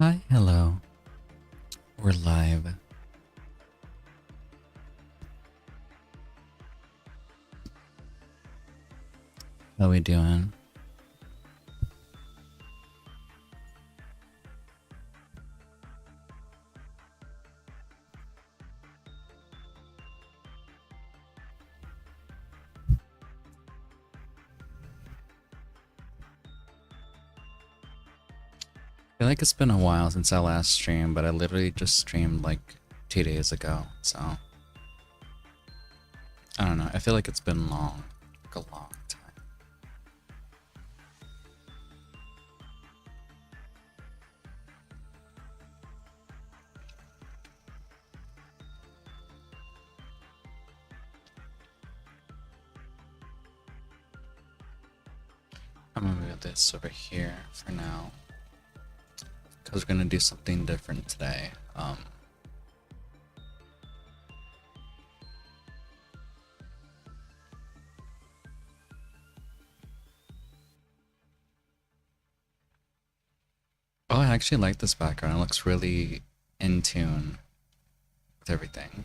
Hi, hello. We're live. How we doing? I feel like it's been a while since I last streamed, but I literally just streamed like 2 days ago, so I don't know. I feel like it's been long, like a long time. I'm gonna move this over here for now, because we're gonna do something different today. Oh, I actually like this background. It looks really in tune with everything.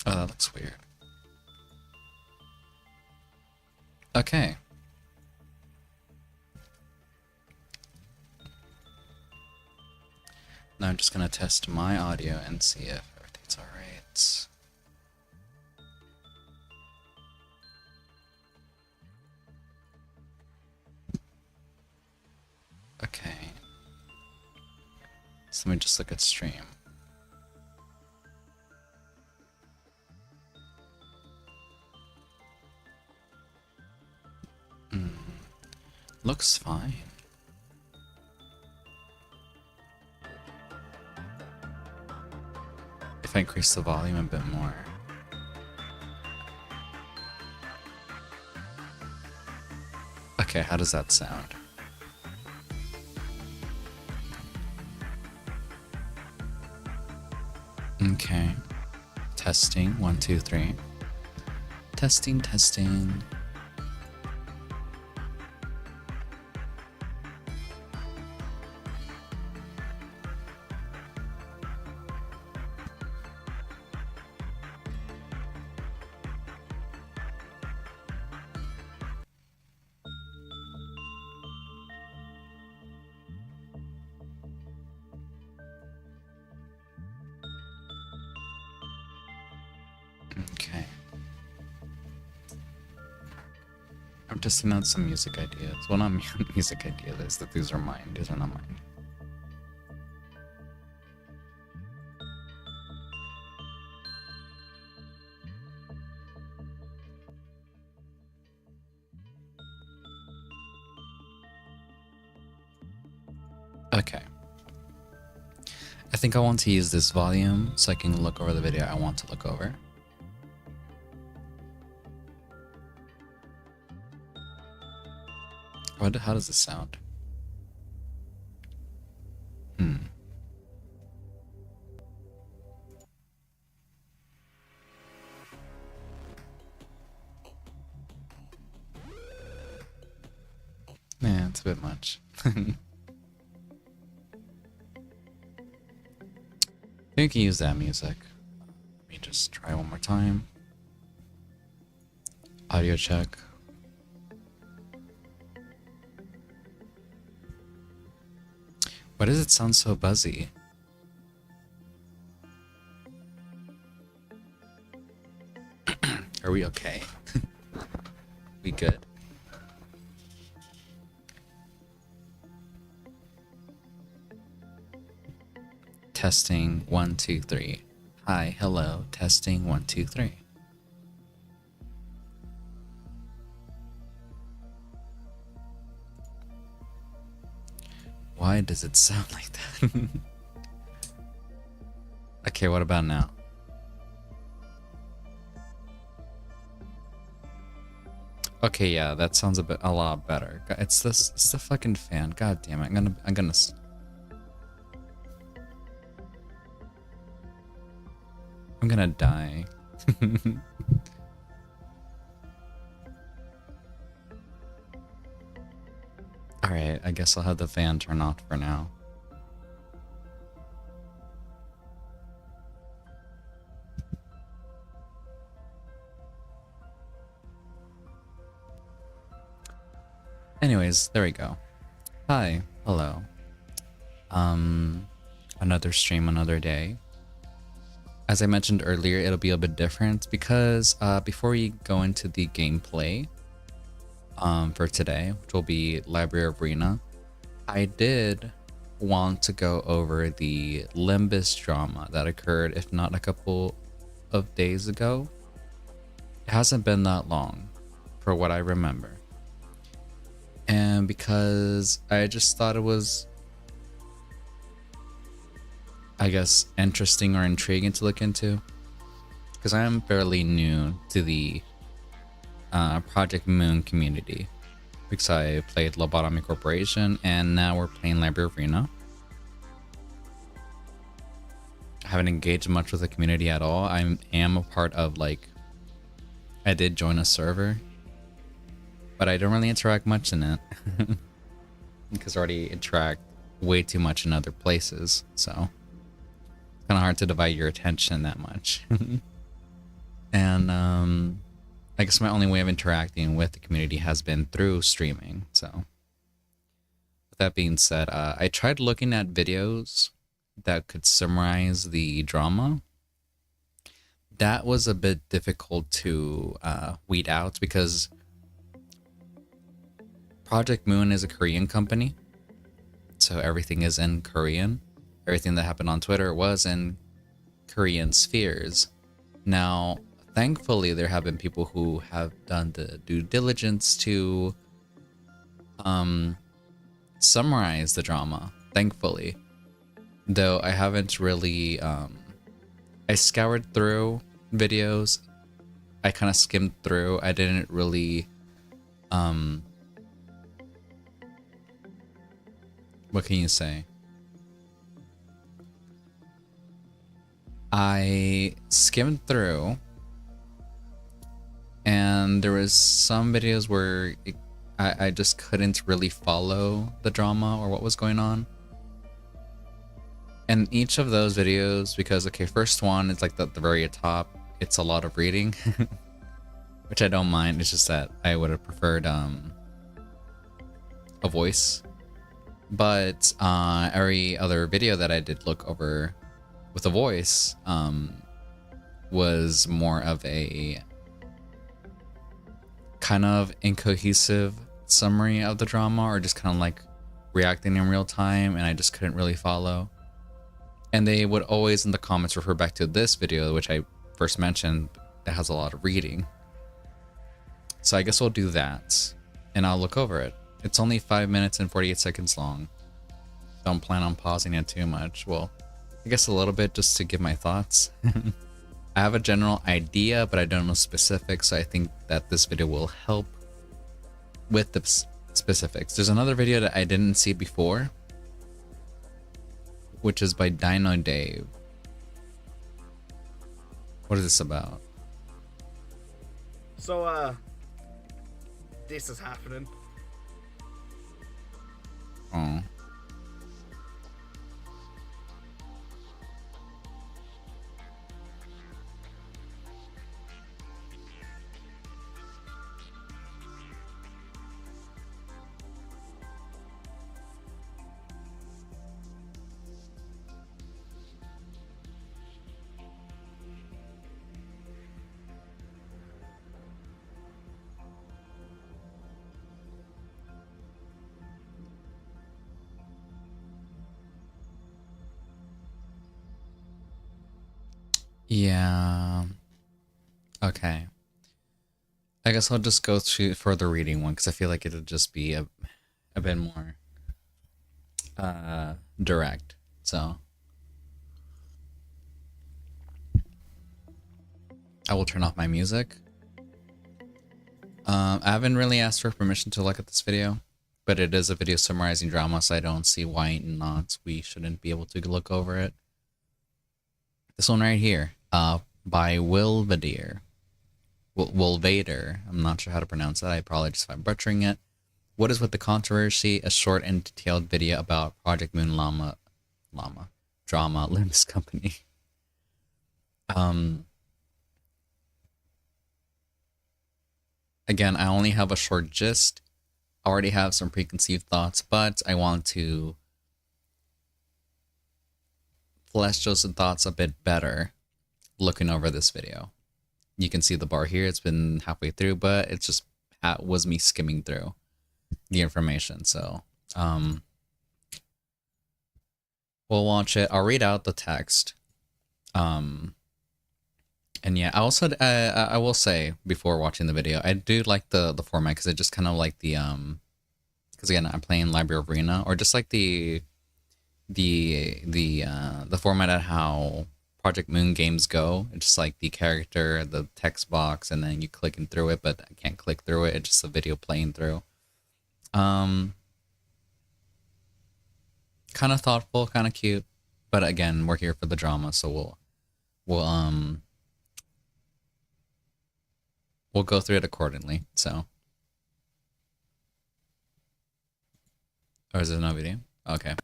Oh, that looks weird. Okay. Now I'm just gonna test my audio and see if everything's alright. Okay. So let me just look at stream. Looks fine. If I increase the volume a bit more. Okay, how does that sound? Okay. Testing, 1, 2, 3. Testing, testing. Okay. I'm testing out some music ideas. Well, not music ideas, that these are mine. These are not mine. Okay. I think I want to use this volume so I can look over the video I want to look over. How does this sound? Man, it's a bit much. You can use that music. Let me just try one more time. Audio check. Why does it sound so buzzy? Are we okay? We good? Testing, 1, 2, 3. Hi, hello, testing, 1, 2, 3. Why does it sound like that? Okay, what about now? Okay, yeah, that sounds a lot better. It's the fucking fan. God damn it. I'm gonna die. I guess I'll have the fan turn off for now. Anyways, there we go. Hi, hello. Another stream, another day. As I mentioned earlier, it'll be a bit different because before we go into the gameplay for today, which will be Library of Ruina, I did want to go over the Limbus drama that occurred, if not a couple of days ago. It hasn't been that long, for what I remember. And because I just thought it was, I guess, interesting or intriguing to look into, because I am fairly new to the Project Moon community, because I played Lobotomy Corporation and now we're playing Library of Ruina. I haven't engaged much with the community at all. I am a part of, like, I did join a server, but I don't really interact much in it because I already interact way too much in other places, so kind of hard to divide your attention that much. And I guess my only way of interacting with the community has been through streaming. So with that being said, I tried looking at videos that could summarize the drama. That was a bit difficult to weed out because Project Moon is a Korean company, so everything is in Korean. Everything that happened on Twitter was in Korean spheres. Now, thankfully, there have been people who have done the due diligence to summarize the drama, thankfully. Though I haven't really, I scoured through videos, I kind of skimmed through, I didn't really, what can you say? I skimmed through, and there was some videos where I just couldn't really follow the drama or what was going on. And each of those videos, because, okay, first one is like the very top, it's a lot of reading, which I don't mind. It's just that I would have preferred a voice. But every other video that I did look over with a voice was more of a kind of incohesive summary of the drama, or just kind of like reacting in real time, and I just couldn't really follow. And they would always in the comments refer back to this video, which I first mentioned, that has a lot of reading. So I guess we'll do that, and I'll look over it. It's only 5 minutes and 48 seconds long. Don't plan on pausing it too much. Well, I guess a little bit just to give my thoughts. I have a general idea, but I don't know specifics, so I think that this video will help with the specifics. There's another video that I didn't see before, which is by Dino Dave. What is this about? So, this is happening. Oh. Yeah. Okay. I guess I'll just go through for the reading one because I feel like it'll just be a bit more direct. So I will turn off my music. I haven't really asked for permission to look at this video, but it is a video summarizing drama, so I don't see why not we shouldn't be able to look over it. This one right here, by Wilvadir. Wilvader. I'm not sure how to pronounce that. I apologize if I'm butchering it. What is with the controversy? A short and detailed video about Project Moon Drama, Limbus Company. Again, I only have a short gist. I already have some preconceived thoughts, but I want to flesh those thoughts a bit better looking over this video. You can see the bar here. It's been halfway through, but it just was me skimming through the information. So we'll watch it. I'll read out the text. And yeah, I will say before watching the video, I do like the format because I just kind of like the because again, I'm playing Library of Ruina, or just like the format of how Project Moon games go. It's just like the character, the text box, and then you clicking through it, but I can't click through it. It's just a video playing through. Kind of thoughtful, kind of cute, but again, we're here for the drama, so we'll go through it accordingly. So, or is there no video? Okay.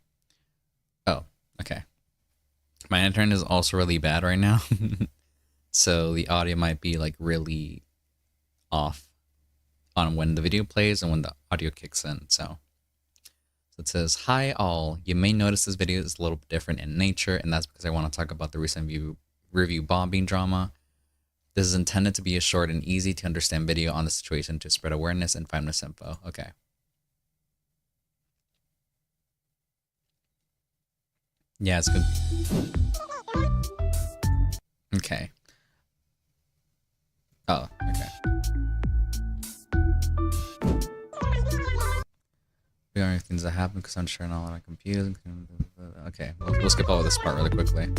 Oh, okay. My internet is also really bad right now, so the audio might be like really off on when the video plays and when the audio kicks in. So it says, "Hi all. You may notice this video is a little bit different in nature, and that's because I want to talk about the recent review bombing drama. This is intended to be a short and easy to understand video on the situation to spread awareness and find misinfo." Okay. Yeah, it's good. Okay. Oh, okay. We are things that happen because I'm sharing all that confused. Okay, we'll skip over this part really quickly.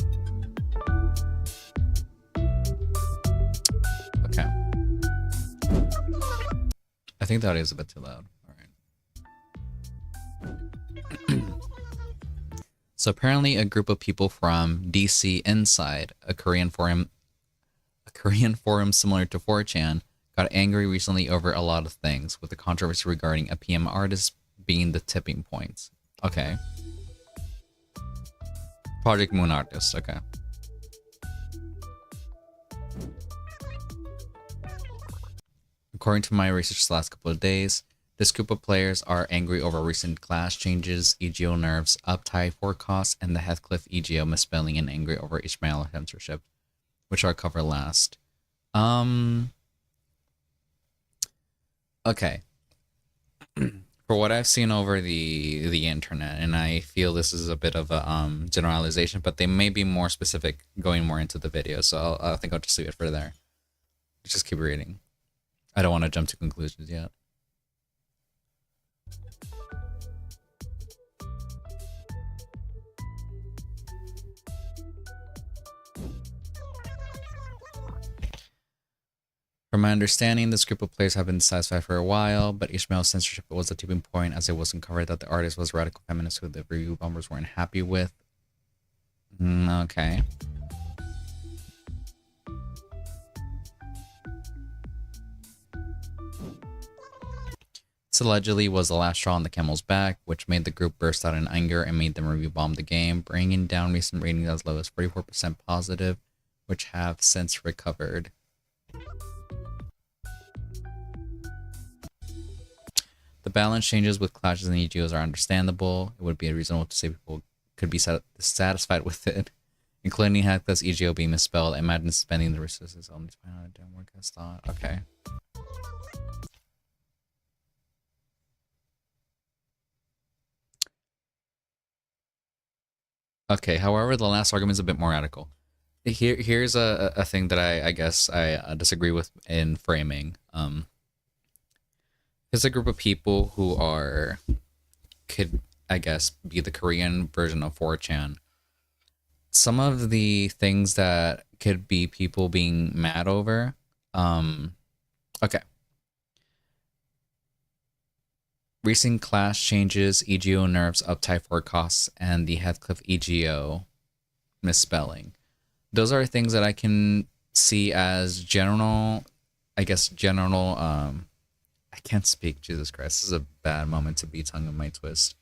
Okay. I think the audio is a bit too loud. All right. So apparently a group of people from DC Inside, a Korean forum similar to 4chan, got angry recently over a lot of things, with the controversy regarding a PM artist being the tipping points. Okay. Project Moon artist, okay. According to my research the last couple of days, this group of players are angry over recent class changes, EGO nerfs, uptime forecasts, and the Heathcliff EGO misspelling, and angry over Ishmael censorship, which I'll cover last. Okay. For what I've seen over the internet, and I feel this is a bit of a generalization, but they may be more specific going more into the video, so I think I'll just leave it for there. Just keep reading. I don't want to jump to conclusions yet. From my understanding, this group of players have been satisfied for a while, but Ishmael's censorship was a tipping point, as it was uncovered that the artist was a radical feminist who the review bombers weren't happy with. Okay. This allegedly was the last straw on the camel's back, which made the group burst out in anger and made them review bomb the game, bringing down recent ratings as low as 44% positive, which have since recovered. The balance changes with clashes and EGOs are understandable. It would be reasonable to say people could be satisfied with it, including Heathcliff's EGO being misspelled. I imagine spending the resources only to find out it didn't work as thought. Okay. Okay, however, the last argument is a bit more radical. Here's a thing that I guess I disagree with in framing. There's a group of people who could, I guess, be the Korean version of 4chan. Some of the things that could be people being mad over, okay. Recent class changes, EGO nerfs, uptime forecasts, and the Heathcliff EGO misspelling. Those are things that I can see as general, I guess, I can't speak. Jesus Christ, this is a bad moment to be tongue in my twist.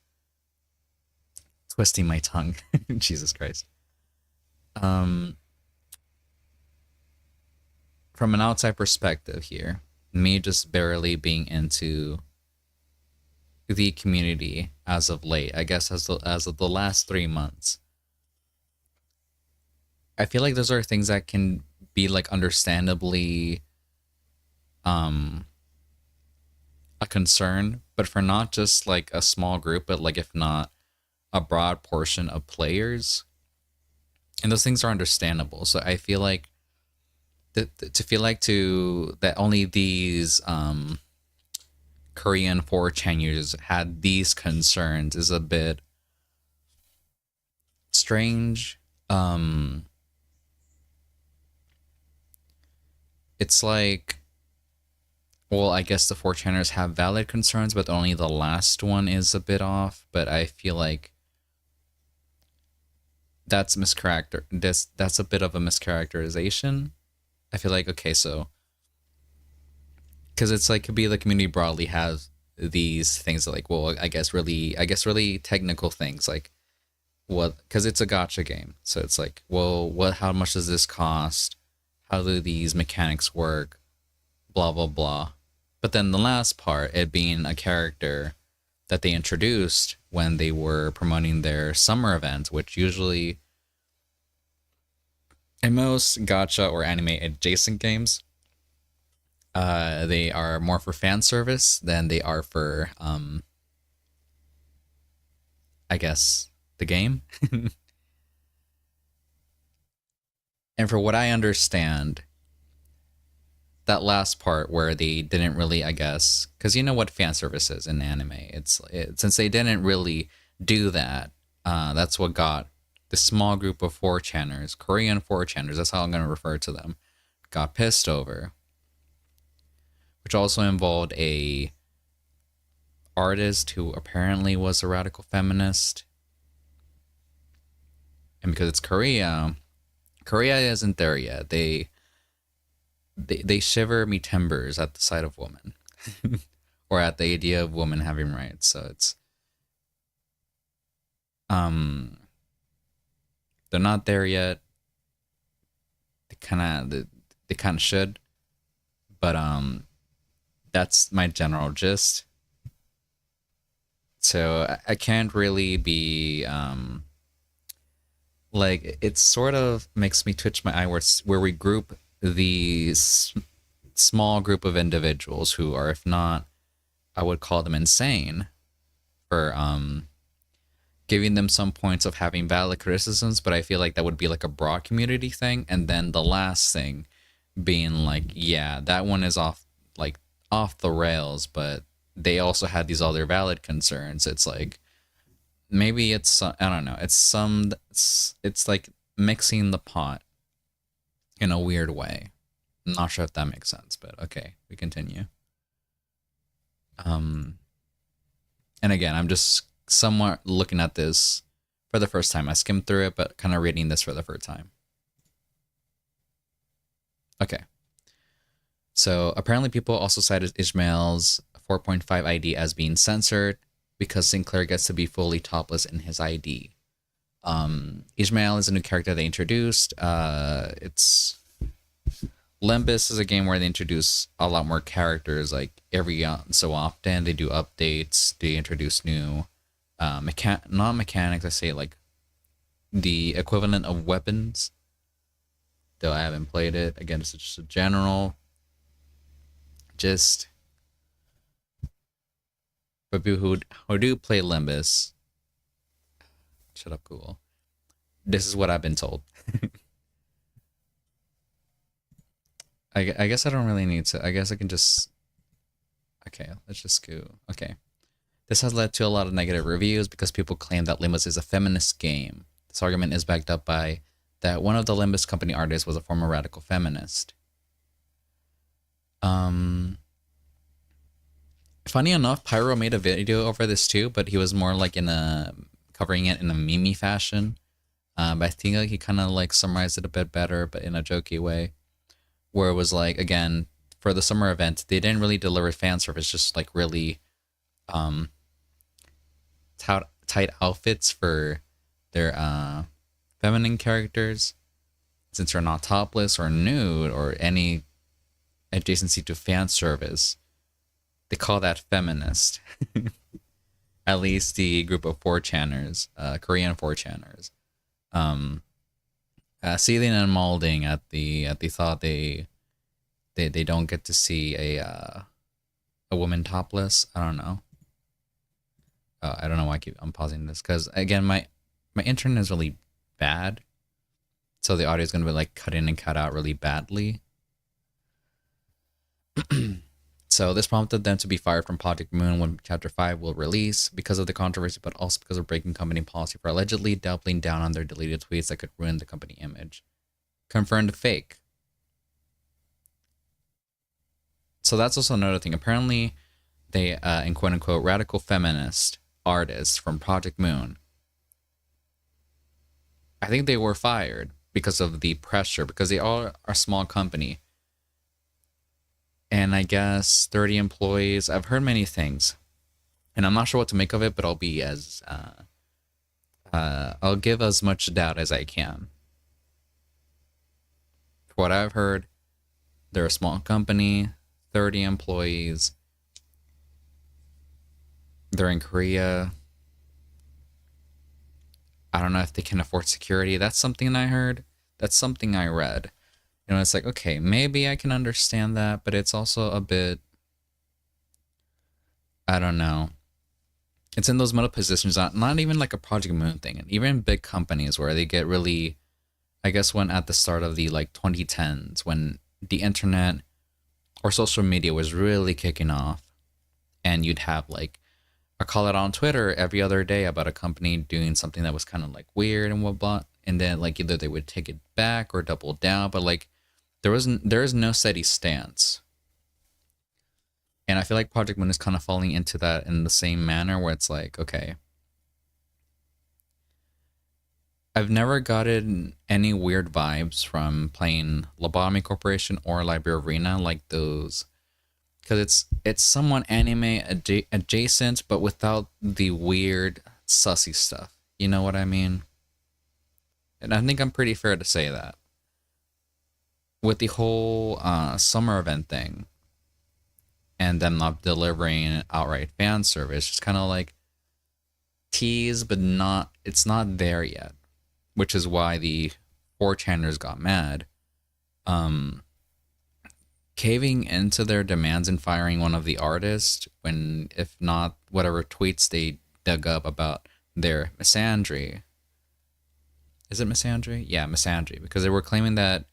Twisting my tongue. Jesus Christ. Um, from an outside perspective here, me just barely being into the community as of late, I guess as of the last 3 months, I feel like those are things that can be like understandably um a concern, but for not just like a small group, but like if not a broad portion of players, and those things are understandable. So I feel like to feel like to that only these Korean 4chan users had these concerns is a bit strange. It's like, well, I guess the 4chaners have valid concerns, but only the last one is a bit off. But I feel like that's a bit of a mischaracterization. I feel like, okay, so because it's like could be the community broadly has these things that like, well, I guess really technical things like what, because it's a gotcha game, so it's like, well, what, how much does this cost, how do these mechanics work, blah blah blah. But then the last part, it being a character that they introduced when they were promoting their summer event, which usually in most gotcha or anime adjacent games, they are more for fan service than they are for I guess the game. And for what I understand, that last part where they didn't really, I guess, because you know what fan service is in anime. Since they didn't really do that. That's what got the small group of 4chaners, Korean 4chaners. That's how I'm gonna refer to them. Got pissed over, which also involved a artist who apparently was a radical feminist. And because it's Korea, Korea isn't there yet. They shiver me timbers at the sight of women, or at the idea of women having rights. So it's um they're not there yet. They kind of should, but that's my general gist. So I can't really be like, it sort of makes me twitch my eye where we group these small group of individuals who are, if not, I would call them insane for giving them some points of having valid criticisms, but I feel like that would be like a broad community thing, and then the last thing being like, yeah, that one is off the rails, but they also had these other valid concerns. It's like, maybe it's I don't know. It's like mixing the pot in a weird way. I'm not sure if that makes sense, but okay, we continue. Um, and again, I'm just somewhat looking at this for the first time. I skimmed through it, but kind of reading this for the first time. Okay. So apparently people also cited Ishmael's 4.5 ID as being censored because Sinclair gets to be fully topless in his ID. Ishmael is a new character they introduced. It's Limbus is a game where they introduce a lot more characters, like every so often. They do updates. They introduce new not mechanics. I say like the equivalent of weapons. Though I haven't played it. Again, it's just a general. Just for people who do play Limbus, shut up, Google. This is what I've been told. I guess I don't really need to. I guess I can just. Okay, let's just go. Okay. This has led to a lot of negative reviews because people claim that Limbus is a feminist game. This argument is backed up by that one of the Limbus company artists was a former radical feminist. Funny enough, Pyro made a video over this too, but he was more like covering it in a meme fashion. But I think like he kind of like summarized it a bit better, but in a jokey way, where it was like, again, for the summer event, they didn't really deliver fan service, just like really um tight outfits for their feminine characters, since they're not topless or nude or any adjacency to fan service. They call that feminist. At least the group of 4chaners, Korean 4chaners, seething and molding at the thought they don't get to see a woman topless. I don't know. I don't know why I'm pausing this, because again my internet is really bad, so the audio is gonna be like cut in and cut out really badly. So this prompted them to be fired from Project Moon when Chapter 5 will release, because of the controversy, but also because of breaking company policy for allegedly doubling down on their deleted tweets that could ruin the company image. Confirmed fake. So that's also another thing. Apparently, they, in quote-unquote, radical feminist artists from Project Moon, I think they were fired because of the pressure, because they are a small company. And I guess 30 employees. I've heard many things, and I'm not sure what to make of it, but I'll be as I'll give as much doubt as I can. For what I've heard, they're a small company, 30 employees. They're in Korea. I don't know if they can afford security. That's something I heard. That's something I read. You know, it's like, okay, maybe I can understand that, but it's also a bit, I don't know. It's in those middle positions, not even like a Project Moon thing, and even big companies where they get really, I guess when at the start of the like 2010s, when the internet or social media was really kicking off, and you'd have like a call out on Twitter every other day about a company doing something that was kind of like weird and whatnot, and then like either they would take it back or double down, but like there is no steady stance. And I feel like Project Moon is kind of falling into that in the same manner, where it's like, okay, I've never gotten any weird vibes from playing Lobotomy Corporation or Library of Ruina, like those, because it's somewhat anime adjacent, but without the weird sussy stuff. You know what I mean? And I think I'm pretty fair to say that. With the whole summer event thing, and them not delivering outright fan service, just kind of like tease, but it's not there yet, which is why the 4chaners got mad, caving into their demands and firing one of the artists, when if not whatever tweets they dug up about their misandry. Is it misandry? Yeah, misandry, because they were claiming that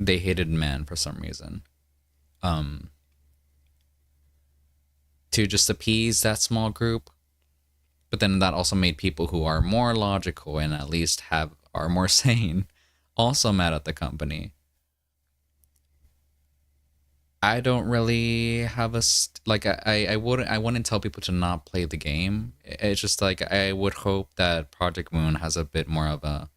they hated men for some reason. To just appease that small group. But then that also made people who are more logical and at least are more sane also mad at the company. I don't really have I wouldn't tell people to not play the game. It's just like I would hope that Project Moon has a bit more of a,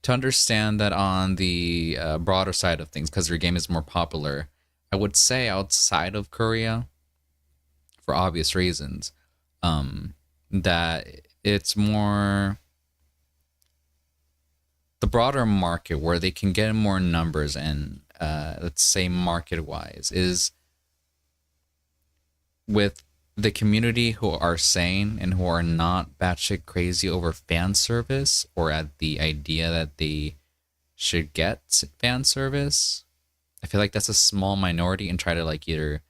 to understand that on the broader side of things, because your game is more popular, I would say outside of Korea, for obvious reasons, that it's more the broader market where they can get more numbers, and let's say market wise is with the community who are sane and who are not batshit crazy over fan service, or at the idea that they should get fan service. I feel like that's a small minority, and try to like either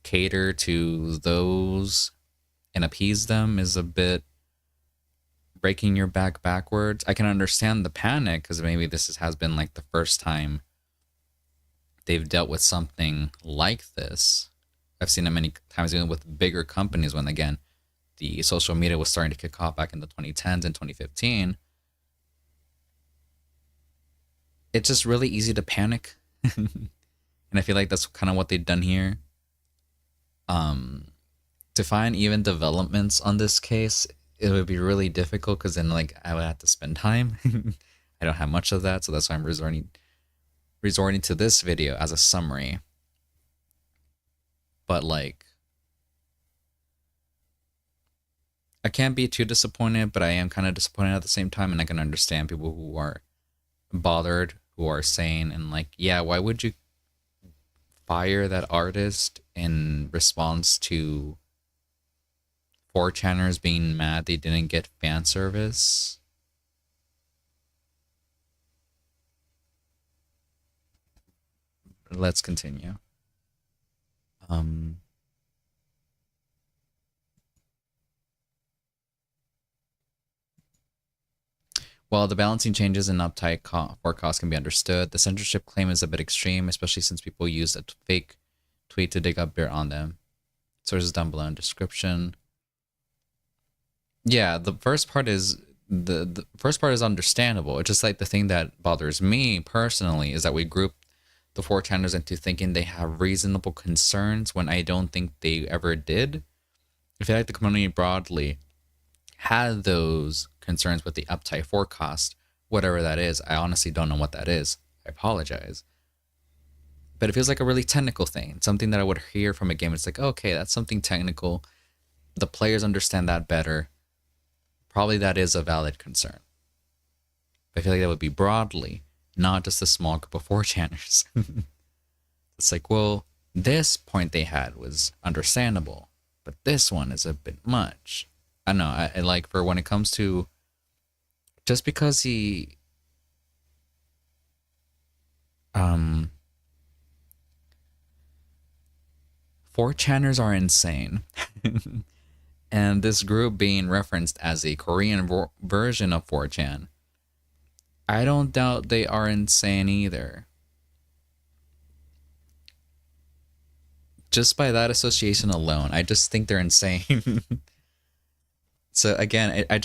cater to those and appease them is a bit breaking your back backwards. I can understand the panic, because maybe has been like the first time they've dealt with something like this. I've seen it many times even with bigger companies, when again the social media was starting to kick off back in the 2010s and 2015. It's just really easy to panic. And I feel like that's kind of what they've done here. To find even developments on this case, it would be really difficult, because then like I would have to spend time. I don't have much of that, so that's why I'm resorting resorting to this video as a summary. But like, I can't be too disappointed, but I am kind of disappointed at the same time, and I can understand people who are bothered, who are saying, and like, yeah, why would you fire that artist in response to 4chaners being mad they didn't get fan service? Let's continue. While the balancing changes and uptight forecast can be understood, the censorship claim is a bit extreme, especially since people use a fake tweet to dig up dirt on them. Sources down below in description. Yeah, the first part is the first part is understandable. It's just like the thing that bothers me personally is that we group the 4chaners into thinking they have reasonable concerns when I don't think they ever did. I feel like the community broadly had those concerns with the uptight forecast, whatever that is. I honestly don't know what that is. I apologize. But it feels like a really technical thing, something that I would hear from a game. It's like, okay, that's something technical. The players understand that better. Probably that is a valid concern. But I feel like that would be broadly, not just a small group of 4chaners. It's like, well, this point they had was understandable, but this one is a bit much. I don't know. I like, for when it comes to, just because he 4chaners are insane. And this group being referenced as a Korean version of 4chan, I don't doubt they are insane either. Just by that association alone, I just think they're insane. So again, I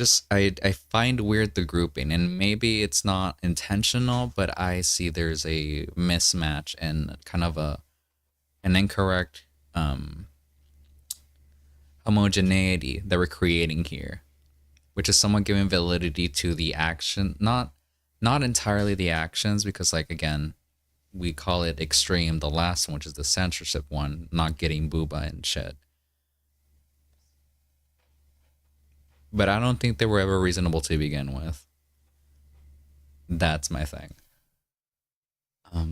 find weird the grouping, and maybe it's not intentional, but I see there's a mismatch and kind of an incorrect homogeneity that we're creating here, which is somewhat giving validity to the action, not entirely the actions, because like, again, we call it extreme, the last one, which is the censorship one, not getting booba and shit. But I don't think they were ever reasonable to begin with. That's my thing. Oh,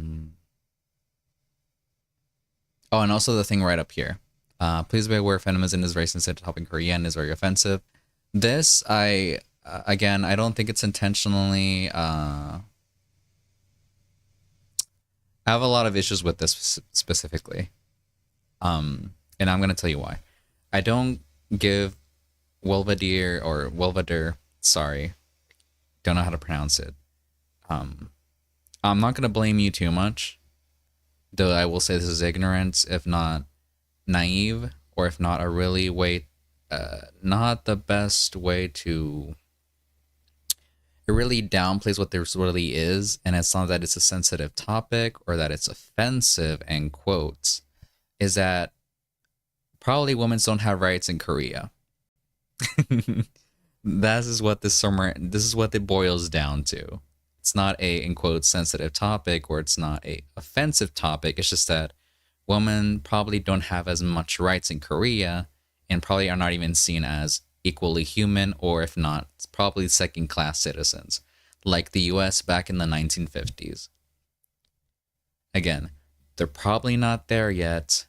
and also the thing right up here. Please be aware feminism is very sensitive topic in Korea and is very offensive. This, again, I don't think it's intentionally. I have a lot of issues with this specifically. And I'm going to tell you why. I don't give Welvedere, sorry, don't know how to pronounce it. I'm not going to blame you too much, though I will say this is ignorance, if not naive, or if not a really way, not the best way to, it really downplays what there really is, and it's not that it's a sensitive topic or that it's offensive, end quotes, is that probably women don't have rights in Korea. This is what it boils down to. It's not a, in quotes, sensitive topic, or it's not a offensive topic. It's just that women probably don't have as much rights in Korea, and probably are not even seen as equally human, or if not, probably second-class citizens, like the US back in the 1950s. Again, they're probably not there yet.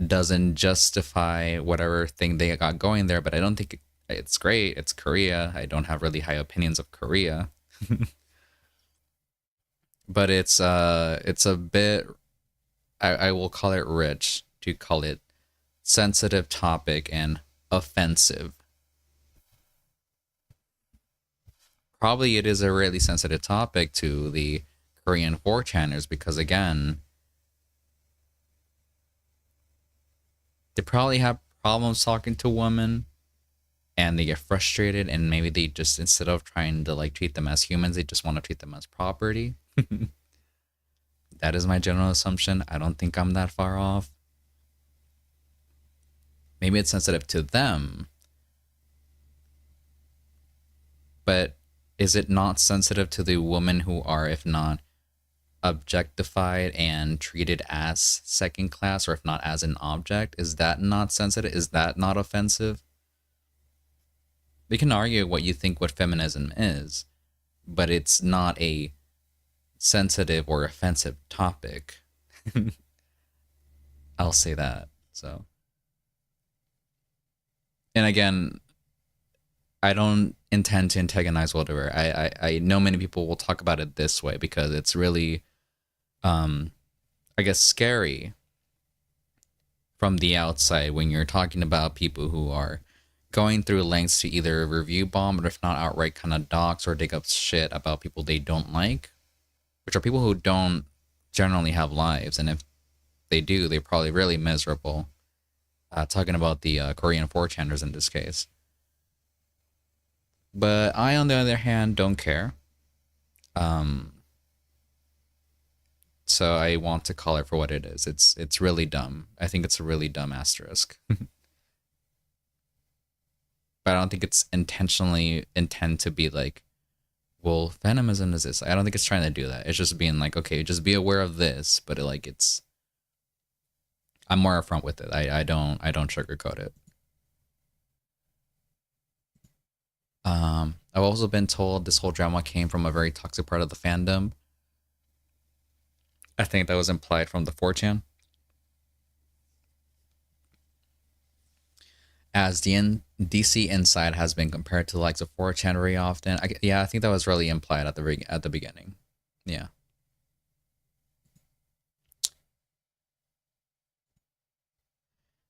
Doesn't justify whatever thing they got going there, but I don't think it's great. It's Korea. I don't have really high opinions of Korea. But it's a bit, I will call it rich to call it sensitive topic and offensive. Probably it is a really sensitive topic to the Korean 4chaners, because again, they probably have problems talking to women, and they get frustrated, and maybe they just, instead of trying to like treat them as humans, they just want to treat them as property. That is my general assumption. I don't think I'm that far off. Maybe it's sensitive to them, but is it not sensitive to the women who are, if not objectified and treated as second class, or if not as an object, is that not sensitive? Is that not offensive? We can argue what you think what feminism is, but it's not a sensitive or offensive topic. I'll say that. So, and again, I don't intend to antagonize Wilderer. I know many people will talk about it this way because it's really, I guess, scary from the outside when you're talking about people who are going through lengths to either review bomb, or if not outright kind of dox or dig up shit about people they don't like, which are people who don't generally have lives, and if they do, they're probably really miserable. Talking about the Korean 4chaners in this case. But I, on the other hand, don't care. So I want to call it for what it is. It's really dumb. I think it's a really dumb asterisk. But I don't think it's intentionally intend to be like, well, feminism is this. I don't think it's trying to do that. It's just being like, okay, just be aware of this, but it's I'm more upfront with it. I don't sugarcoat it. I've also been told this whole drama came from a very toxic part of the fandom. I think that was implied from the 4chan. As the DC Inside has been compared to the likes of 4chan very often. I think that was really implied at the beginning. Yeah.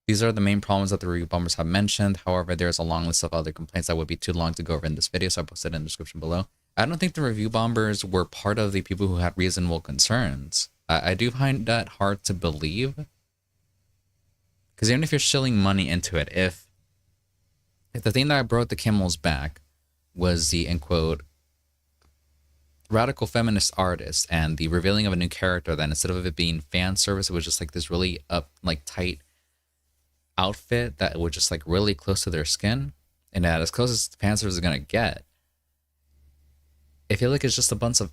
These are the main problems that the review bombers have mentioned. However, there's a long list of other complaints that would be too long to go over in this video, so I posted it in the description below. I don't think the review bombers were part of the people who had reasonable concerns. I do find that hard to believe. Because even if you're shilling money into it, if the thing that brought the camel's back was the, end quote, radical feminist artist and the revealing of a new character, then instead of it being fan service, it was just like this really tight outfit that was just like really close to their skin, and that as close as fan service is gonna get. I feel like it's just a bunch of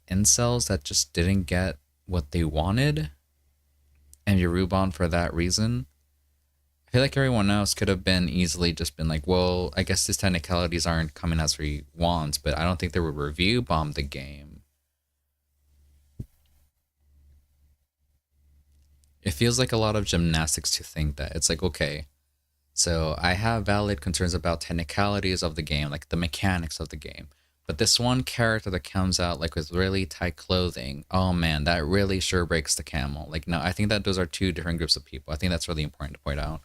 incels that just didn't get what they wanted, and you rube on for that reason. I feel like everyone else could have been easily just been like, well, I guess these technicalities aren't coming as we want, but I don't think they would review bomb the game. It feels like a lot of gymnastics to think that. It's like, okay, so I have valid concerns about technicalities of the game, like the mechanics of the game. But this one character that comes out like with really tight clothing, oh man, that really sure breaks the camel. Like, no, I think that those are two different groups of people. I think that's really important to point out.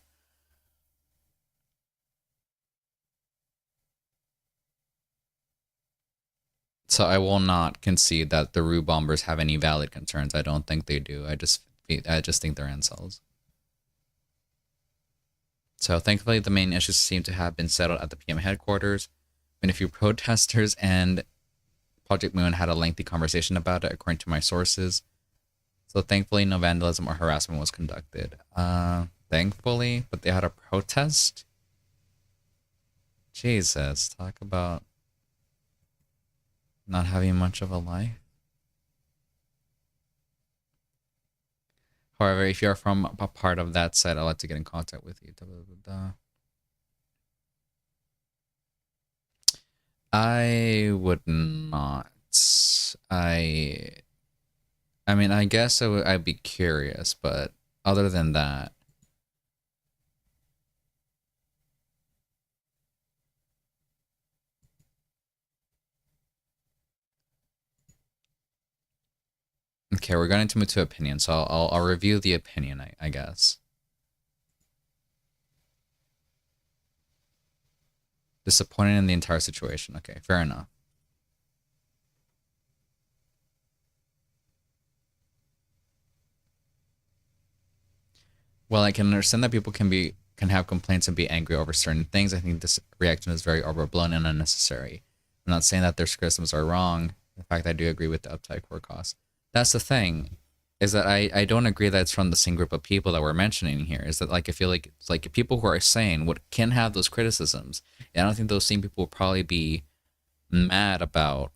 So I will not concede that the Rue Bombers have any valid concerns. I don't think they do. I just think they're incels. So thankfully, the main issues seem to have been settled at the PM headquarters. And a few protesters and Project Moon had a lengthy conversation about it, according to my sources. So thankfully, no vandalism or harassment was conducted. Thankfully, but they had a protest? Jesus, talk about not having much of a life. However, if you're from a part of that side, I'd like to get in contact with you. I would not. I mean, I guess I'd be curious, but other than that, okay, we're going to move to opinion, so I'll review the opinion, I guess. Disappointed in the entire situation. Okay, fair enough. Well, I can understand that people can have complaints and be angry over certain things. I think this reaction is very overblown and unnecessary. I'm not saying that their criticisms are wrong. In fact, I do agree with the uptight core cost. That's the thing, is that I don't agree that it's from the same group of people that we're mentioning here. Is that like I feel like it's like people who are saying what can have those criticisms. And I don't think those same people will probably be mad about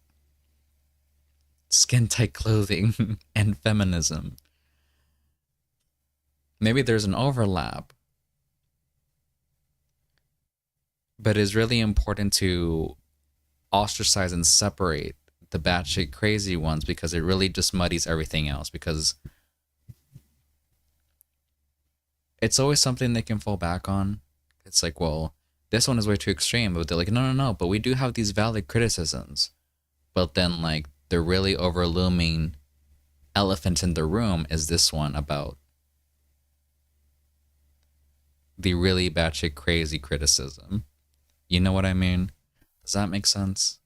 skin tight clothing and feminism. Maybe there's an overlap, but it's really important to ostracize and separate the batshit crazy ones because it really just muddies everything else. Because it's always something they can fall back on. It's like, well, this one is way too extreme, but they're like, no, no, no, but we do have these valid criticisms. But then, like, the really overlooming elephant in the room is this one about the really batshit crazy criticism. You know what I mean? Does that make sense?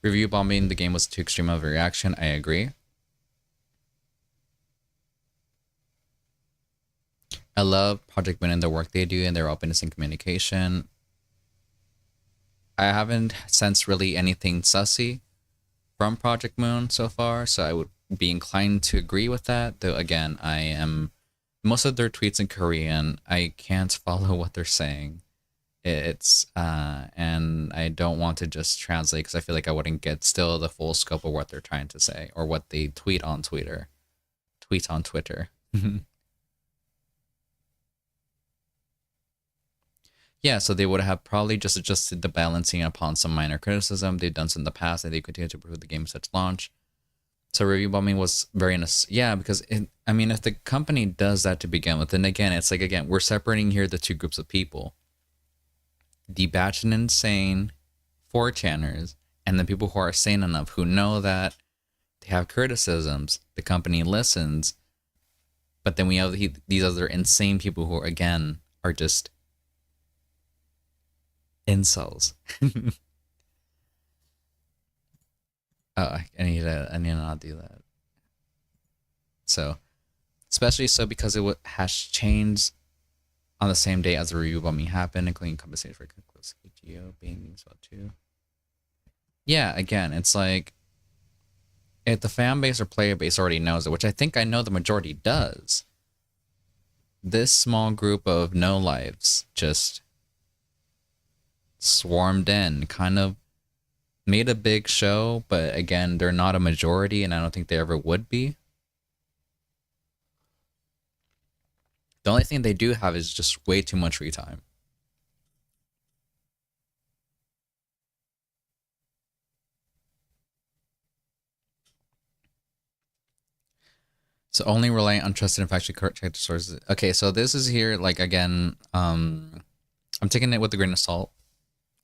Review bombing the game was too extreme of a reaction. I agree. I love Project Moon and the work they do and their openness and communication. I haven't sensed really anything sussy from Project Moon so far, so I would be inclined to agree with that. Though again, I am most of their tweets in Korean. I can't follow what they're saying. It's and I don't want to just translate because I feel like I wouldn't get still the full scope of what they're trying to say or what they tweet on Twitter. Tweet on Twitter. Yeah, so they would have probably just adjusted the balancing upon some minor criticism. They've done so in the past, and they continue to improve the game since launch. So review bombing was very yeah, because I mean, if the company does that to begin with, then again, it's like again, we're separating here the two groups of people: the batch and insane 4chaners, and the people who are sane enough who know that they have criticisms. The company listens, but then we have these other insane people who again are just incels. Oh, I need to not do that. So, especially so because it has changed on the same day as the review bombing happened, including compensation for close CTO being so too. Yeah, again, it's like if the fan base or player base already knows it, which I think I know the majority does. This small group of no lives just swarmed in, kind of made a big show, but again, they're not a majority, and I don't think they ever would be. The only thing they do have is just way too much free time. So only rely on trusted and factually correct sources. Okay, so this is here, like, again, I'm taking it with a grain of salt.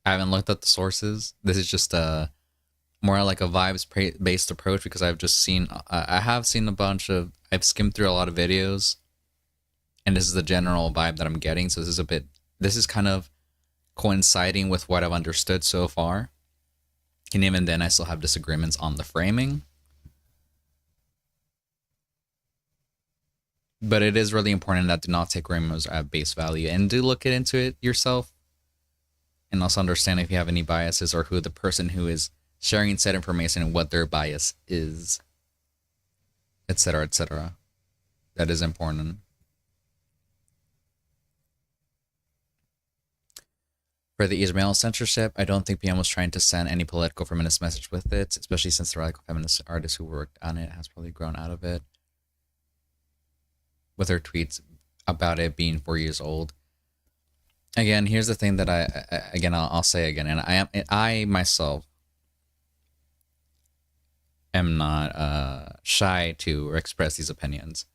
I haven't looked at the sources. This is just a more like a vibes-based approach because I've just seen, I have seen a bunch of, I've skimmed through a lot of videos, and this is the general vibe that I'm getting. So this is kind of coinciding with what I've understood so far. And even then, I still have disagreements on the framing. But it is really important that do not take rumors at base value and do look into it yourself. And also understand if you have any biases or who the person who is sharing said information and what their bias is, etc., etc. That is important. For the Israel censorship, I don't think PM was trying to send any political feminist message with it, especially since the radical feminist artist who worked on it has probably grown out of it with her tweets about it being 4 years old. Again, here's the thing that I'll say again, and I myself am not shy to express these opinions.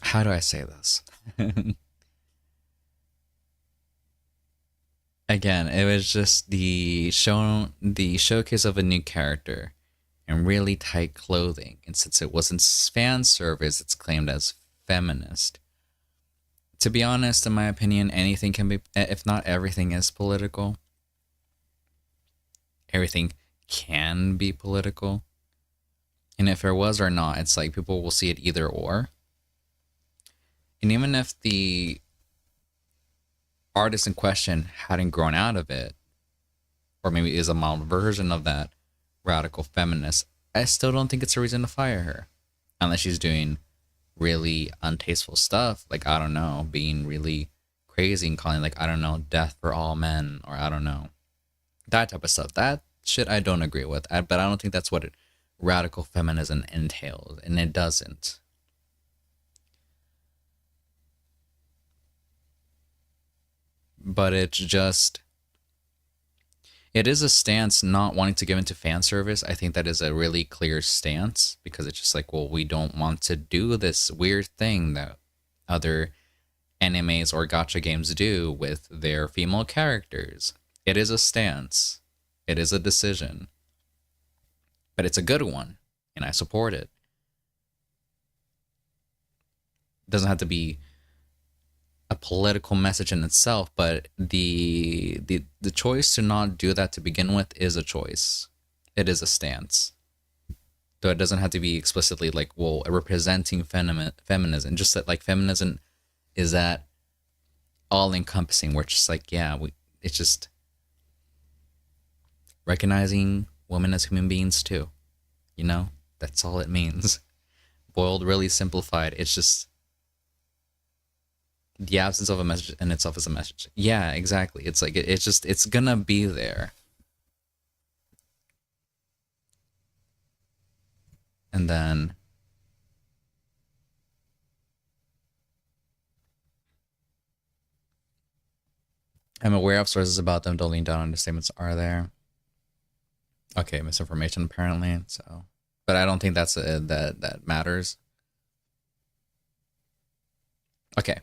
How do I say this? Again, it was just the showcase of a new character in really tight clothing, and since it wasn't fan service, it's claimed as feminist. To be honest, in my opinion, anything can be, if not everything is political. Everything can be political. And if it was or not, it's like people will see it either or. And even if the artist in question hadn't grown out of it, or maybe is a mild version of that radical feminist, I still don't think it's a reason to fire her. unless she's doing really untasteful stuff, like, I don't know, being really crazy and calling, like, I don't know, death for all men, or I don't know, that type of stuff. That shit I don't agree with. But I don't think that's what radical feminism entails, and it doesn't. But it's just, it is a stance not wanting to give into fan service. I think that is a really clear stance, because it's just like, well, we don't want to do this weird thing that other animes or gacha games do with their female characters. It is a stance. It is a decision. But it's a good one, and I support it. It doesn't have to be a political message in itself, but the choice to not do that to begin with is a choice. It is a stance. Though it doesn't have to be explicitly like, well, representing feminism. Just that, like, feminism is that all encompassing, where it's just like, yeah, it's just recognizing women as human beings too. You know? That's all it means. Boiled, really simplified. It's just the absence of a message in itself is a message. Yeah, exactly. It's like, it's just, it's gonna be there. And then I'm aware of sources about them doubling down on the statements are there. Okay, misinformation apparently. So, but I don't think that's that matters. Okay,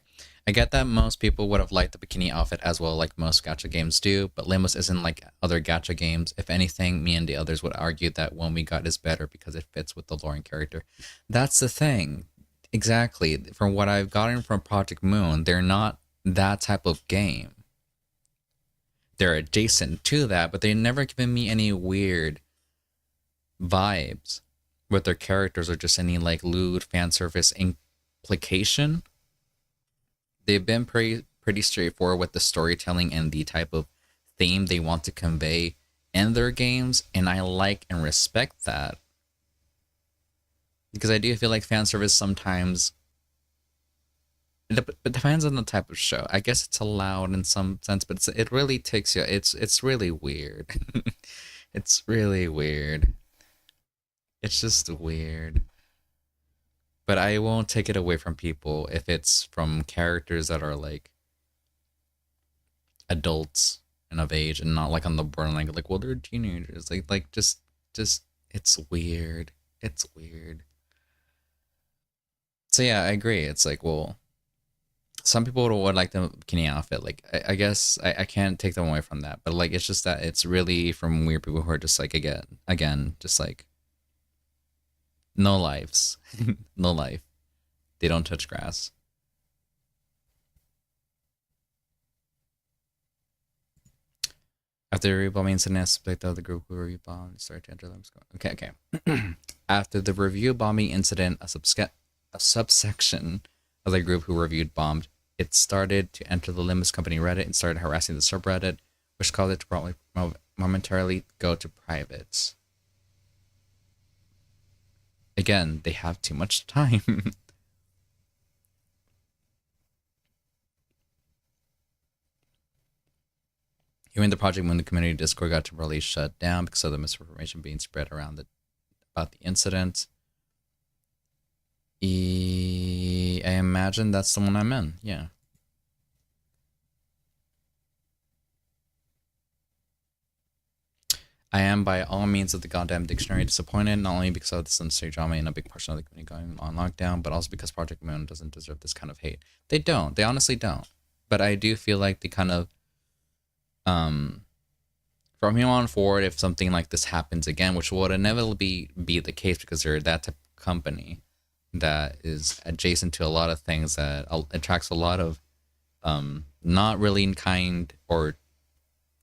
I get that most people would have liked the bikini outfit as well, like most gacha games do, but Limbus isn't like other gacha games. If anything, me and the others would argue that one we got is better because it fits with the lore and character. That's the thing. Exactly. From what I've gotten from Project Moon, they're not that type of game. They're adjacent to that, but they never given me any weird vibes with their characters or just any like lewd fan service implication. They've been pretty straightforward with the storytelling and the type of theme they want to convey in their games, and I like and respect that. Because I do feel like fan service sometimes, it depends on the type of show. I guess it's allowed in some sense, but it really takes you. It's really weird. It's really weird. It's just weird. But I won't take it away from people if it's from characters that are like adults and of age and not like on the borderline, like, well, they're teenagers. Like just it's weird. It's weird. So yeah, I agree. It's like, well, some people would like the bikini outfit. Like, I guess I can't take them away from that. But like, it's just that it's really from weird people who are just like, again, just like, no lives. No life. They don't touch grass. After the review bombing incident, aspect of the group who review bombed started to enter them. Okay. After the review bombing incident, a subsection of the group who reviewed bombed, it started to enter the Limbus Company Reddit and started harassing the subreddit, which caused it to probably momentarily go to private. Again, they have too much time. Even the Project Moon community Discord got temporarily shut down because of the misinformation being spread around about the incident. I imagine that's the one I'm in. Yeah. I am by all means of the goddamn dictionary disappointed, not only because of this unnecessary drama and a big portion of the community going on lockdown, but also because Project Moon doesn't deserve this kind of hate. They don't. They honestly don't. But I do feel like the kind of from here on forward, if something like this happens again, which would inevitably be the case because they're that type of company that is adjacent to a lot of things that attracts a lot of not really kind or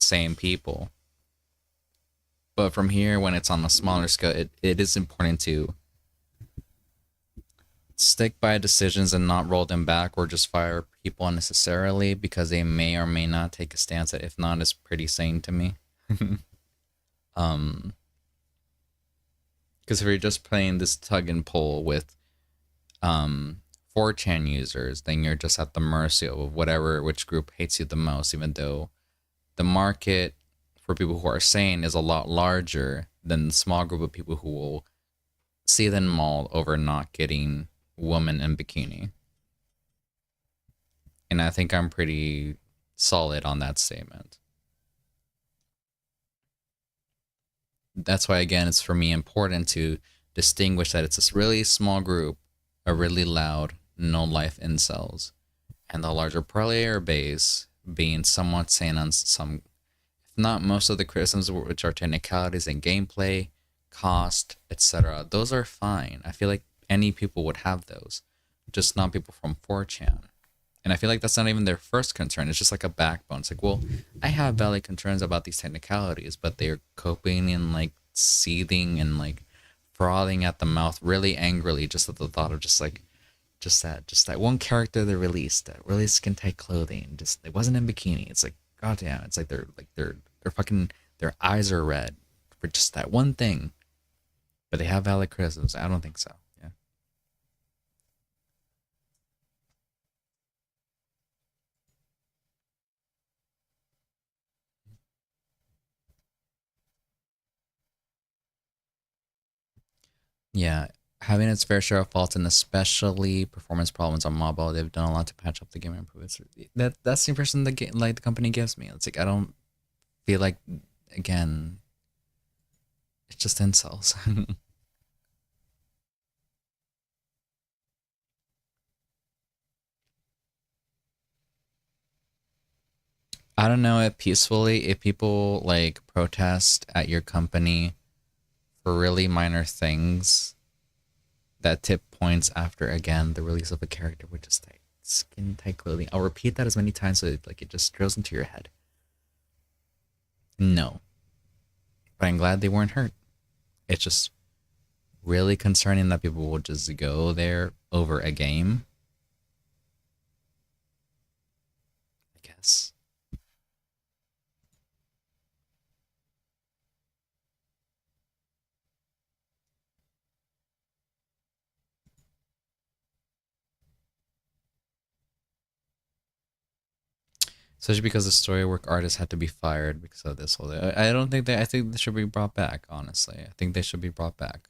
same people. But from here, when it's on a smaller scale, it is important to stick by decisions and not roll them back or just fire people unnecessarily because they may or may not take a stance that, if not, is pretty sane to me. Because if you're just playing this tug and pull with um 4chan users, then you're just at the mercy of whatever which group hates you the most, even though the market for people who are sane is a lot larger than the small group of people who will see them maul over not getting woman in bikini. And I think I'm pretty solid on that statement. That's why, again, it's for me important to distinguish that it's this really small group, a really loud, no life incels, and the larger player base being somewhat sane on some, if not most of the criticisms, which are technicalities and gameplay, cost, etc. Those are fine. I feel like any people would have those, just not people from 4chan. And I feel like that's not even their first concern. It's just like a backbone. It's like, well, I have valid concerns about these technicalities, but they're coping and like seething and like frothing at the mouth really angrily just at the thought of just that one character they released that really skin tight clothing. Just it wasn't in bikini. It's like, goddamn, it's like they're fucking their eyes are red for just that one thing. But they have valid criticisms. I don't think so. Yeah. Yeah, having its fair share of faults and especially performance problems on mobile, they've done a lot to patch up the game and improve it. That's the impression the game, like the company gives me. It's like I don't feel like, again, it's just incels. I don't know if peacefully, if people like protest at your company for really minor things that tip points after, again, the release of a character with just like skin tight clothing. I'll repeat that as many times so it just drills into your head. No, but I'm glad they weren't hurt. It's just really concerning that people will just go there over a game, I guess. Especially because the storywork artist had to be fired because of this whole thing. I don't think I think they should be brought back, honestly. I think they should be brought back.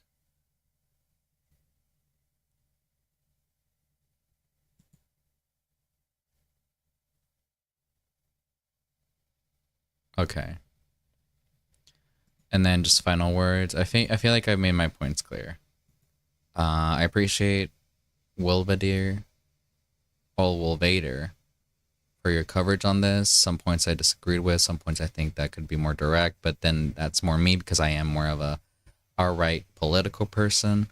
Okay. And then just final words. I feel like I've made my points clear. I appreciate Wilvadir, Wolvader, for your coverage on this. Some points I disagreed with, some points I think that could be more direct, but then that's more me because I am more of a right political person,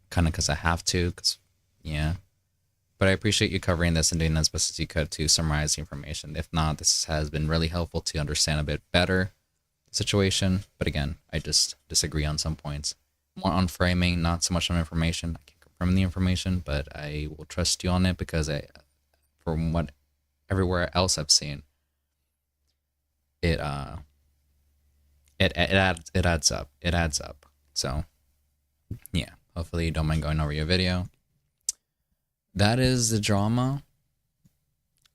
kind of because I have to, because, yeah. But I appreciate you covering this and doing as best as you could to summarize the information. If not, this has been really helpful to understand a bit better the situation. But again, I just disagree on some points. More on framing, not so much on information. I can't confirm the information, but I will trust you on it because from what everywhere else I've seen, it adds up. It adds up. So yeah, hopefully you don't mind going over your video. That is the drama.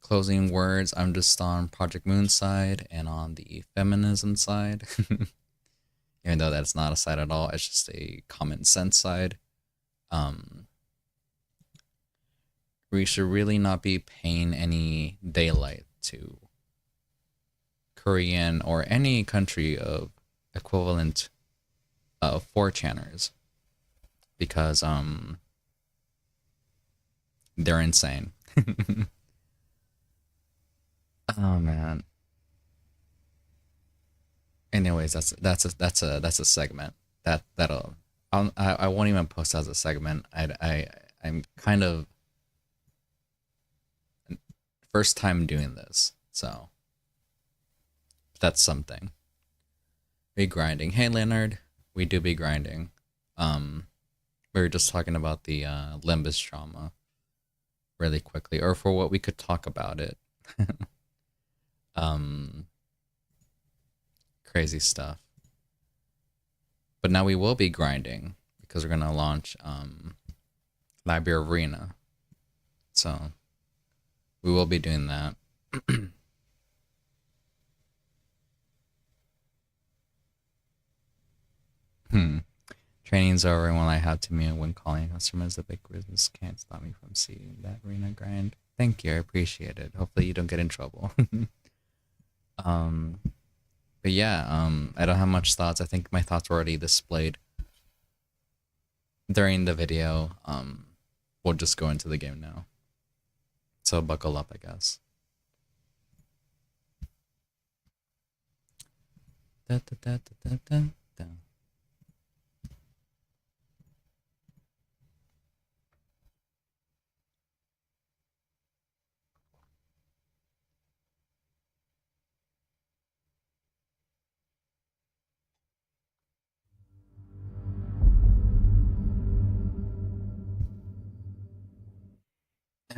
Closing words. I'm just on Project Moon side and on the feminism side. Even though that's not a side at all, it's just a common sense side. We should really not be paying any daylight to Korean or any country of equivalent of 4chaners because they're insane. Oh man. Anyways, that's a segment that'll I won't even post as a segment. I'm kind of first time doing this, so that's something. Be grinding. Hey Leonard, we do be grinding. We were just talking about the Limbus drama really quickly, or for what we could talk about it. um, Crazy stuff. But now we will be grinding because we're gonna launch Library of Ruina. So we will be doing that. Training's over, and when I have to mute when calling customers, the big business can't stop me from seeing that arena grind. Thank you, I appreciate it. Hopefully you don't get in trouble. But yeah, I don't have much thoughts. I think my thoughts were already displayed during the video. We'll just go into the game now. So buckle up, I guess. Da, da, da, da, da, da.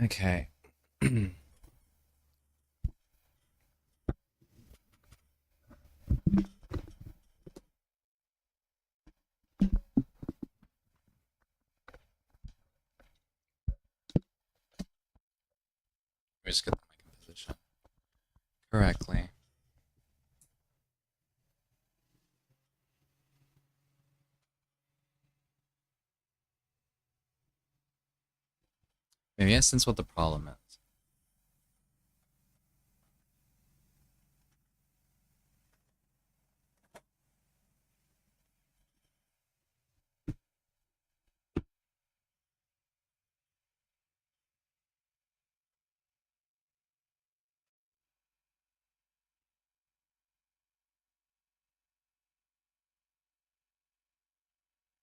Okay. We just get the mic in position correctly. Maybe I sense what the problem is.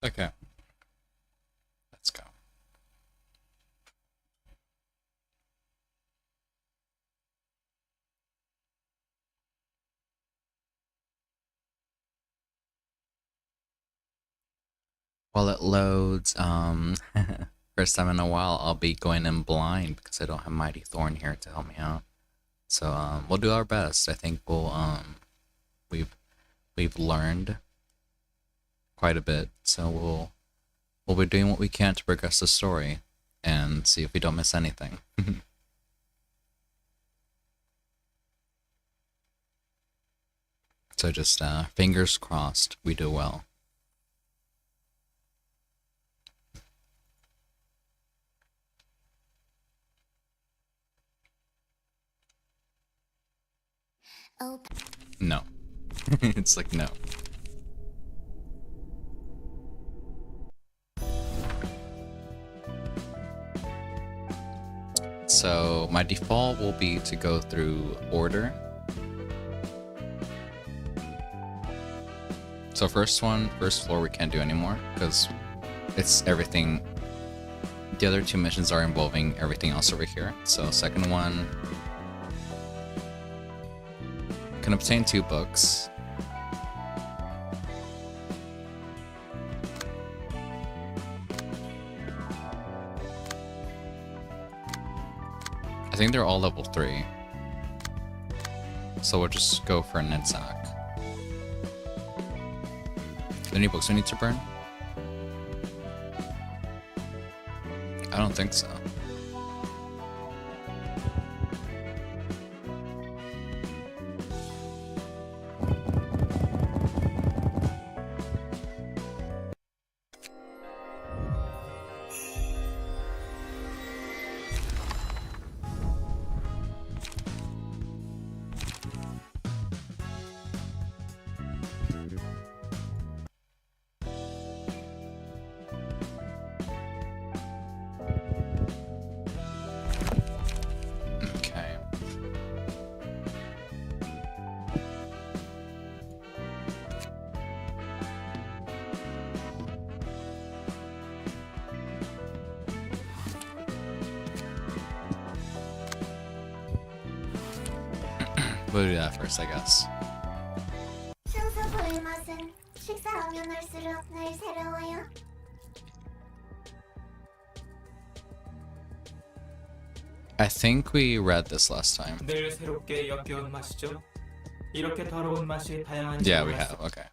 Okay. Let's go. While it loads, first time in a while, I'll be going in blind because I don't have Mighty Thorn here to help me out. So we'll do our best. I think we've learned quite a bit, so we'll be doing what we can to progress the story and see if we don't miss anything. So just fingers crossed we do well. No. It's like no. So my default will be to go through order. So first floor we can't do anymore because it's everything. The other two missions are involving everything else over here. So second one, can obtain 2 books. I think they're all level 3. So we'll just go for a Nidsack. Are there any books we need to burn? I don't think so. We'll do that first, I guess. I think we read this last time. Yeah, we have. Okay.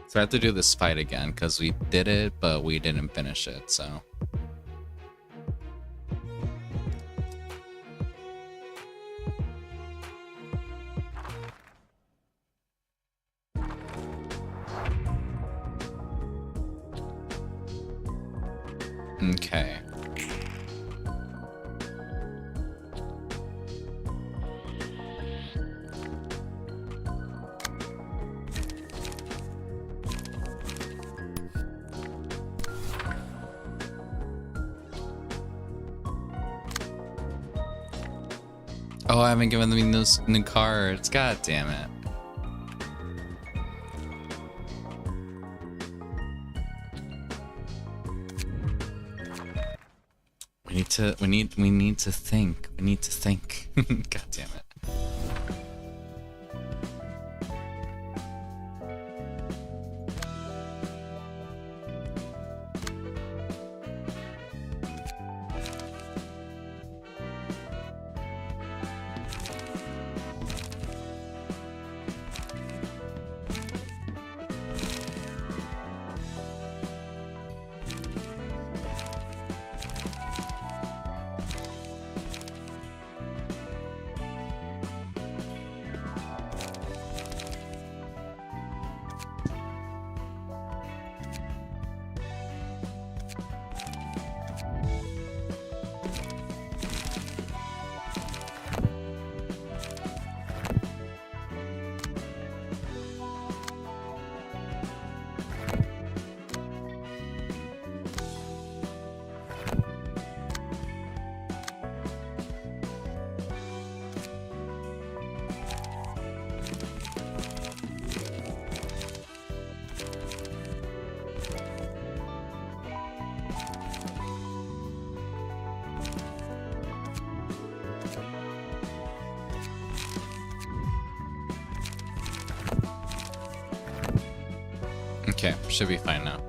So I have to do this fight again because we did it, but we didn't finish it, so. Okay. Oh, I haven't given them those new cards. God damn it. We need to think. We need to think. God damn it. Okay, should be fine now.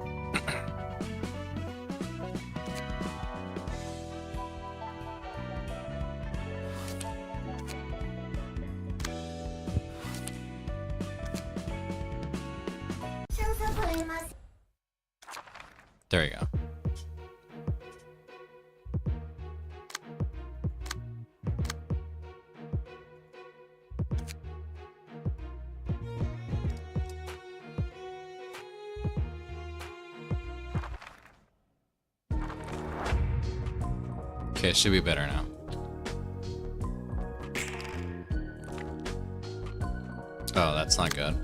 There we go. Okay, it should be better now. Oh, that's not good.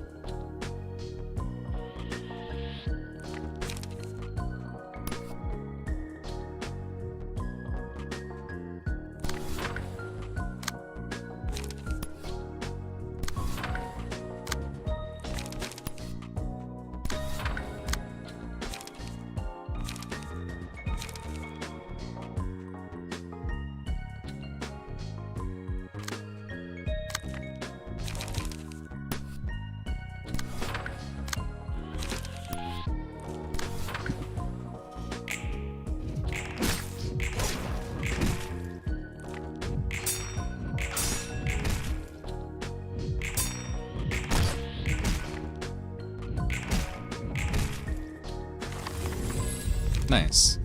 Nice.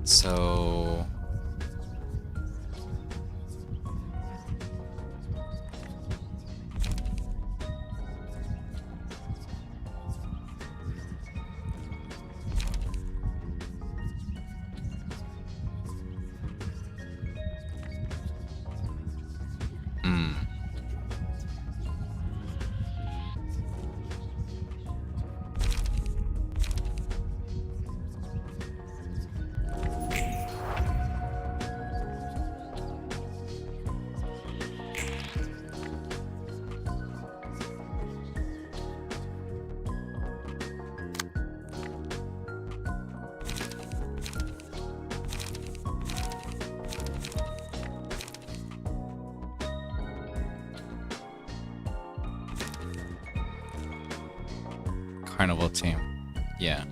So... Carnival team. Yeah.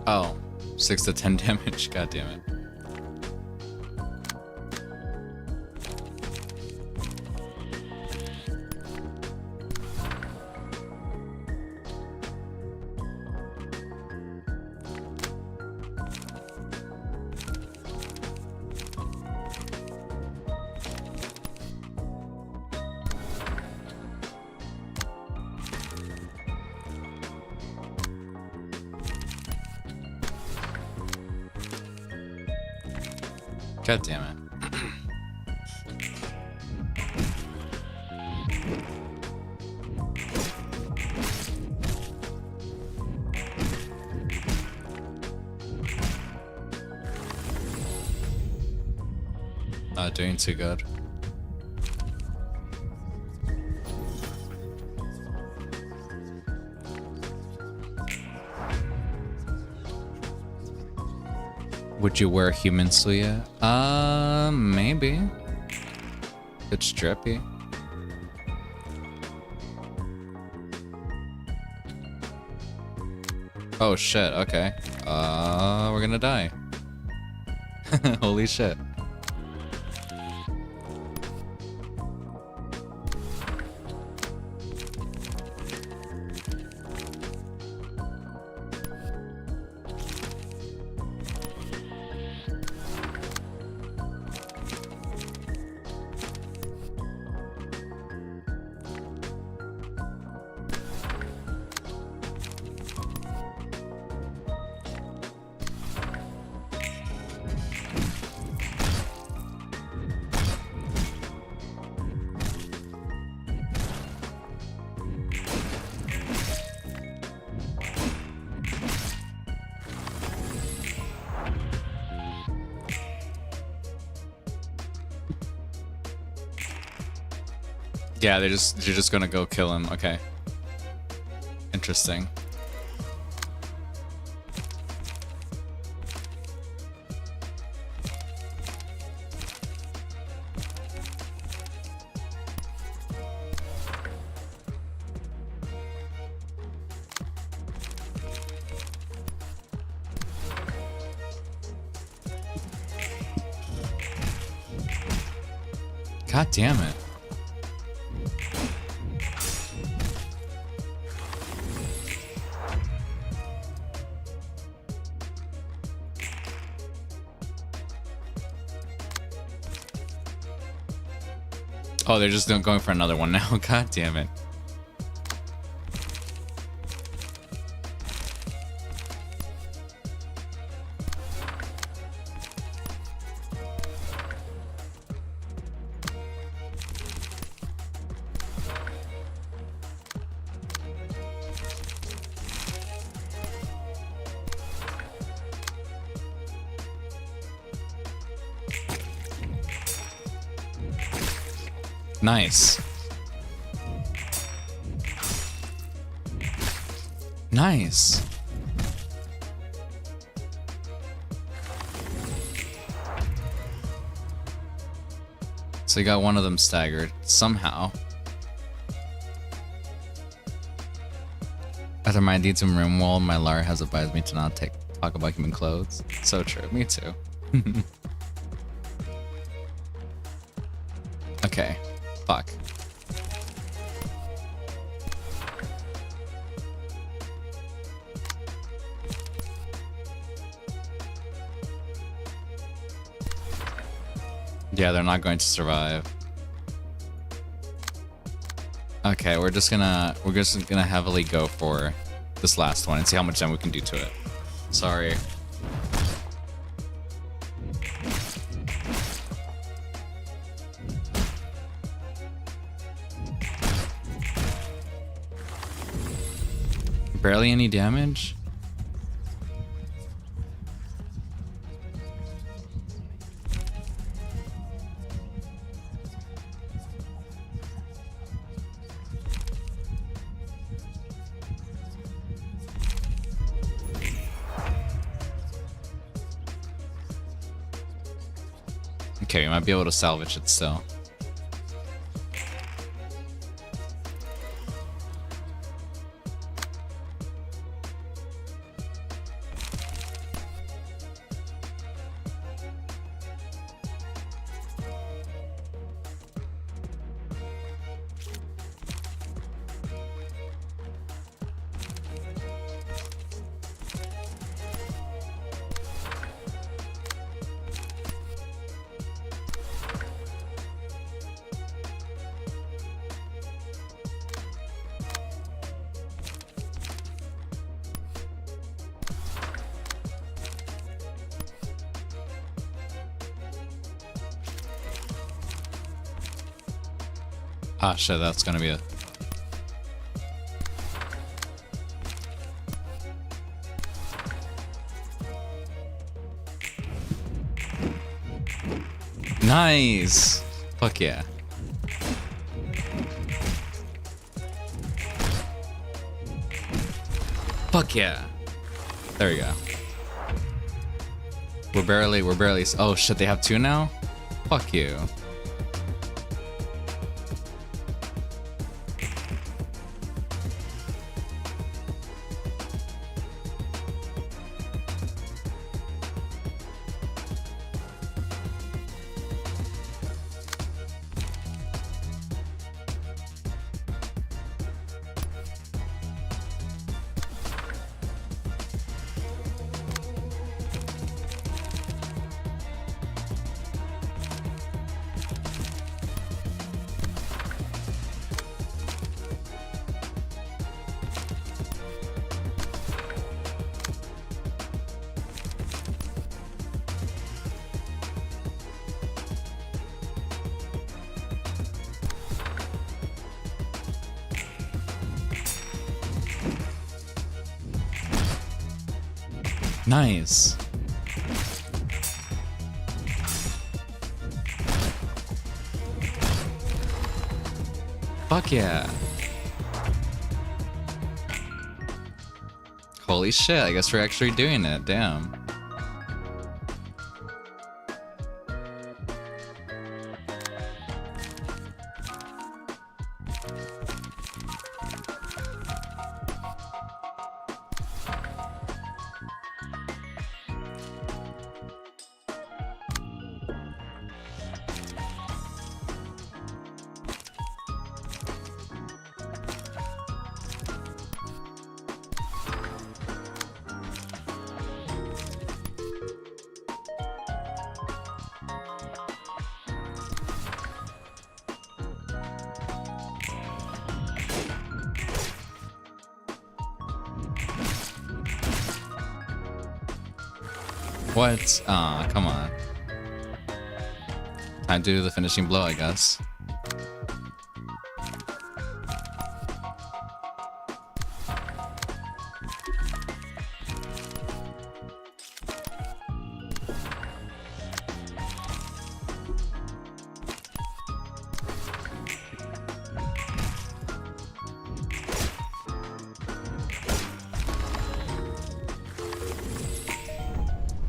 Oh, 6 to 10 damage. God damn it. God damn it. Not doing too good. Would you wear human Suya? Maybe. It's drippy. Oh shit, okay. We're gonna die. Holy shit. Yeah, they're just gonna go kill him. Okay. Interesting. God damn it. Oh, they're just going for another one now. God damn it. Nice. Nice. So you got one of them staggered somehow. After my deeds in Rimwall, my Lara has advised me to not talk about human clothes. So true. Me too. Okay. Fuck. Yeah, they're not going to survive. Okay, we're just gonna heavily go for this last one and see how much damage we can do to it. Sorry. Barely any damage? Okay, we might be able to salvage it still. Ah, shit, that's gonna be a... Nice! Fuck yeah. Fuck yeah. There we go. We're barely, oh shit, they have two now? Fuck you. Nice. Fuck yeah. Holy shit, I guess we're actually doing it, damn. What? Aw, come on. Time to do the finishing blow, I guess.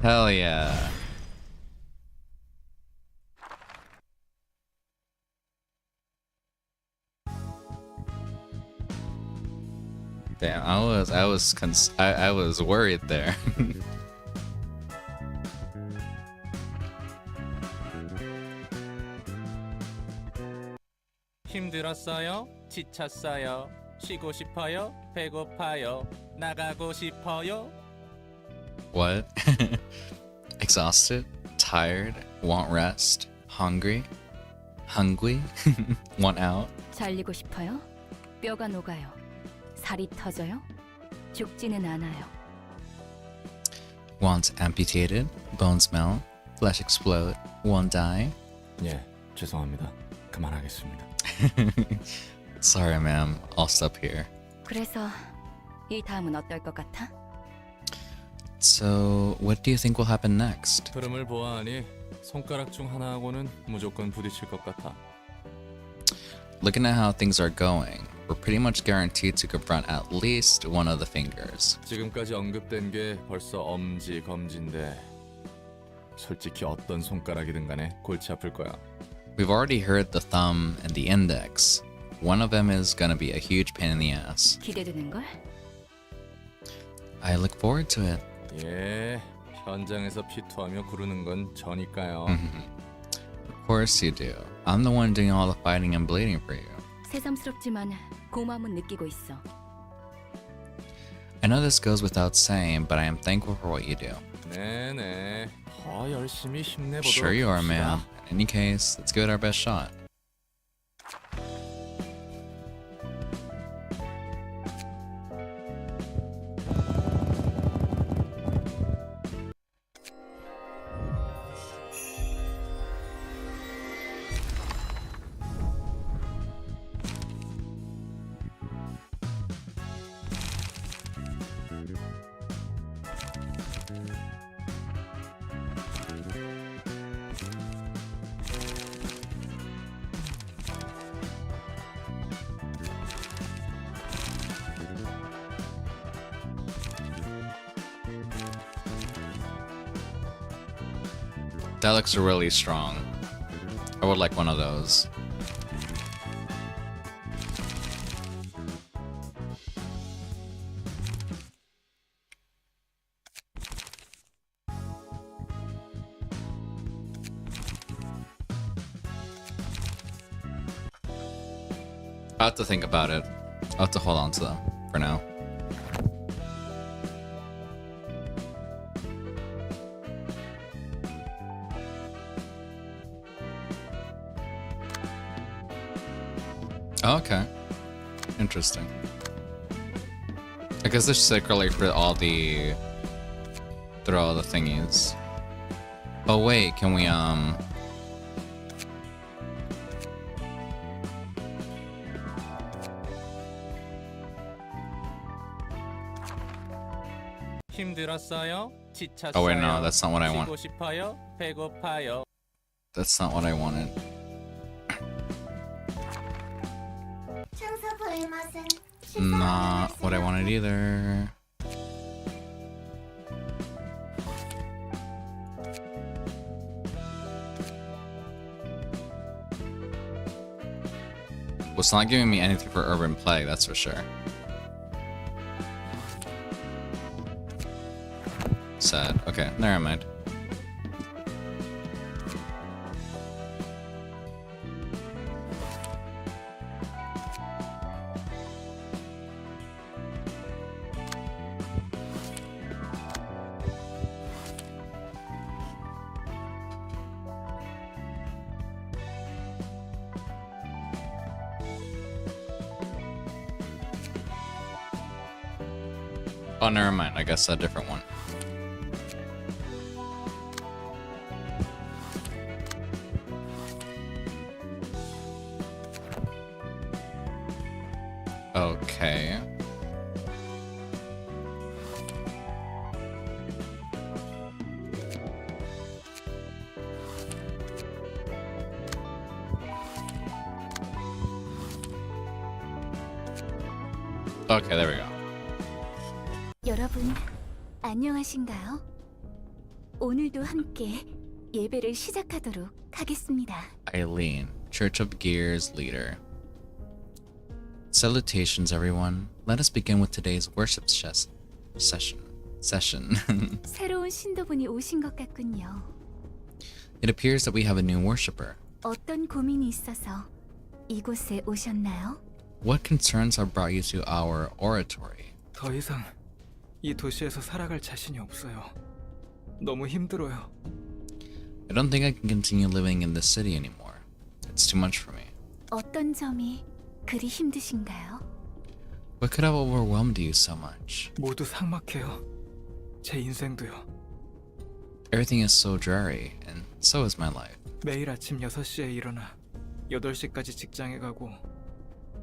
Hell yeah. Damn, I was worried there. 힘들었어요? 지쳤어요? 쉬고 싶어요? 배고파요? 나가고 싶어요? What? Exhausted? Tired? Want rest? Hungry? Hungry? Want out? 잘리고 싶어요? 뼈가 녹아요. 살이 터져요? 죽지는 않아요. Want amputated? Bones melt? Flesh explode? Want die? 예, 죄송합니다. 그만하겠습니다. Sorry, ma'am. I'll stop here. 그래서 이 다음은 어떨 것 같아? So, what do you think will happen next? 흐름을 보아하니 손가락 중 하나하고는 무조건 부딪힐 것 같아. Looking at how things are going, we're pretty much guaranteed to confront at least one of the fingers. 지금까지 언급된 게 벌써 엄지, 검지인데 솔직히 어떤 손가락이든 간에 골치 아플 거야. We've already heard the thumb and the index. One of them is gonna be a huge pain in the ass. 기대되는 걸? I look forward to it. 예, 현장에서 피투하며 구르는 건 저니까요. Of course you do. I'm the one doing all the fighting and bleeding for you. 새삼스럽지만 고마움은 느끼고 있어. I know this goes without saying, but I am thankful for what you do. 네네, 더 열심히 힘내보도록 Sure you are, 합시다. ma'am. In any case, let's give it our best shot. That looks really strong. I would like one of those. I'll have to think about it. I'll have to hold on to them for now. Okay. Interesting. I guess they're secretly for all the... through all the thingies. Oh wait, can we 힘들었어요? 지쳤어요? Oh wait, no, that's not what I want. 쉬고 싶어요? 배고파요? That's not what I wanted. Not what I wanted either. Well, it's not giving me anything for Urban Plague, that's for sure. Sad. Okay, never mind. Oh, never mind. I guess a different one. Okay. Okay, there we go. 여러분, 안녕하신가요? 오늘도 함께 예배를 시작하도록 하겠습니다. Eileen, Church of Gears leader. Salutations, everyone. Let us begin with today's worship session. 새로운 신도분이 오신 것 같군요. It appears that we have a new worshipper. 어떤 고민이 있어서 이곳에 오셨나요? What concerns have brought you to our oratory? 더 이상 이 도시에서 살아갈 자신이 없어요. 너무 힘들어요. I don't think I can continue living in this city anymore. It's too much for me. 어떤 점이 그리 힘드신가요? What could have overwhelmed you so much? 모두 삭막해요. 제 인생도요. Everything is so dreary, and so is my life. 매일 아침 6시에 일어나 8시까지 직장에 가고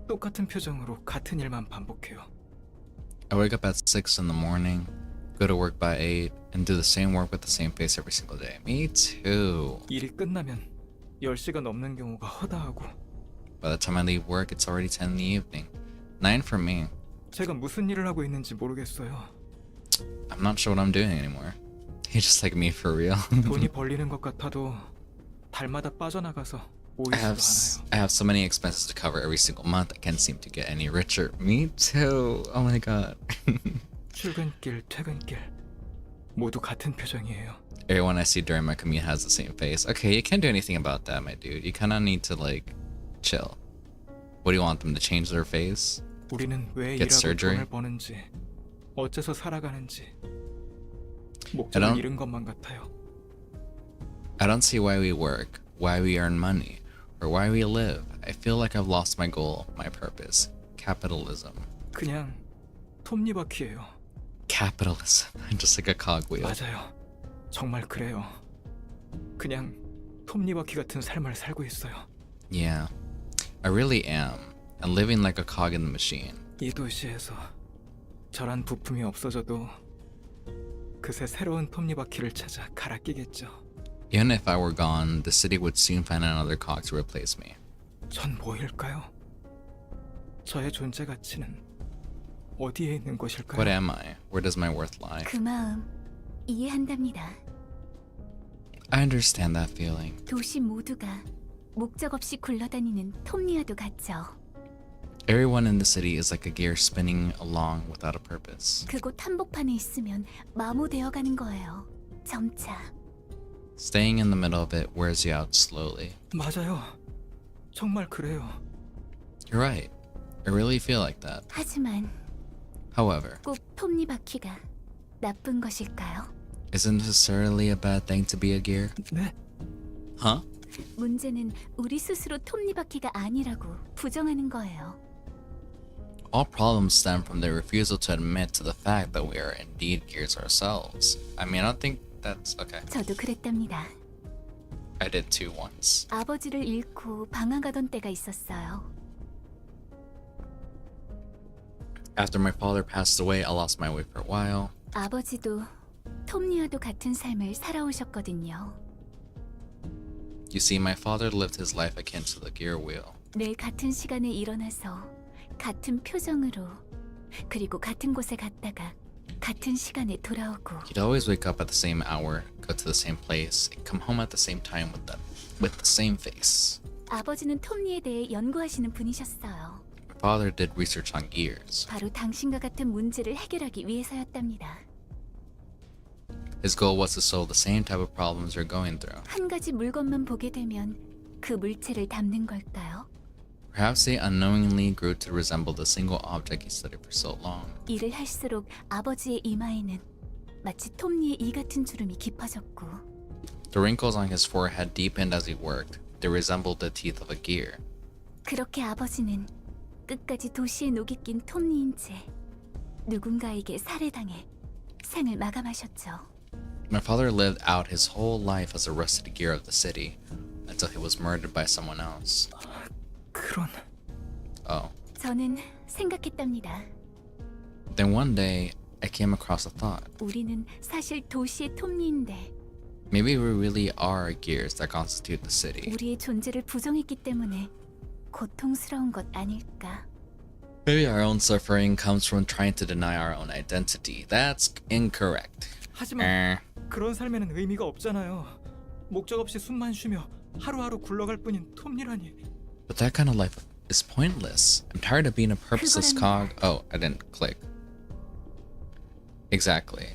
똑같은 표정으로 같은 일만 반복해요. I wake up at 6 in the morning, go to work by 8, and do the same work with the same face every single day. Me too. 일이 끝나면 10시가 넘는 경우가 허다하고 By the time I leave work, it's already 10 in the evening. 9 for me. 제가 무슨 일을 하고 있는지 모르겠어요. I'm not sure what I'm doing anymore. He's just like me for real. 돈이 벌리는 것 같아도 달마다 빠져나가서 I have 보이지도 않아요. I have so many expenses to cover every single month. I can't seem to get any richer. Me too. Oh my god. 출근길, 퇴근길 모두 같은 표정이에요. Everyone I see during my commute has the same face. Okay, you can't do anything about that, my dude. You kind of need to like chill. What do you want them to change their face? 우리는 왜 Get 일하고 surgery? 돈을 버는지, 어째서 살아가는지 I 목적을 don't- 잃은 것만 같아요. I don't see why we work, why we earn money, or why we live. I feel like I've lost my goal, my purpose. Capitalism. 그냥 톱니바퀴예요. Capitalism. I'm just like a cogwheel. 맞아요. 정말 그래요. 그냥 톱니바퀴 같은 삶을 살고 있어요. Yeah, I really am. I'm living like a cog in the machine. 이 도시에서 저란 부품이 없어져도 그새 새로운 톱니바퀴를 찾아 갈아 끼겠죠. Even if I were gone, the city would soon find another cog to replace me. 전 뭐일까요? 저의 존재 가치는 어디에 있는 것일까요? What am I? Where does my worth lie? 그 마음 이해한답니다. I understand that feeling. 도시 모두가 목적 없이 굴러다니는 톱니와도 같죠. Everyone in the city is like a gear spinning along without a purpose. 그곳 한복판에 있으면 마모되어 가는 거예요. 점차. Staying in the middle of it wears you out slowly. 맞아요. 정말 그래요. You're right. I really feel like that. 하지만 However, 꼭 톱니바퀴가 나쁜 것일까요? isn't necessarily a bad thing to be a gear? 네, Huh? 문제는 우리 스스로 톱니바퀴가 아니라고 부정하는 거예요. All problems stem from the refusal to admit to the fact that we are indeed gears ourselves. I mean, I don't think that's okay. 저도 그랬답니다. I did too once. 아버지를 잃고 방황하던 때가 있었어요. After my father passed away, I lost my way for a while. 아버지도 톱니와도 같은 삶을 살아오셨거든요. You see, my father lived his life akin to the gear wheel. 늘 같은 시간에 일어나서 같은 표정으로 그리고 같은 곳에 갔다가 같은 시간에 돌아오고 He'd always wake up at the same hour, go to the same place, and come home at the same time with the same face. 아버지는 톱니에 대해 연구하시는 분이셨어요. My father did research on gears. 바로 당신과 같은 문제를 해결하기 위해서였답니다. His goal was to solve the same type of problems you're going through. 한 가지 물건만 보게 되면 그 물체를 담는 걸까요? Perhaps they unknowingly grew to resemble the single object he studied for so long. 일을 할수록 아버지의 이마에는 마치 톱니의 이 같은 주름이 깊어졌고 The wrinkles on his forehead deepened as he worked. They resembled the teeth of a gear. 그렇게 아버지는 끝까지 도시에 녹이 낀 톱니인 채 누군가에게 살해당해 생을 마감하셨죠. My father lived out his whole life as a rusted gear of the city until he was murdered by someone else. 그런 Oh. 저는 생각했답니다. Then one day, I came across a thought. 우리는 사실 도시의 톱니인데 Maybe we really are gears that constitute the city. 우리의 존재를 부정했기 때문에 고통스러운 것 아닐까? Maybe our own suffering comes from trying to deny our own identity. That's incorrect. 하지만 그런 삶에는 의미가 없잖아요. 목적 없이 숨만 쉬며 하루하루 굴러갈 뿐인 톱니라니. But that kind of life is pointless. I'm tired of being a purposeless cog. Oh, I didn't click. Exactly.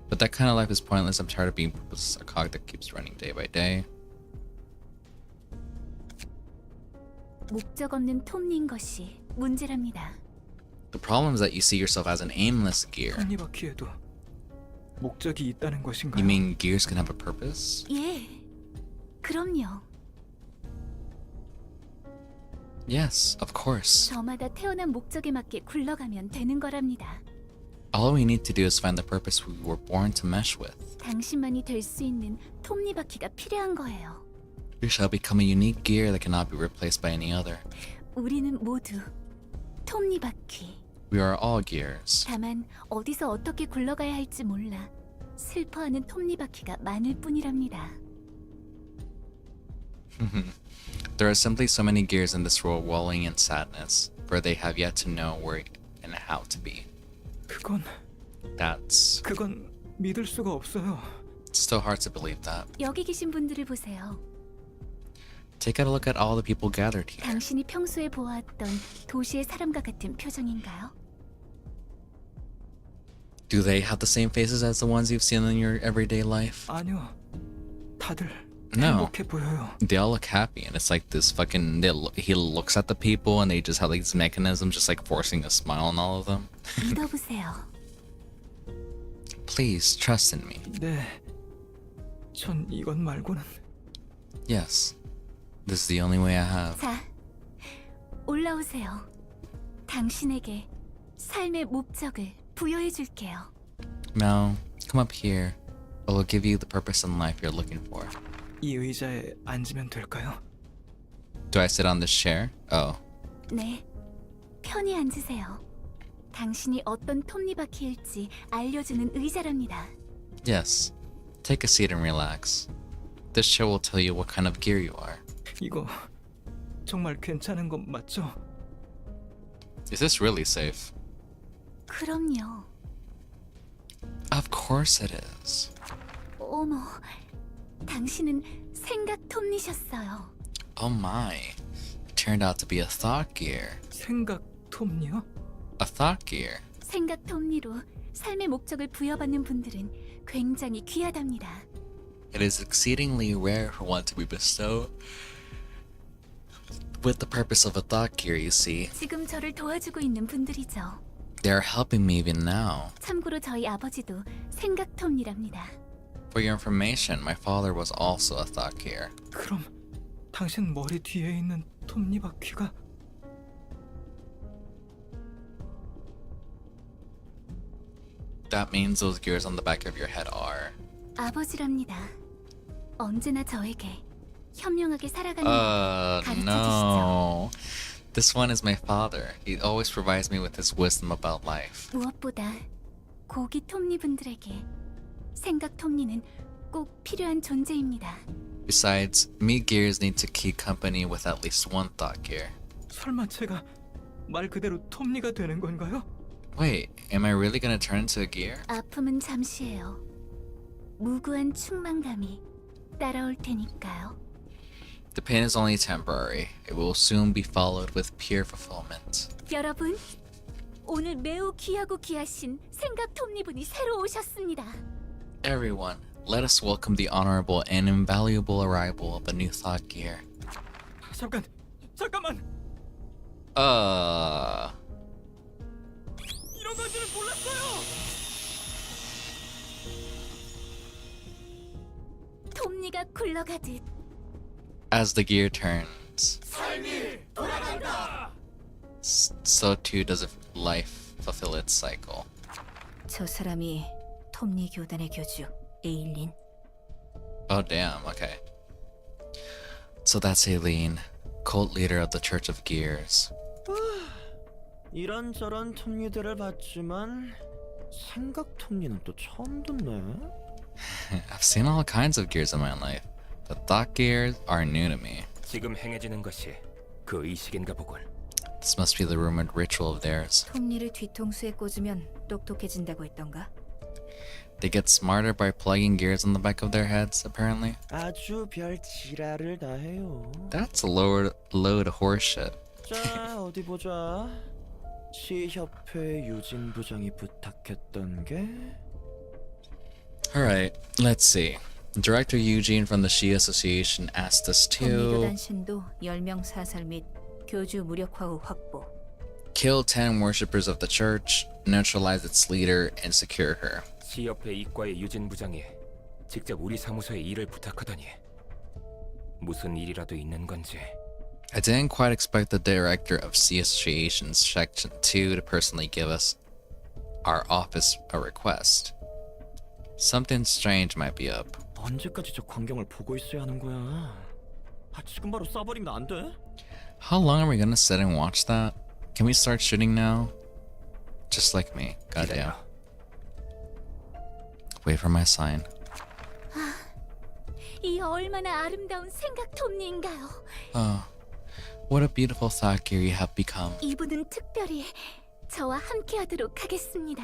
But that kind of life is pointless. I'm tired of being purposeless, a cog that keeps running day by day. 목적 없는 톱니인 것이 문제랍니다. The problem is that you see yourself as an aimless gear. 톱니바퀴에도 목적이 있다는 것인가요? You mean gears can have a purpose? 예, 그럼요. Yes, of course. 저마다 태어난 목적에 맞게 굴러가면 되는 거랍니다. All we need to do is find the purpose we were born to mesh with. 당신만이 될 수 있는 톱니바퀴가 필요한 거예요. You shall become a unique gear that cannot be replaced by any other. 우리는 모두 톱니바퀴. We are all gears. 다만 어디서 어떻게 굴러가야 할지 몰라 슬퍼하는 톱니바퀴가 많을 뿐이랍니다. There are simply so many gears in this world wallowing in sadness, for they have yet to know where and how to be. 그건 That's 믿을 수가 없어요. still hard to believe that. 여기 계신 분들을 보세요. Take a look at all the people gathered here. 당신이 평소에 보아왔던 도시의 사람과 같은 표정인가요? Do they have the same faces as the ones you've seen in your everyday life? 아니요. 다들 No. 행복해 보여요. They all look happy, and it's like this fucking. He looks at the people, and they just have like these mechanisms, just like forcing a smile on all of them. 믿어보세요. Please trust in me. 네. 전 이것 말고는 Yes, this is the only way I have. 자, 올라오세요. 당신에게 삶의 목적을 부여해 줄게요. Now, come up here. I will give you the purpose in life you're looking for. 이 의자에 앉으면 될까요? Do I sit on this chair? Oh, 네, 편히 앉으세요. 당신이 어떤 톱니바퀴일지 알려주는 의자랍니다. yes. Take a seat and relax. This chair will tell you what kind of gear you are. 이거 정말 괜찮은 거 맞죠? Is this really safe? 그럼요. Of course it is. 어머, 당신은 생각 톱니셨어요. Oh my. It turned out to be a thought gear. 생각 톱니요? A thought gear. 생각 톱니로 삶의 목적을 부여받는 분들은 굉장히 귀하답니다. It is exceedingly rare for one to be bestowed with the purpose of a thought gear, you see. 지금 저를 도와주고 있는 분들이죠. They are helping me even now. 참고로 저희 아버지도 생각 톱니랍니다. For your information, my father was also a thought gear. 그럼 당신 머리 뒤에 있는 톱니바퀴가 That means those gears on the back of your head are. 아버지랍니다. 언제나 저에게 현명하게 살아가는 법을 가르쳐 주시죠. No. This one is my father. He always provides me with his wisdom about life. 무엇보다 고기 톱니분들에게 생각 톱니는 꼭 필요한 존재입니다. Besides, me gears need to keep company with at least one thought gear. 설마 제가 말 그대로 톱니가 되는 건가요? Wait, am I really gonna turn into a gear? 아픔은 잠시예요. 무구한 충만감이 따라올 테니까요. The pain is only temporary. It will soon be followed with pure fulfillment. 여러분, 오늘 매우 귀하고 귀하신 생각 톱니분이 새로 오셨습니다. Everyone, let us welcome the honorable and invaluable arrival of a new thought gear. 잠깐만. 이런 건지는 몰랐어요. 톱니가 굴러가듯 As the gear turns, so too does life fulfill its cycle. 저 사람이 톱니 교단의 교주 에일린. Oh damn, okay. So that's Aileen, cult leader of the Church of Gears. 이런저런 톱니들을 봤지만 생각 톱니는 또 처음 듣네. I've seen all kinds of gears in my life, but thought gears are new to me. 지금 행해지는 것이 그 의식인가 보군. This must be the rumored ritual of theirs. 톱니를 뒤통수에 꽂으면 똑똑해진다고 했던가? They get smarter by plugging gears on the back of their heads, apparently. 아주 별 지랄을 다 해요. That's a load of horseshit. 자, 어디 보자. 시협회 유진 부장이 부탁했던 게 Alright, let's see. Director Eugene from the Shi Association asked us 톱니 to 교단 신도 10명 사살 및 교주 무력화 후 확보. kill 10 worshippers of the church, neutralize its leader, and secure her. 시협회 이과의 유진 부장이 직접 우리 사무소에 일을 부탁하더니 무슨 일이라도 있는 건지. I didn't quite expect the director of C Association's Section 2 to personally give us our office a request. Something strange might be up. 언제까지 저 광경을 보고 있어야 하는 거야? 지금 바로 쏴버리면 안 돼? How long are we gonna sit and watch that? Can we start shooting now? Just like me. Goddamn. 기다려. Wait for my sign. 이 얼마나 아름다운 생각 톱니인가요? Oh, what a beautiful thought gear you have become. 이분은 특별히 저와 함께하도록 하겠습니다.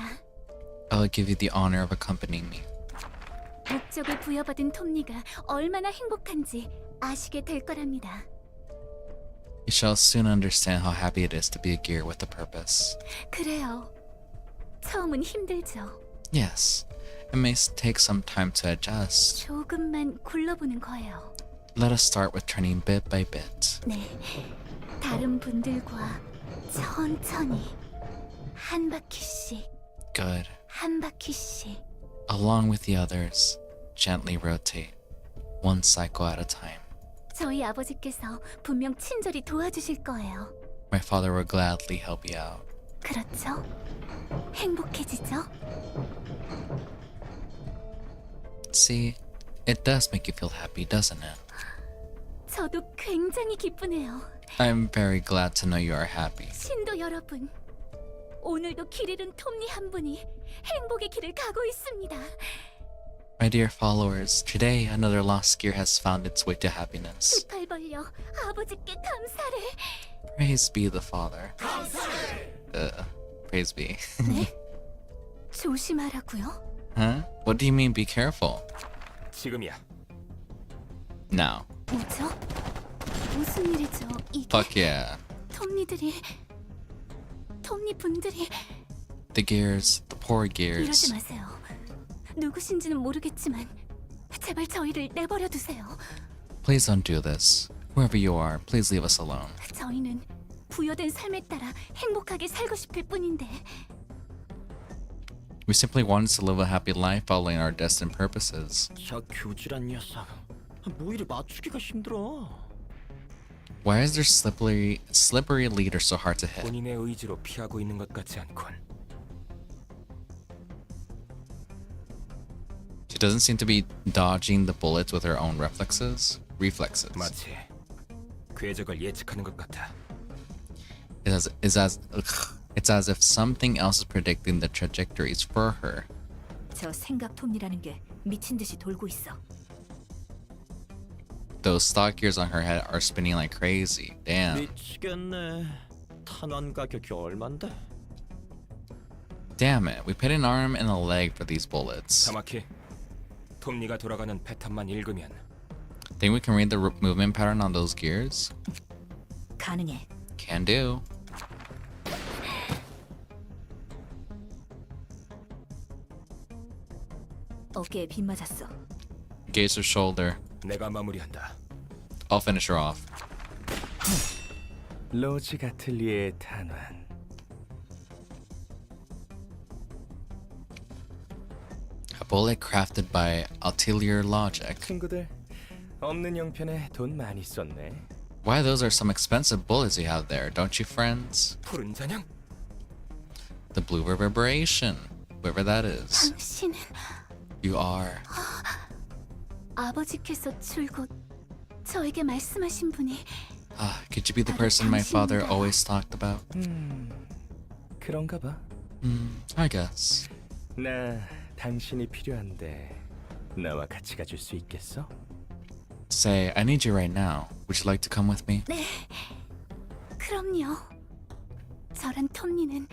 I'll give you the honor of accompanying me. 목적을 부여받은 톱니가 얼마나 행복한지 아시게 될 거랍니다. You shall soon understand how happy it is to be a gear with a purpose. 그래요. 처음은 힘들죠. Yes, it may take some time to adjust. 조금만 굴러보는 거예요. Let us start with turning bit by bit. 네, 다른 분들과 천천히 한 바퀴씩, Good. 한 바퀴씩. Along with the others, gently rotate, one cycle at a time. 저희 아버지께서 분명 친절히 도와주실 거예요. My father will gladly help you out. 그렇죠? 행복해지죠? See, it does make you feel happy, doesn't it? 저도 굉장히 기쁘네요. I'm very glad to know you are happy. 신도 여러분, 오늘도 길 잃은 톱니 한 분이 행복의 길을 가고 있습니다. My dear followers, today another lost gear has found its way to happiness. 두 팔 벌려 아버지께 감사를. Praise be the Father. Praise be. 네? 조심하라고요? Huh? What do you mean, be careful? 지금이야. No. 뭐죠? 무슨 일이죠? 이게 Fuck yeah. 톱니 분들이 The gears, the poor 이러지 gears. 마세요. 누구신지는 모르겠지만 제발 저희를 내버려 두세요. Please don't do this. Whoever you are, please leave us alone. 저희는 부여된 삶에 따라 행복하게 살고 싶을 뿐인데 We simply wanted to live a happy life following our destined purposes. 저 교질한 녀석. 뭐 이리 맞추기가 힘들어. Why is their slippery leader so hard to hit? 본인의 의지로 피하고 있는 것 같지 않군. She doesn't seem to be dodging the bullets with her own reflexes. 마치 궤적을 예측하는 것 같아. It's as if something else is predicting the trajectories for her. 저 생각 톱니라는 게 미친 듯이 돌고 있어. Those stock gears on her head are spinning like crazy. Damn. 미치겠네. 탄환 가격이 얼만데? Damn it. We paid an arm and a leg for these bullets. 사마키, 톱니가 돌아가는 패턴만 읽으면 Think we can read the movement pattern on those gears? 가능해. Can do. 어깨에 빗 맞았어. Gaze her shoulder. 내가 마무리한다. I'll finish her off. 로지 가틀리의 탄환. A bullet crafted by Atelier Logic. 친구들, 없는 형편에 돈 많이 썼네. Why, those are some expensive bullets you have there, don't you, friends? 푸른 잔향? The blue reverberation. Whoever that is. 당신은 You are. 아버지께서 줄곧 저에게 말씀하신 분이 Could you be the person my father always talked about? 그런가 봐. I guess. 나 당신이 필요한데 나와 같이 가줄 수 있겠어? Say, I need you right now. Would you like to come with me? 네, 그럼요. 저란 톱니는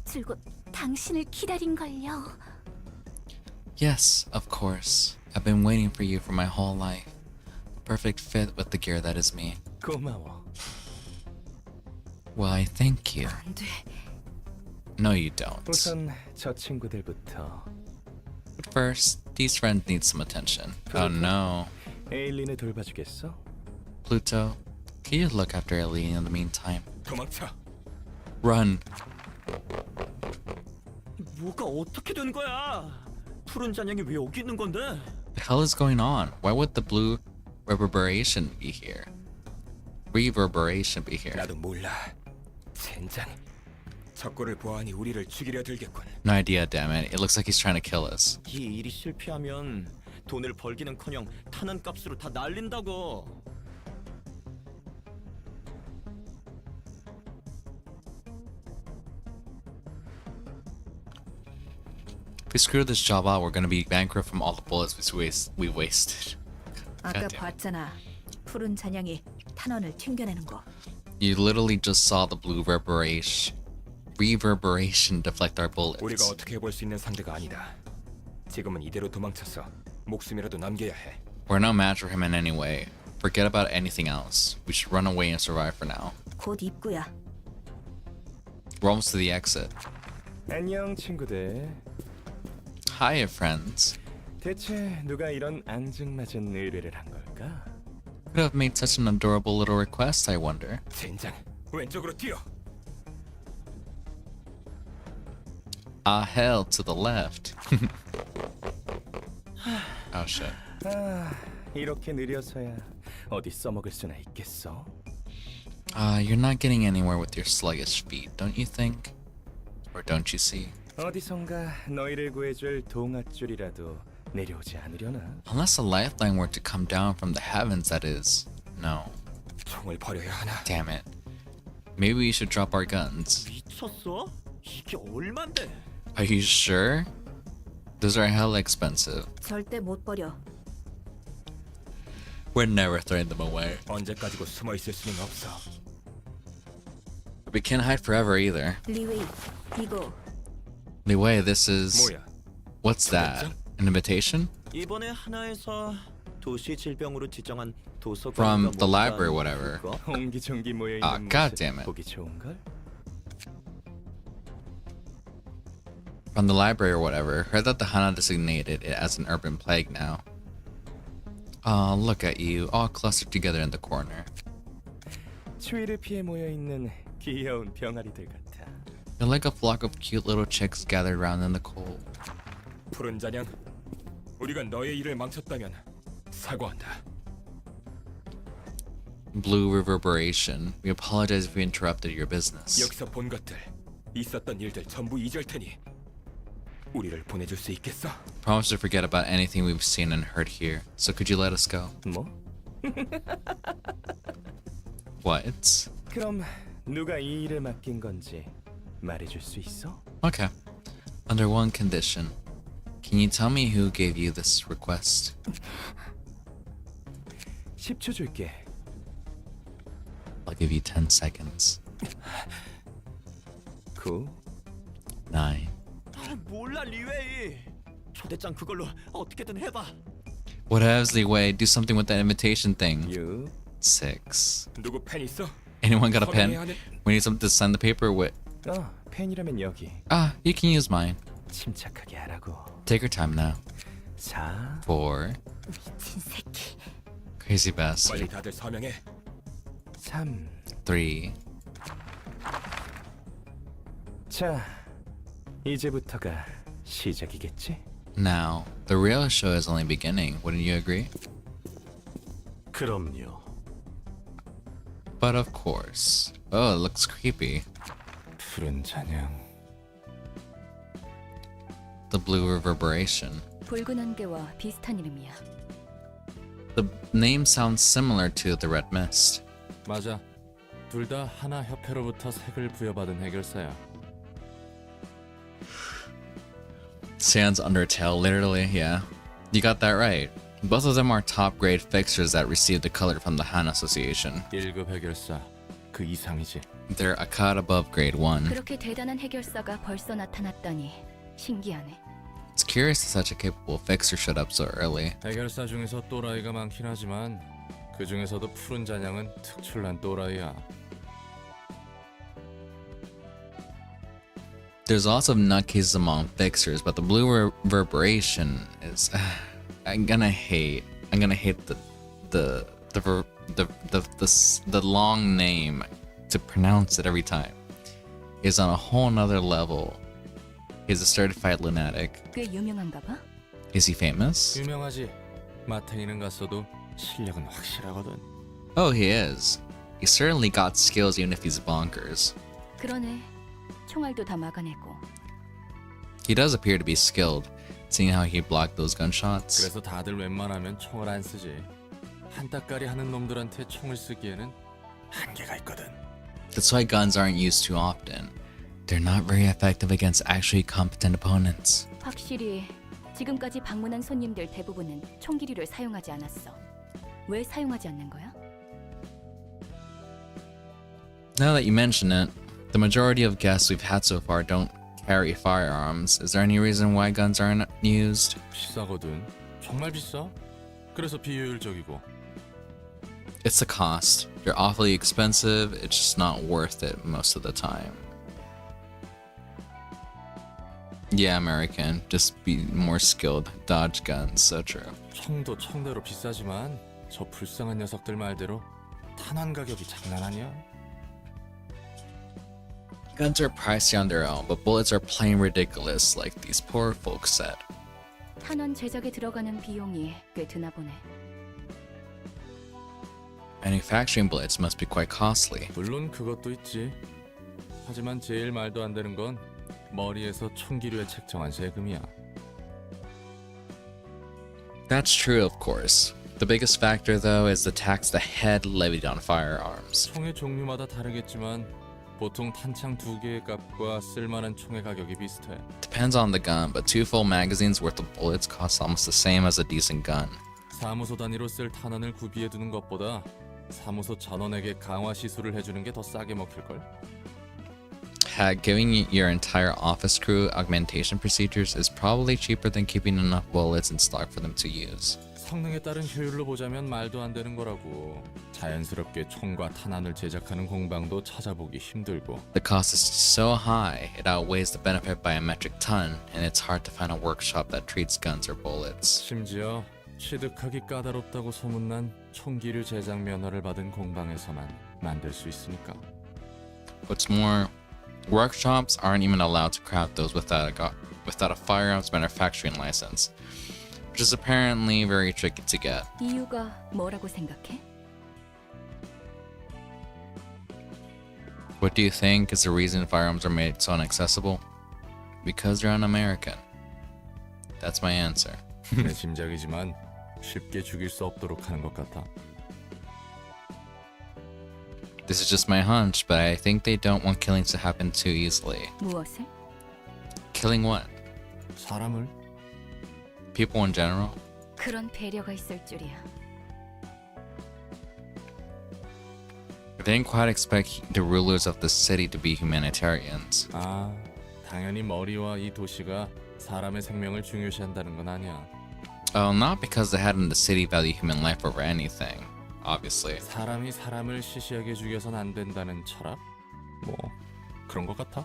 줄곧 당신을 기다린걸요. Yes, of course. I've been waiting for you for my whole life. A perfect fit with the gear that is me. 고마워. Why, thank you. 안 돼. No, you don't. 우선 저 친구들부터. But first, these friends need some attention. Oh no. 에일린을 돌봐주겠어? Pluto, can you look after Eileen in the meantime? 도망쳐. Run. 뭐가 어떻게 된 거야? 푸른 잔향이 왜 여기 있는 건데? The hell is going on? Why would the blue reverberation be here? Reverberation be here? 나도 몰라. 젠장. 적고를 보아하니 우리를 죽이려 들겠군. No idea, damn it. It looks like he's trying to kill us. 이 일이 실패하면 돈을 벌기는커녕 탄환 값으로 다 날린다고. If we screw this job out, we're gonna be bankrupt from all the bullets we wasted. 아까 God damn. 봤잖아. 푸른 잔향이 탄원을 튕겨내는 거. You literally just saw the blue reverberation deflect our 우리가 bullets. 어떻게 해볼 수 있는 상대가 아니다. 지금은 이대로 도망쳐서 목숨이라도 남겨야 해. We're no match for him in any way. Forget about anything else. We should run away and survive for now. 곧 입구야. We're almost to the exit. 안녕 친구들. Hiya, friends. 대체 누가 이런 앙증맞은 의뢰를 한 걸까? Could have made such an adorable little request, I wonder. 젠장. 왼쪽으로 뛰어. Hell to the left. Oh shit. 이렇게 느려서야 어디 써먹을 수나 있겠어? You're not getting anywhere with your sluggish feet, don't you think? Or don't you see? 어디선가 너희를 구해줄 동아줄이라도 내려오지 않으려나? Unless a lifeline were to come down from the heavens, that is. No. 총을 버려야 하나? Damn it. Maybe we should drop our guns. 미쳤어? 이게 얼만데? Are you sure? Those are hella expensive. 절대 못 버려. We're never throwing them away. 언제까지고 숨어 있을 수는 없어. We can't hide forever either. 리웨이, 이거 Anyway, this is 뭐야? What's that? An invitation? 이번에 하나에서 도시 질병으로 지정한 도서관 From the library or whatever. 옹기종기 모여 있는 Ah, 모습 god damn it. 보기 좋은걸? From the library or whatever. Heard that the Hana designated it as an urban plague now. Oh, look at you, all clustered together in the corner. 추위를 피해 모여 있는 귀여운 병아리들 같아. You're like a flock of cute little chicks gathered around in the cold. 푸른 잔향, 우리가 너의 일을 망쳤다면 사과한다. Blue reverberation. We apologize if we interrupted your business. 여기서 본 것들, 있었던 일들 전부 잊을 테니 우리를 보내줄 수 있겠어? Promise to forget about anything we've seen and heard here. So could you let us go? 뭐? What? 그럼 누가 이 일을 맡긴 건지 말해줄 수 있어? Okay. Under one condition. Can you tell me who gave you this request? 10초 줄게. I'll give you 10 seconds. 9. 9. 몰라 리웨이. 초대장 그걸로 어떻게든 해봐. What else, Li Wei? Do something with that invitation thing. 6. 6. 누구 펜 있어? Anyone got a pen? 서명해야 하는- We need something to sign the paper with. 펜이라면 여기. Ah, you can use mine. 침착하게 하라고. Take your time now. 4. 4. 미친 새끼. Crazy bastard. 빨리 다들 서명해. 3. 3. 자, 이제부터가 시작이겠지? Now, the real show is only beginning. Wouldn't you agree? 그럼요. But of course. Oh, it looks creepy. 푸른 잔향. The blue reverberation. 붉은 안개와 비슷한 이름이야. The name sounds similar to the red mist. 맞아. 둘 다 하나 협회로부터 색을 부여받은 해결사야. Sans Undertale, literally, yeah. You got that right. Both of them are top grade fixers that received the color from the Han Association. 1급 해결사. 그 이상이지. They're a cut above grade 1. 그렇게 대단한 해결사가 벌써 나타났다니 신기하네. It's curious that such a capable fixer showed up so early. 해결사 중에서 또라이가 많긴 하지만 그 중에서도 푸른 잔향은 특출난 또라이야. There's lots of nutcases among fixers, but the blue reverberation is. I'm gonna hate the long name to pronounce it every time. Is on a whole nother level. He's a certified lunatic. 꽤 유명한가 봐. Is he famous? 유명하지. 마탱이는 갔어도 실력은 확실하거든. Oh, he is. He certainly got skills even if he's bonkers. 그러네. 총알도 다 막아내고. He does appear to be skilled, seeing how he blocked those gunshots. 그래서 다들 웬만하면 총을 안 쓰지. 한따까리 하는 놈들한테 총을 쓰기에는 한계가 있거든. That's why guns aren't used too often. They're not very effective against actually competent opponents. 확실히 지금까지 방문한 손님들 대부분은 총기류를 사용하지 않았어. 왜 사용하지 않는 거야? Now that you mention it, the majority of guests we've had so far don't carry firearms. Is there any reason why guns aren't used? 비싸거든. 정말 비싸. 그래서 비효율적이고. It's the cost. They're awfully expensive, it's just not worth it most of the time. Yeah, American. Just be more skilled. Dodge guns, so true. 총도 총대로 비싸지만 저 불쌍한 녀석들 말대로 탄환 가격이 장난 아니야. Guns are pricey on their own, but bullets are plain ridiculous, like these poor folks said. 탄원 제작에 들어가는 비용이 꽤 드나 보네. Manufacturing bullets must be quite costly. 물론 그것도 있지. 하지만 제일 말도 안 되는 건 머리에서 총기류에 책정한 세금이야. That's true, of course. The biggest factor, though, is the tax the head levied on firearms. 총의 종류마다 다르겠지만 보통 탄창 2개의 값과 쓸만한 총의 가격이 비슷해. Depends on the gun, but 2 full magazines worth of bullets cost almost the same as a decent gun. 사무소 단위로 쓸 탄원을 구비해 두는 것보다 사무소 전원에게 강화 시술을 해주는 게 더 싸게 먹힐걸. giving your entire office crew augmentation procedures is probably cheaper than keeping enough bullets in stock for them to use. 성능에 따른 효율로 보자면 말도 안 되는 거라고. 자연스럽게 총과 탄환을 제작하는 공방도 찾아보기 힘들고. The cost is so high, it outweighs the benefit by a metric ton, and it's hard to find a workshop that treats guns or bullets. 심지어 취득하기 까다롭다고 소문난 총기류 제작 면허를 받은 공방에서만 만들 수 있으니까. What's more, workshops aren't even allowed to craft those without a firearms manufacturing license, which is apparently very tricky to get. 이유가 뭐라고 생각해? What do you think is the reason firearms are made so inaccessible? Because you're un-American. That's my answer. 내 짐작이지만 쉽게 죽일 수 없도록 하는 것 같아. This is just my hunch, but I think they don't want killings to happen too easily. 무엇을? Killing what? 사람을? People in general? 그런 배려가 있을 줄이야. I didn't quite expect the rulers of the city to be humanitarians. 아, 당연히 머리와 이 도시가 사람의 생명을 중요시한다는 건 아니야. Oh, not because the head in the city value human life over anything, obviously. 사람이 사람을 시시하게 죽여선 안 된다는 철학? 뭐 그런 것 같아?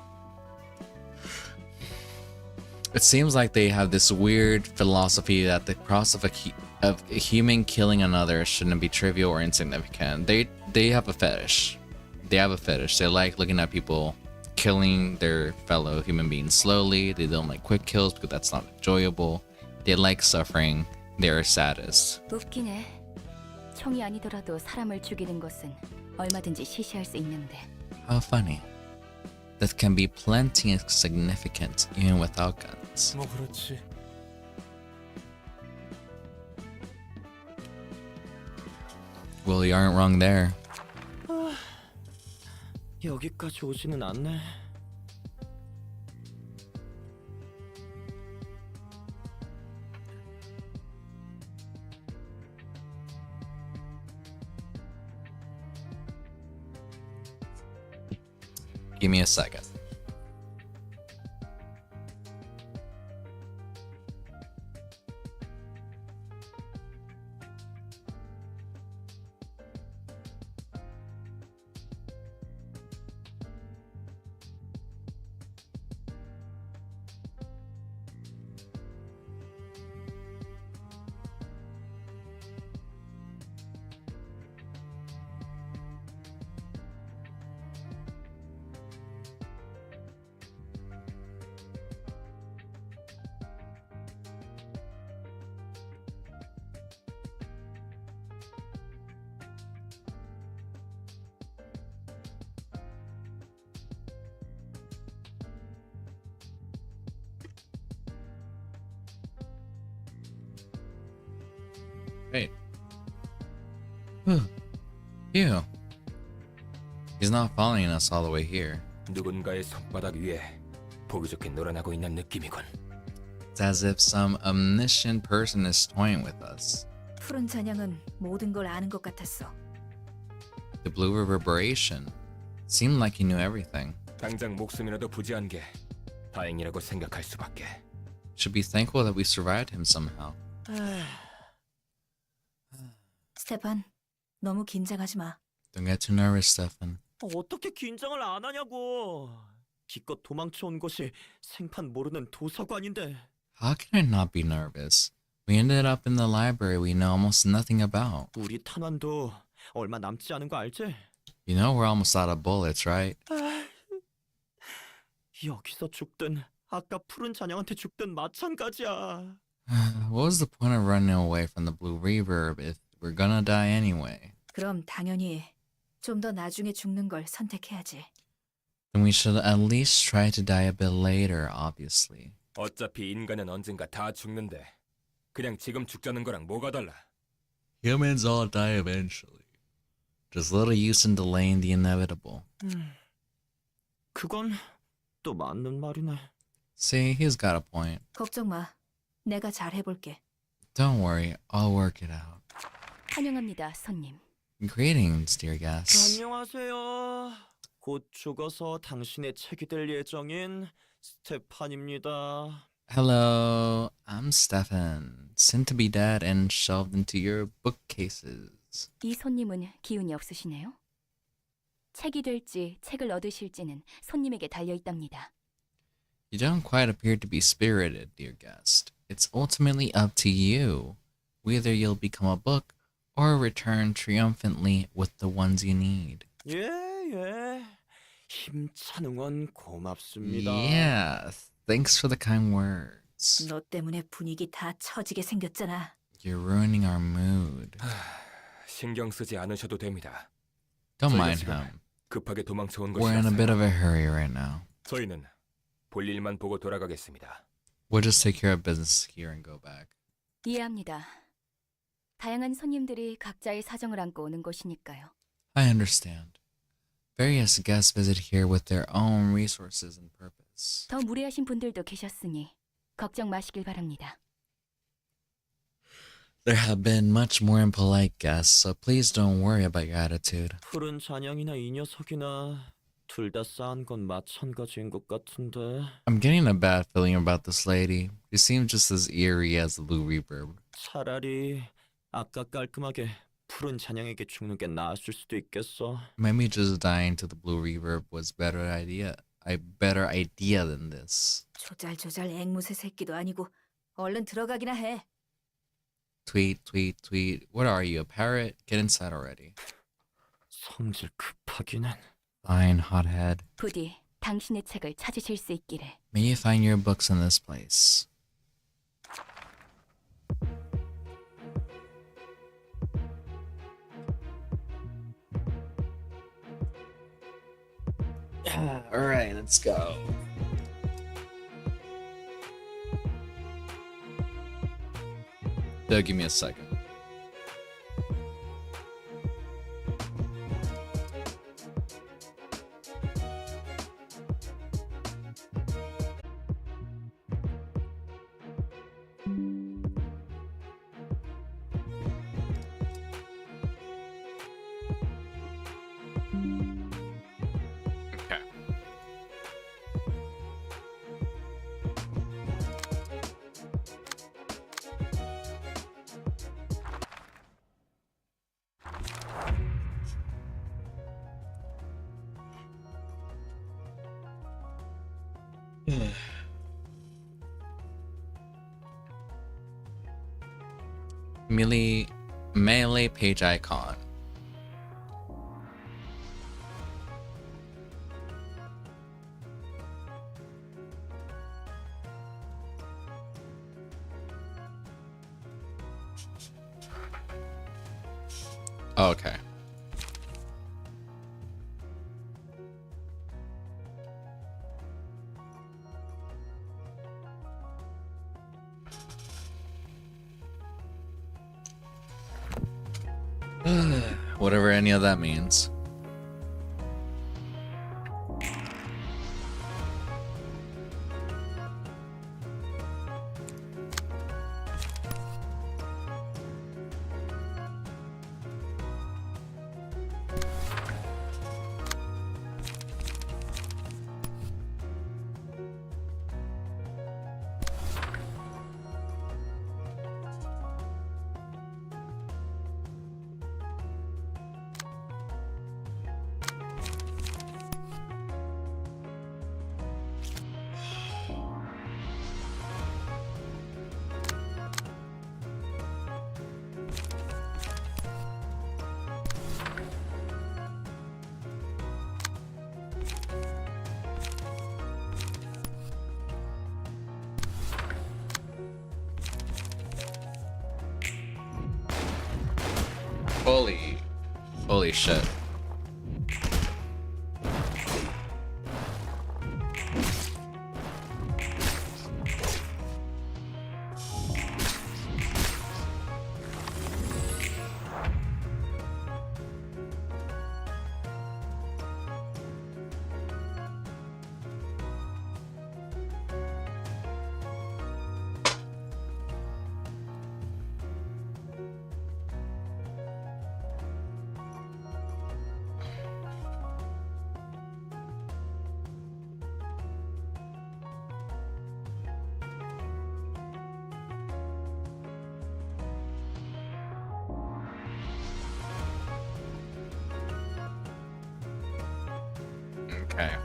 It seems like they have this weird philosophy that the process of a human killing another shouldn't be trivial or insignificant. They have a fetish. They have a fetish. They like looking at people killing their fellow human beings slowly. They don't like quick kills because that's not enjoyable. They like suffering. They're saddest. 웃기네. 총이 아니더라도 사람을 죽이는 것은 얼마든지 시시할 수 있는데. How funny. That can be plenty insignificant even without guns. 뭐 그렇지. Well, you aren't wrong there. 여기까지 오지는 않네. Give me a second. Wait. Phew. He's not following us all the way here. 누군가의 손바닥 위에 보기 좋게 놀아나고 있는 느낌이군. It's as if some omniscient person is toying with us. 푸른 잔향은 모든 걸 아는 것 같았어. The blue reverberation seemed like he knew everything. 당장 목숨이라도 부지한 게 다행이라고 생각할 수밖에. Should be thankful that we survived him somehow. 스테판, 너무 긴장하지 마. Don't get too nervous, Stefan. 어떻게 긴장을 안 하냐고. 기껏 도망쳐 온 곳이 생판 모르는 도서관인데. How can I not be nervous? We ended up in the library we know almost nothing about. 우리 탄환도 얼마 남지 않은 거 알지? You know we're almost out of bullets, right? 여기서 죽든 아까 푸른 잔향한테 죽든 마찬가지야. What was the point of running away from the blue reverb if we're gonna die anyway? 그럼 당연히 좀 더 나중에 죽는 걸 선택해야지. Then we should at least try to die a bit later, obviously. 어차피 인간은 언젠가 다 죽는데 그냥 지금 죽자는 거랑 뭐가 달라? Humans all die eventually. Just little use in delaying the inevitable. 그건 또 맞는 말이네. See, he's got a point. 걱정 마. 내가 잘 해볼게. Don't worry, I'll work it out. 환영합니다, 손님. Greetings, dear guests. 안녕하세요. 곧 죽어서 당신의 책이 될 예정인 스테판입니다. Hello, I'm Stefan, soon to be dead and shelved into your bookcases. 이 손님은 기운이 없으시네요. 책이 될지 책을 얻으실지는 손님에게 달려 있답니다. You don't quite appear to be spirited, dear guest. It's ultimately up to you. Whether you'll become a book or return triumphantly with the ones you need. 예. 힘찬 응원 고맙습니다. Yeah, thanks for the kind words. 너 때문에 분위기 다 처지게 생겼잖아. You're ruining our mood. 신경 쓰지 않으셔도 됩니다. Don't 저희가 mind 지금 him. 급하게 도망쳐 온 We're in a bit 것이라서요. of a hurry right now. 저희는 볼 일만 보고 돌아가겠습니다. We'll just take care of business here and go back. 이해합니다. 다양한 손님들이 각자의 사정을 안고 오는 곳이니까요. I understand. Various guests visit here with their own resources and purpose. 더 무례하신 분들도 계셨으니 걱정 마시길 바랍니다. There have been much more impolite guests, so please don't worry about your attitude. 푸른 잔향이나 이 녀석이나 둘 다 싸한 건 마찬가지인 것 같은데. I'm getting a bad feeling about this lady. She seems just as eerie as the Blue Reverb. 차라리 아까 깔끔하게 푸른 잔향에게 죽는 게 나았을 수도 있겠어. Maybe just dying to the Blue Reverb was a better idea than this. 조잘조잘 앵무새 새끼도 아니고 얼른 들어가기나 해. Tweet, tweet, tweet. What are you, a parrot? Get inside already. 성질 급하기는. Fine, hothead. 부디 당신의 책을 찾으실 수 있기를. May you find your books in this place. Alright, let's go. Give me a second. Okay. Melee page icon. Okay. Whatever any of that means. Holy shit. Okay.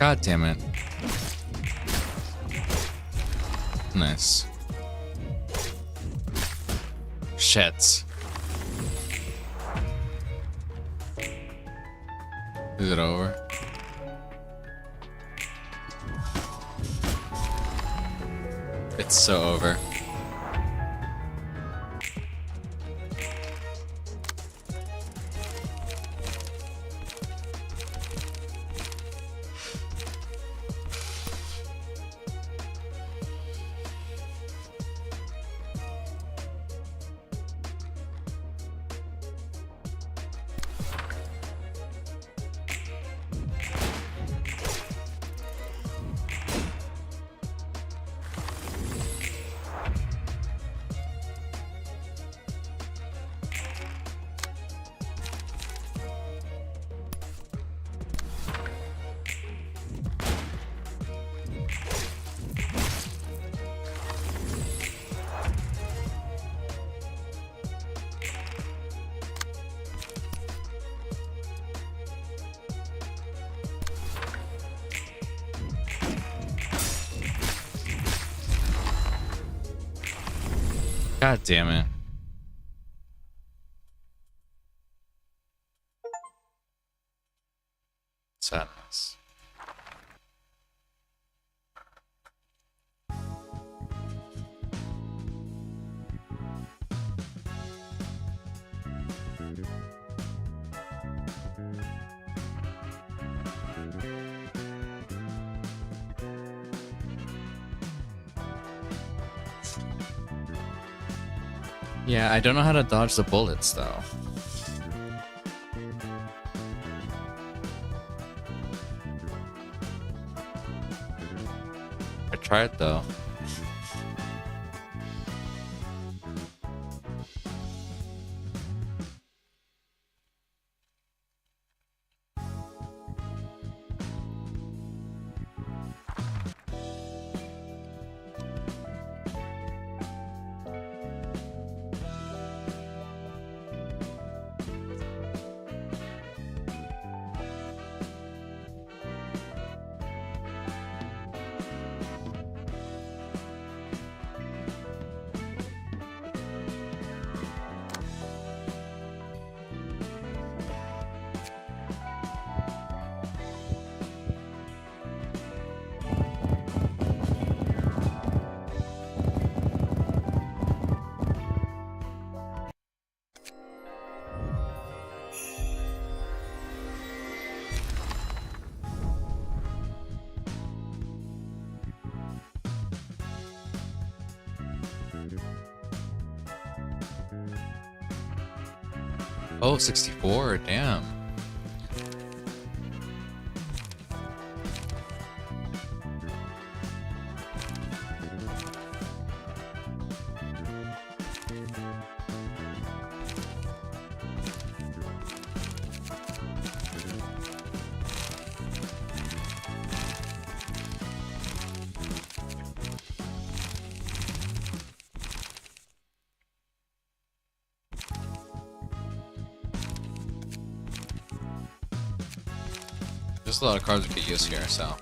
God damn it. Nice. Shit. Is it over? It's so over. God damn it. Sadness. Yeah, I don't know how to dodge the bullets though. I tried though. Oh, 64. Damn. There's a lot of cards we could use here, so.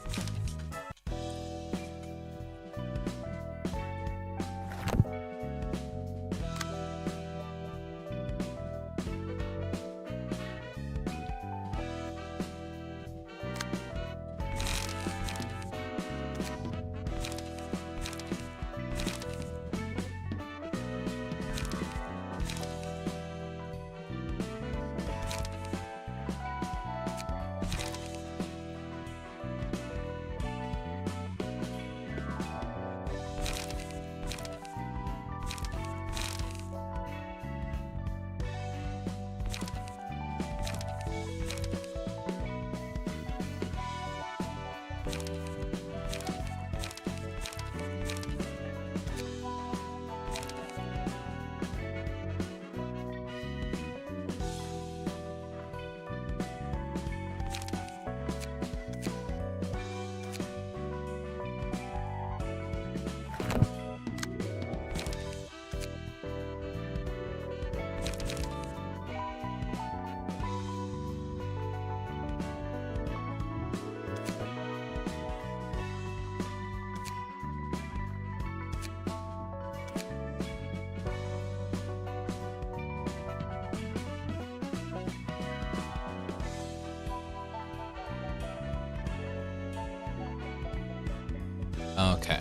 Okay.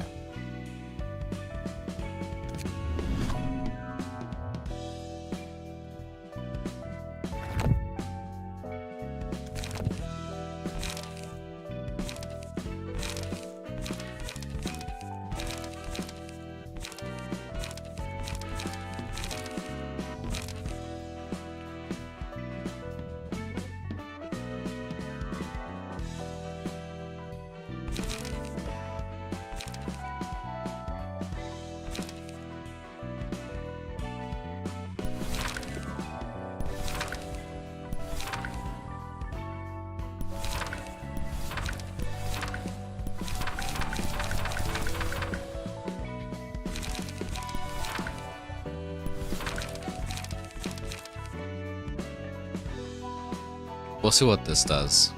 We'll see what this does.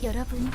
여러분,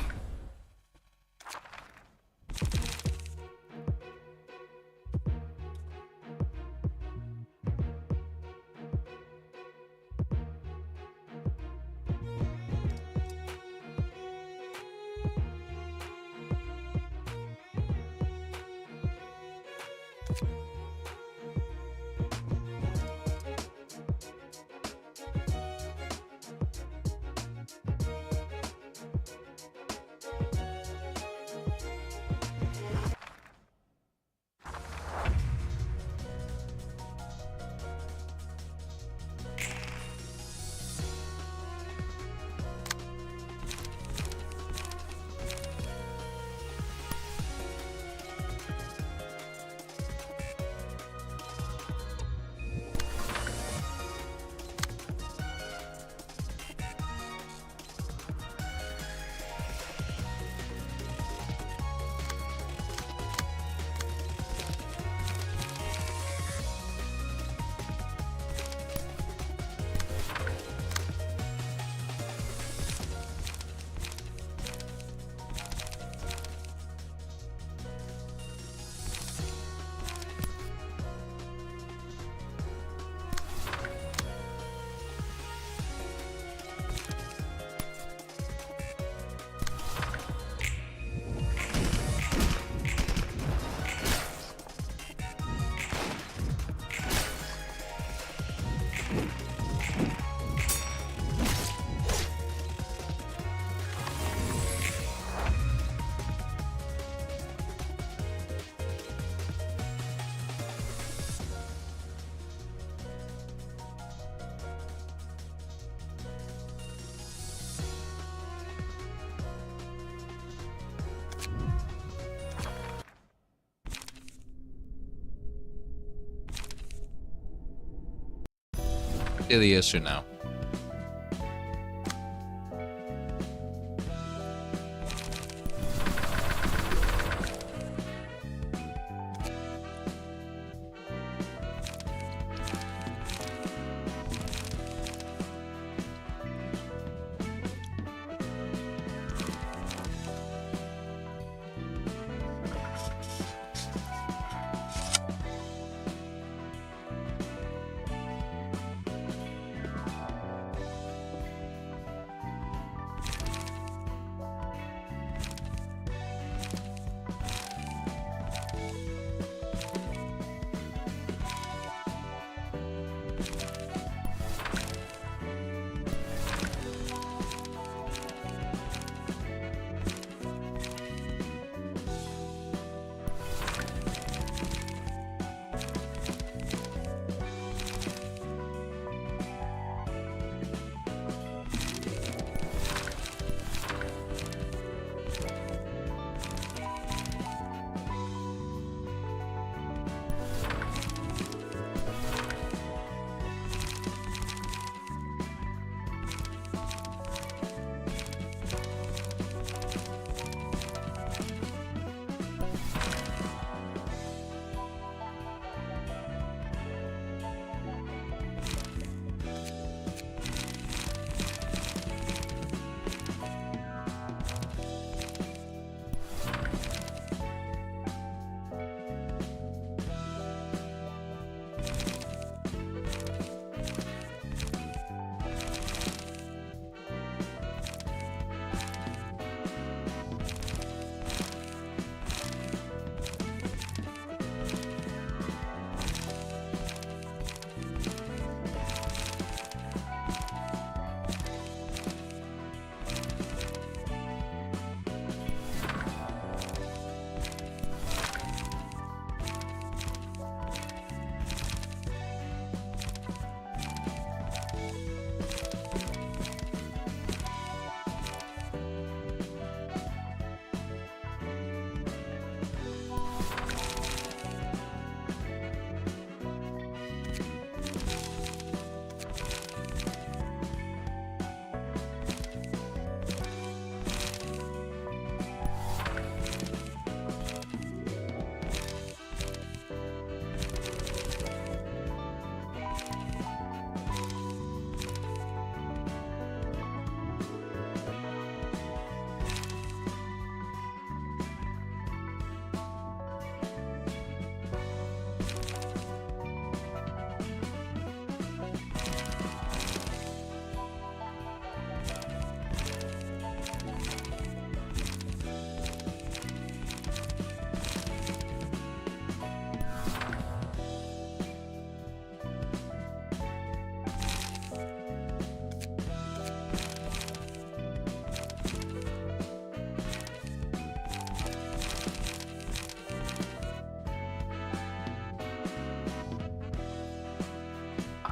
See the issue now.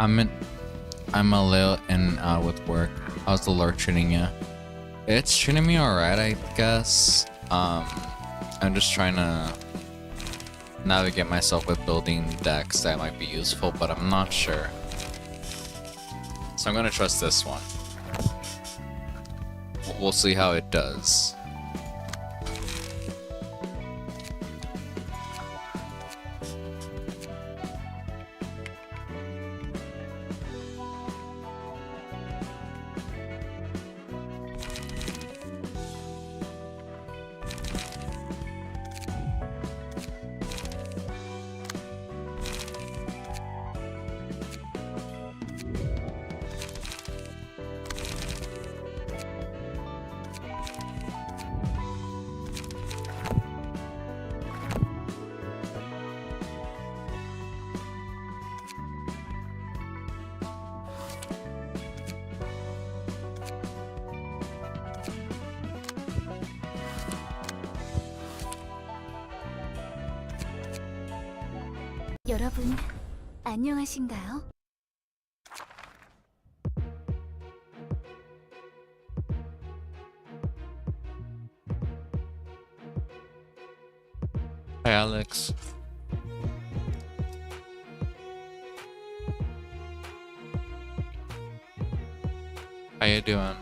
I'm a little in and out with work. How's the Lord treating you? It's treating me alright, I guess. I'm just trying to navigate myself with building decks that might be useful, but I'm not sure. So I'm gonna trust this one. We'll see how it does. 여러분, 안녕하신가요? Hi, Alex. How you doing?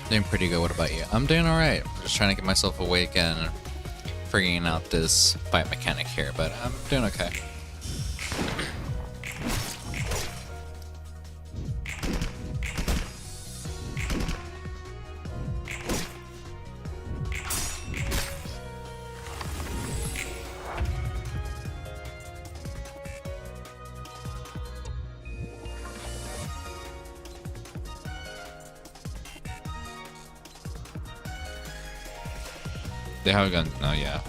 Doing pretty good. What about you? I'm doing alright. Just trying to get myself awake and figuring out this fight mechanic here, but I'm doing okay. They have guns now, yeah.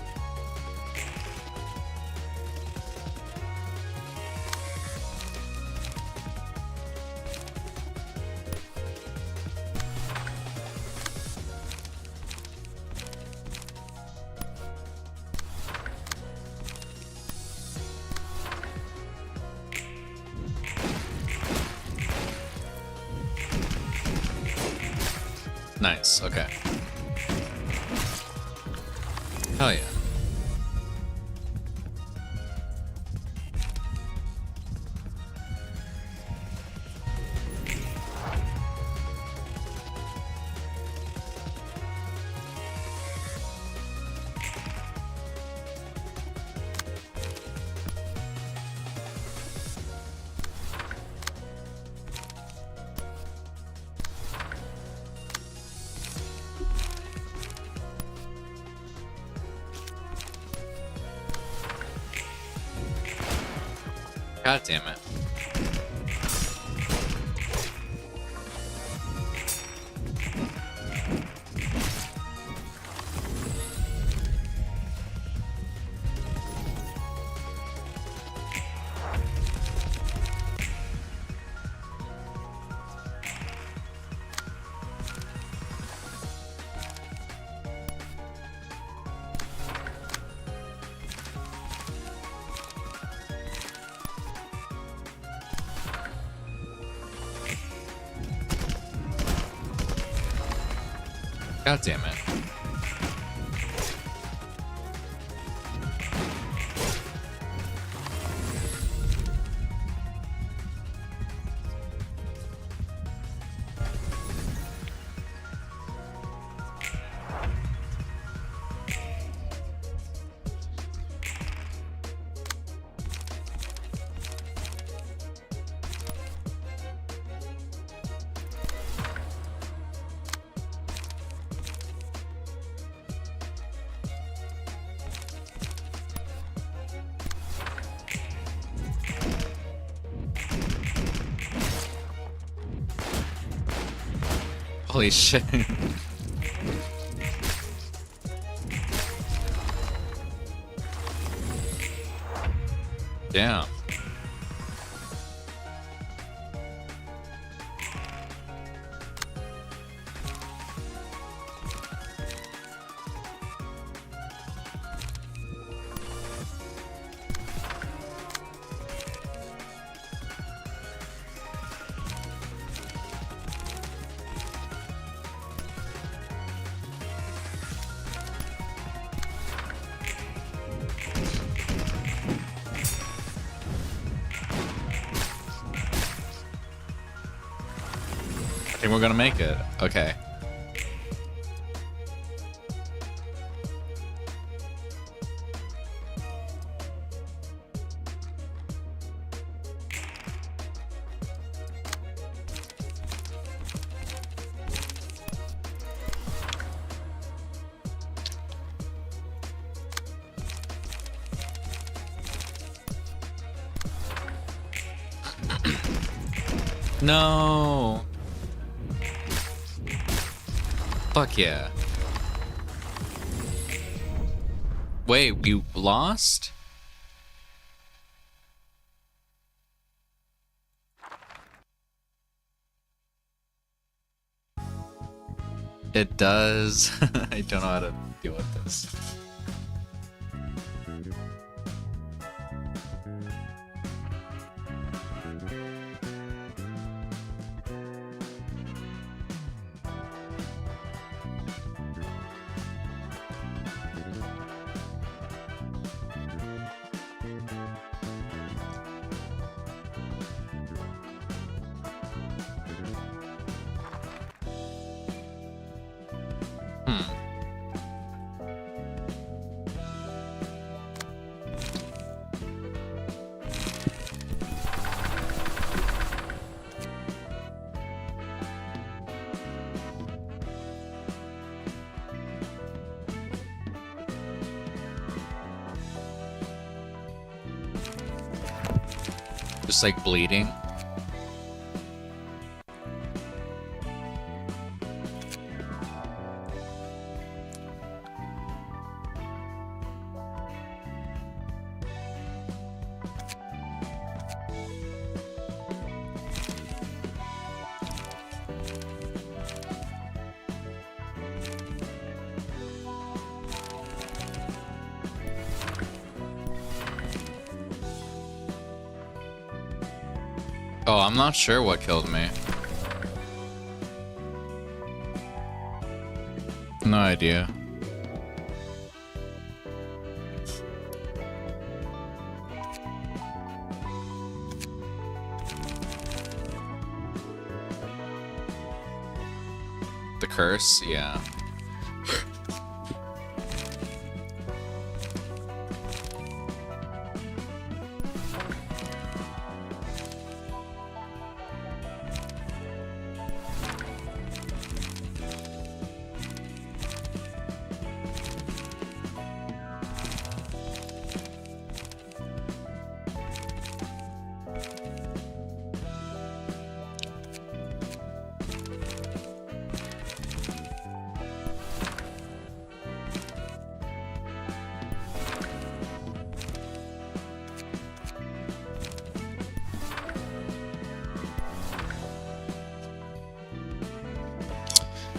Nice, okay. Hell yeah. God damn it. God damn it. Holy shit. Damn. I think we're gonna make it. Okay. No. Fuck yeah. Wait, we lost? It does. I don't know how to deal with this. Just like bleeding. Oh, I'm not sure what killed me. No idea. The curse? Yeah.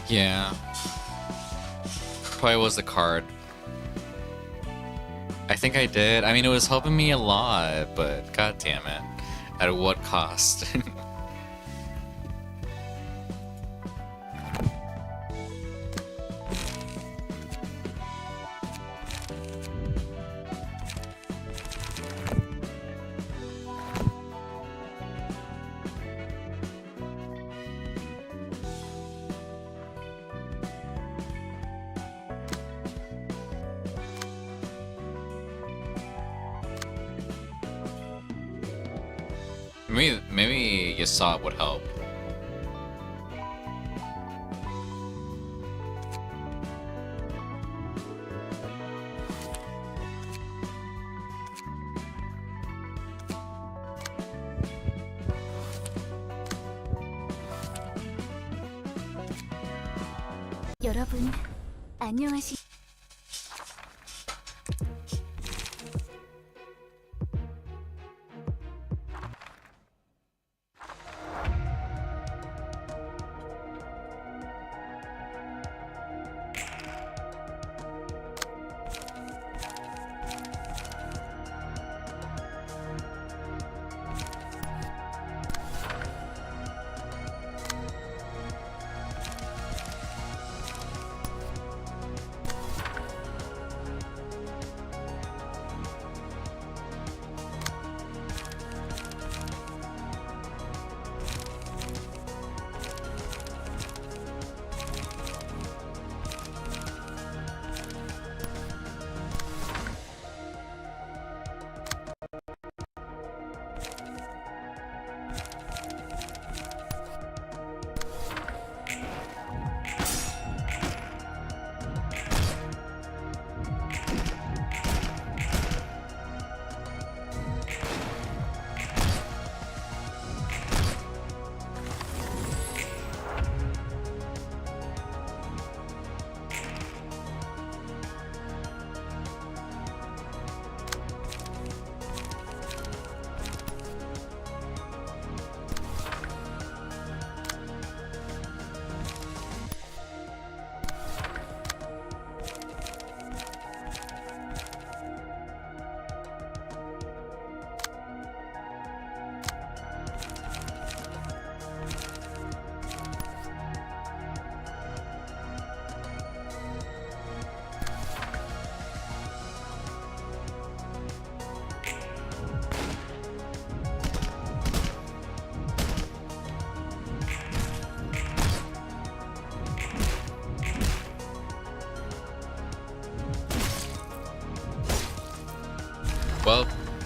Yeah. Probably was the card. I think I did. I mean, it was helping me a lot, but god damn it. At what cost? Maybe you saw it would help. 여러분, 안녕하시.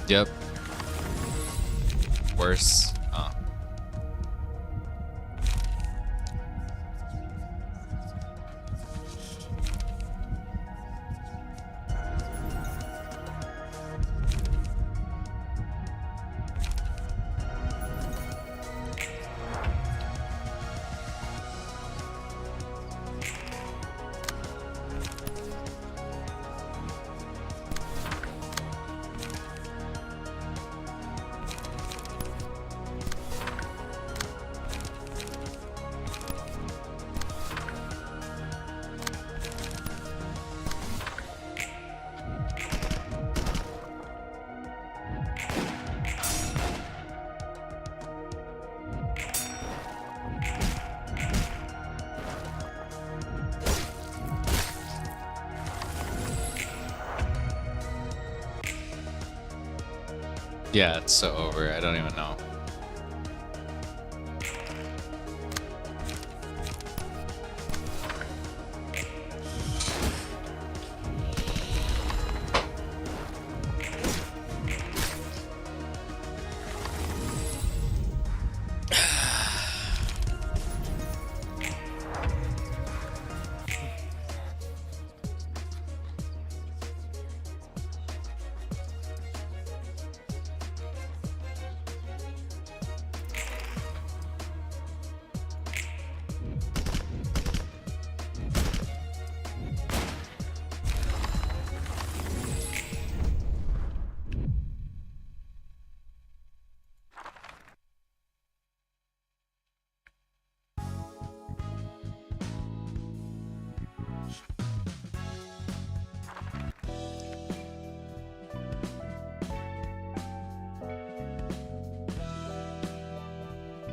Yep. Worse. Oh. Yeah, it's so over. I don't even know.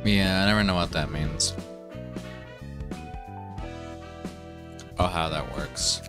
Yeah, I never know what that means. Oh, how that works.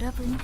여러분,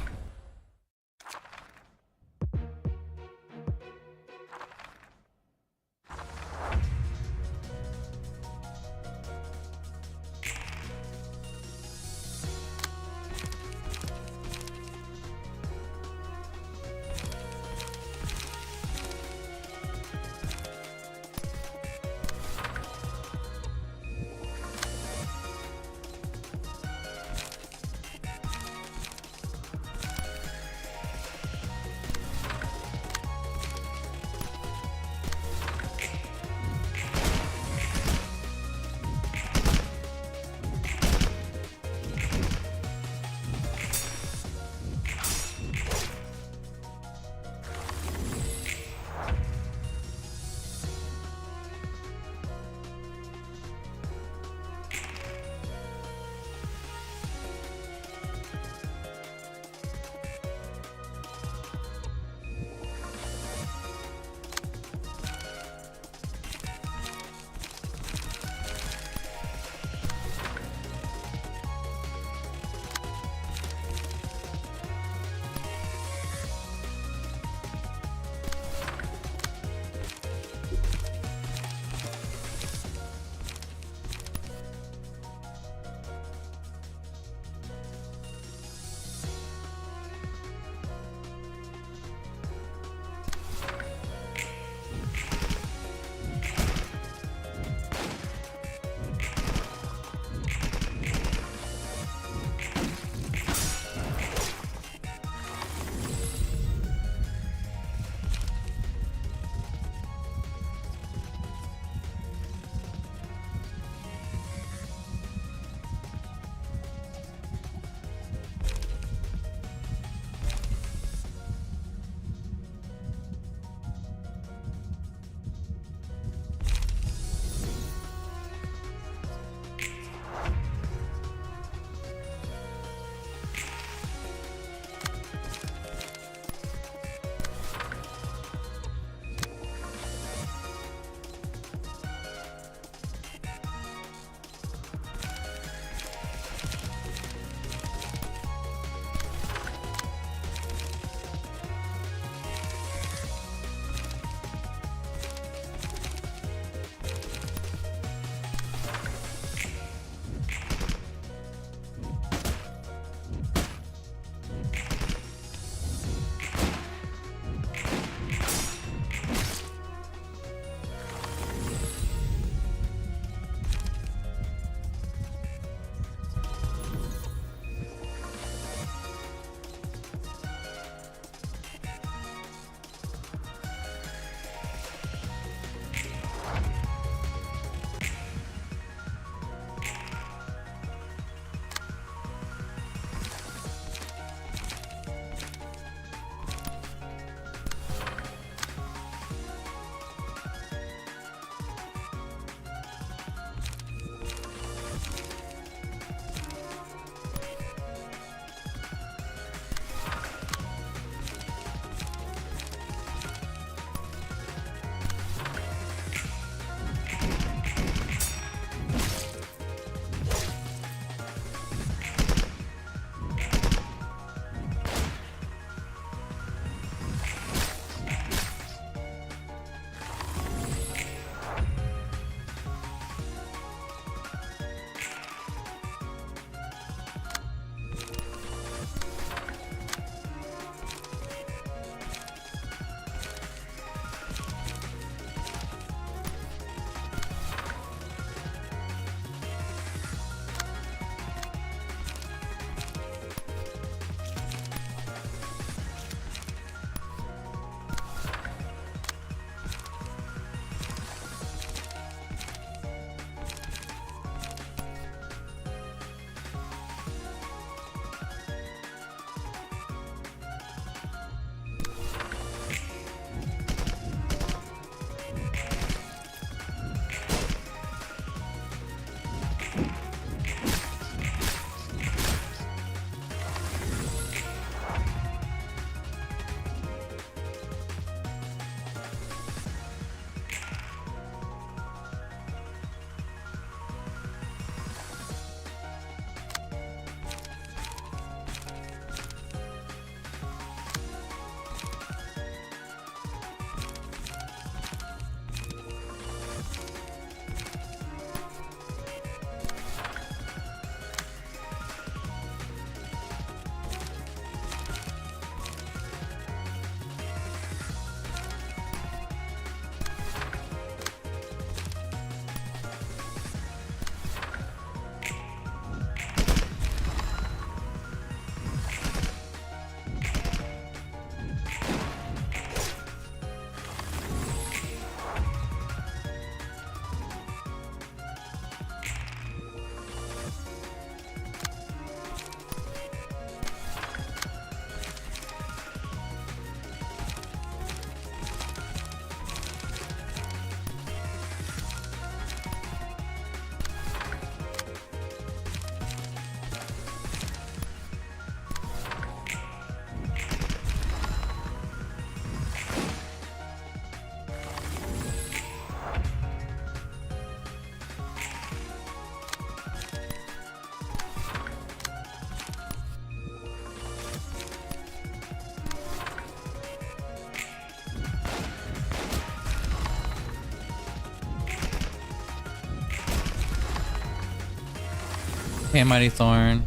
Hey, Mighty Thorn.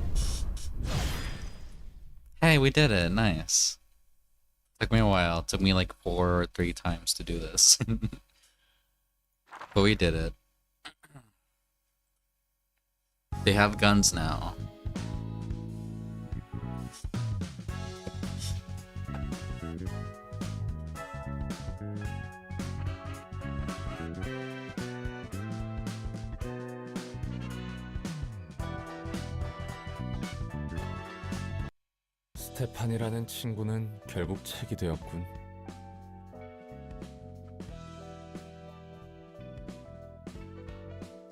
Hey, we did it. Nice. Took me a while. Took me like 4 or 3 times to do this. But we did it. They have guns now. 스테판이라는 친구는 결국 책이 되었군.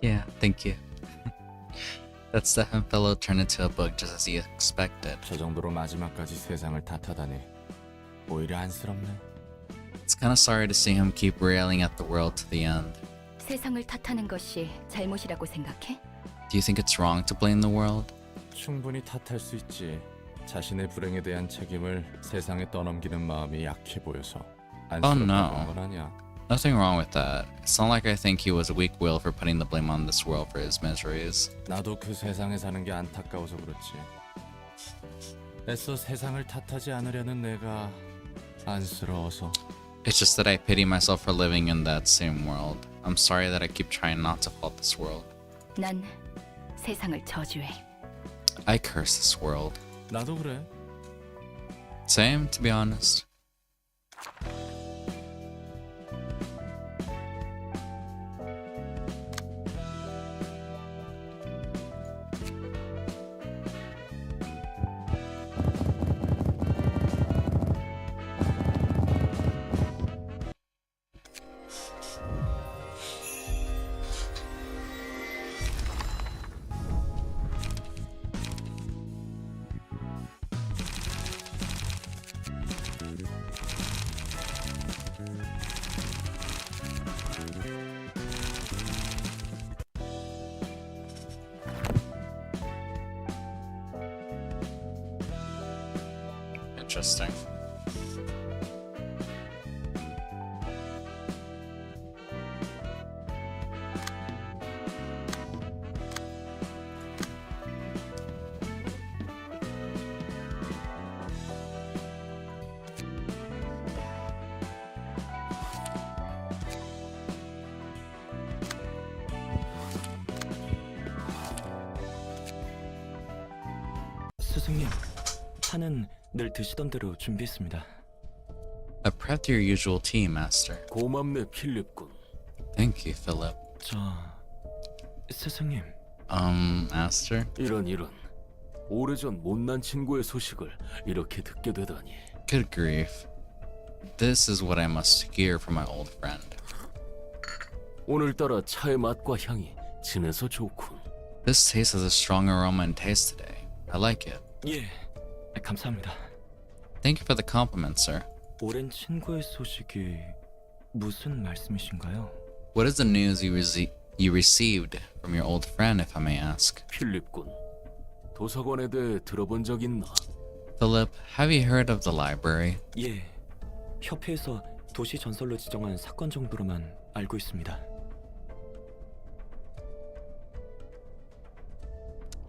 Yeah, thank you. That Stefan fellow turned into a book just as he expected. 저 정도로 마지막까지 세상을 탓하다니 오히려 안쓰럽네. It's kind of sorry to see him keep railing at the world to the end. 세상을 탓하는 것이 잘못이라고 생각해? Do you think it's wrong to blame the world? 충분히 탓할 수 있지. 자신의 불행에 대한 책임을 세상에 떠넘기는 마음이 약해 보여서 안쓰럽다는 no. 건 아니야. Nothing wrong with that. It's not like I think he was weak-willed for putting the blame on this world for his miseries. 나도 그 세상에 사는 게 안타까워서 그렇지. 애써 세상을 탓하지 않으려는 내가 안쓰러워서. It's just that I pity myself for living in that same world. I'm sorry that I keep trying not to fault this world. 난 세상을 저주해. I curse this world. 나도 그래. Same, to be honest. Interesting. 스승님, 차는 늘 드시던 대로 준비했습니다. I prepped your usual tea, Master. 고맙네 필립군. Thank you, Philip. 스승님. Master? 이런 오래전 못난 친구의 소식을 이렇게 듣게 되다니. Good grief. This is what I must hear from my old friend. 오늘따라 차의 맛과 향이 진해서 좋군. This taste has a strong aroma and taste today. I like it. 예, 감사합니다. Thank you for the compliment, sir. 오랜 친구의 소식이 무슨 말씀이신가요? What is the news you received from your old friend, if I may ask? 필립군, 도서관에 대해 들어본 적 있나? Philip, have you heard of the library? 예, 협회에서 도시 전설로 지정한 사건 정도로만 알고 있습니다.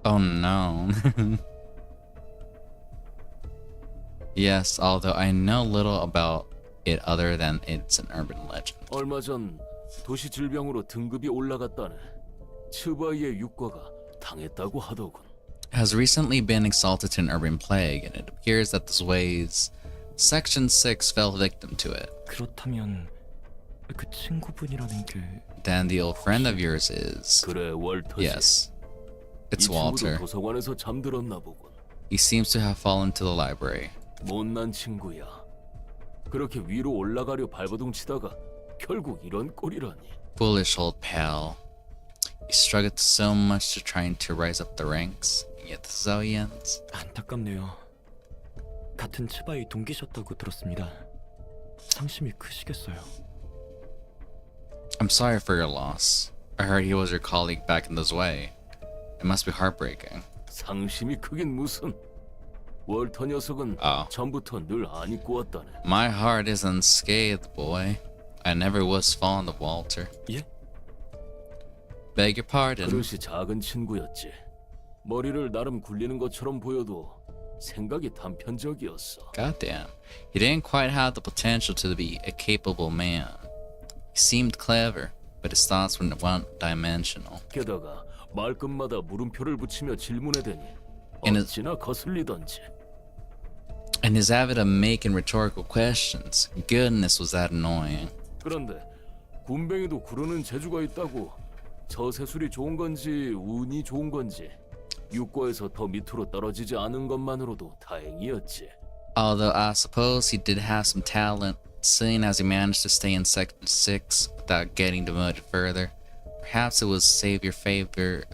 Oh no. Yes, although I know little about it other than it's an urban legend. 얼마 전 도시 질병으로 등급이 올라갔다네. 츠바이의 육과가 당했다고 하더군. Has recently been exalted to an urban plague, and it appears that this way's Section 6 fell victim to it. 그렇다면 그 친구분이라는 게 Then the old friend of yours is... 그래, 월터지. Yes, it's 이 친구도 Walter. 도서관에서 잠들었나 보군. He seems to have fallen to the library. 못난 친구야. 그렇게 위로 올라가려 발버둥 치다가 결국 이런 꼴이라니. Foolish old pal. He struggled so much to trying to rise up the ranks, and yet this is how he ends. 안타깝네요. 같은 치바이 동기셨다고 들었습니다. 상심이 크시겠어요. I'm sorry for your loss. I heard he was your colleague back in this way. It must be heartbreaking. 상심이 크긴 무슨. 월터 녀석은 전부터 늘 안 입고 왔다네. My heart is unscathed, boy. I never was fond of Walter. 예? Beg your pardon. 그릇이 작은 친구였지. 머리를 나름 굴리는 것처럼 보여도 생각이 단편적이었어. Goddamn. He didn't quite have the potential to be a capable man. He seemed clever, but his thoughts were one-dimensional. 게다가 말끝마다 물음표를 붙이며 질문해대니 And 어찌나 거슬리던지. his habit of making rhetorical questions. Goodness, was that annoying. 그런데 군뱅이도 구르는 재주가 있다고. 저 세술이 좋은 건지 운이 좋은 건지 육고에서 더 밑으로 떨어지지 않은 것만으로도 다행이었지. Although I suppose he did have some talent, seeing as he managed to stay in Section 6 without getting demoted further. Perhaps it was save your favor,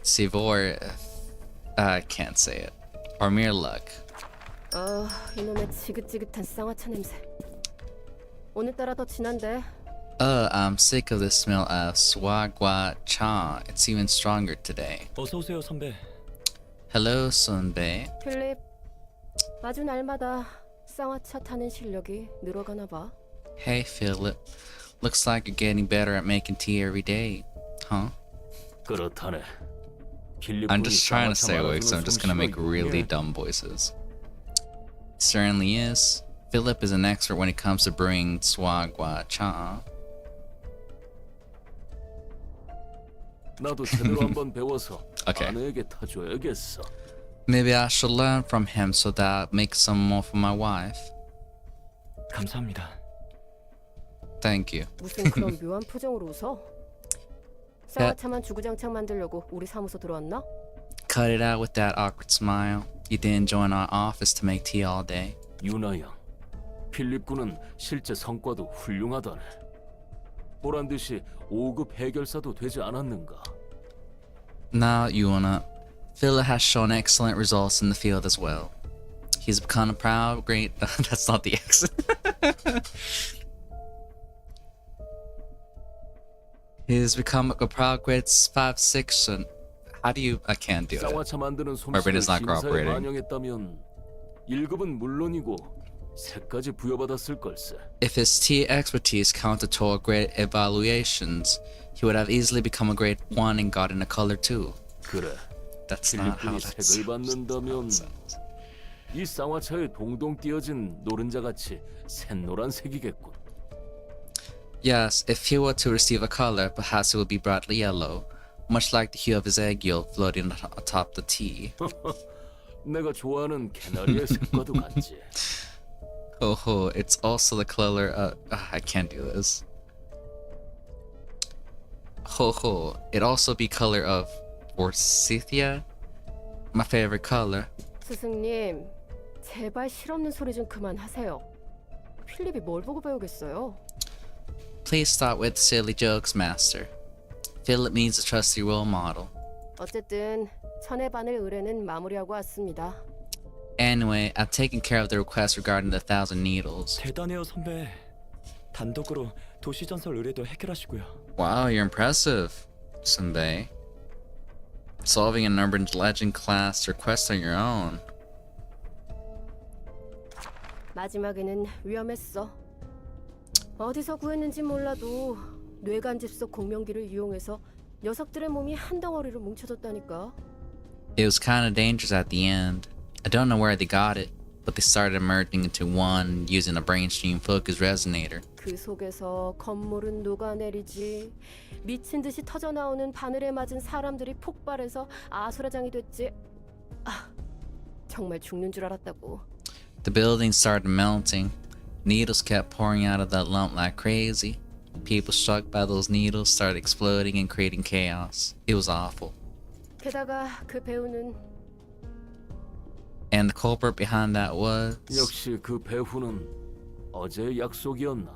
savor, I can't say it, or mere luck. 이놈의 지긋지긋한 쌍화차 냄새. 오늘따라 더 진한데. I'm sick of the smell of swagwa cha. It's even stronger today. 어서 오세요, 선배. Hello, Sunbae. 필립, 아주 날마다 쌍화차 타는 실력이 늘어가나 봐. Hey, Philip. Looks like you're getting better at making tea every day, huh? 그렇다네. I'm just trying to stay awake, so I'm just gonna make really dumb voices. Certainly is. Philip is an expert when it comes to brewing swagwa cha. 나도 제대로 한번 배워서 Okay. 아내에게 타줘야겠어. Maybe I should learn from him so that I'll make some more for my wife. 감사합니다. Thank you. 무슨 그런 묘한 표정으로 웃어? 쌍화차만 주구장창 만들려고 우리 사무소 들어왔나? Cut it out with that awkward smile. You didn't join our office to make tea all day. 유나 양, 필립 군은 실제 성과도 훌륭하다네. 보란 듯이 5급 해결사도 되지 않았는가? Now, Yuna, Philip has shown excellent results in the field as well. He's become a proud great. That's not the accent. He's become a proud great 5-6. And how do you? I can't do it. 쌍화차 만드는 My 솜씨를 brain is not 심사에 cooperating. 반영했다면 1급은 물론이고 3까지 부여받았을 걸세. If his tea expertise counted toward grade evaluations, he would have easily become a grade 1 and gotten a color 2. 그래. That's not how 필립 군이 that's 색을 받는다면 이 쌍화차에 동동 띄어진 노른자같이 샛노란 색이겠군. Yes, if he were to receive a color, perhaps it would be brightly yellow, much like the hue of his egg yolk floating atop the tea. 내가 좋아하는 캐나리의 색과도 같지. Oh, it's also the color of... I can't do this. It also be color of forsythia? My favorite color. 스승님, 제발 실없는 소리 좀 그만하세요. 필립이 뭘 보고 배우겠어요? Please stop with silly jokes, master. Philip needs a trusty role model. 어쨌든 천의 바늘 의뢰는 마무리하고 왔습니다. Anyway, I've taken care of the request regarding the 1,000 needles. 대단해요, 선배. 단독으로 도시전설 의뢰도 해결하시고요. Wow, you're impressive, Sunbae. Solving an urban legend class request on your own. 마지막에는 위험했어. 어디서 구했는지 몰라도 뇌간집 속 공명기를 이용해서 녀석들의 몸이 한 덩어리로 뭉쳐졌다니까. It was kind of dangerous at the end. I don't know where they got it, but they started merging into one using a brainstream focus resonator. 그 속에서 건물은 녹아내리지. 미친 듯이 터져나오는 바늘에 맞은 사람들이 폭발해서 아수라장이 됐지. 정말 죽는 줄 알았다고. The building started melting. Needles kept pouring out of that lump like crazy. People struck by those needles started exploding and creating chaos. It was awful. 게다가 그 배우는 And the culprit behind that was... 역시 그 배후는 어제의 약속이었나?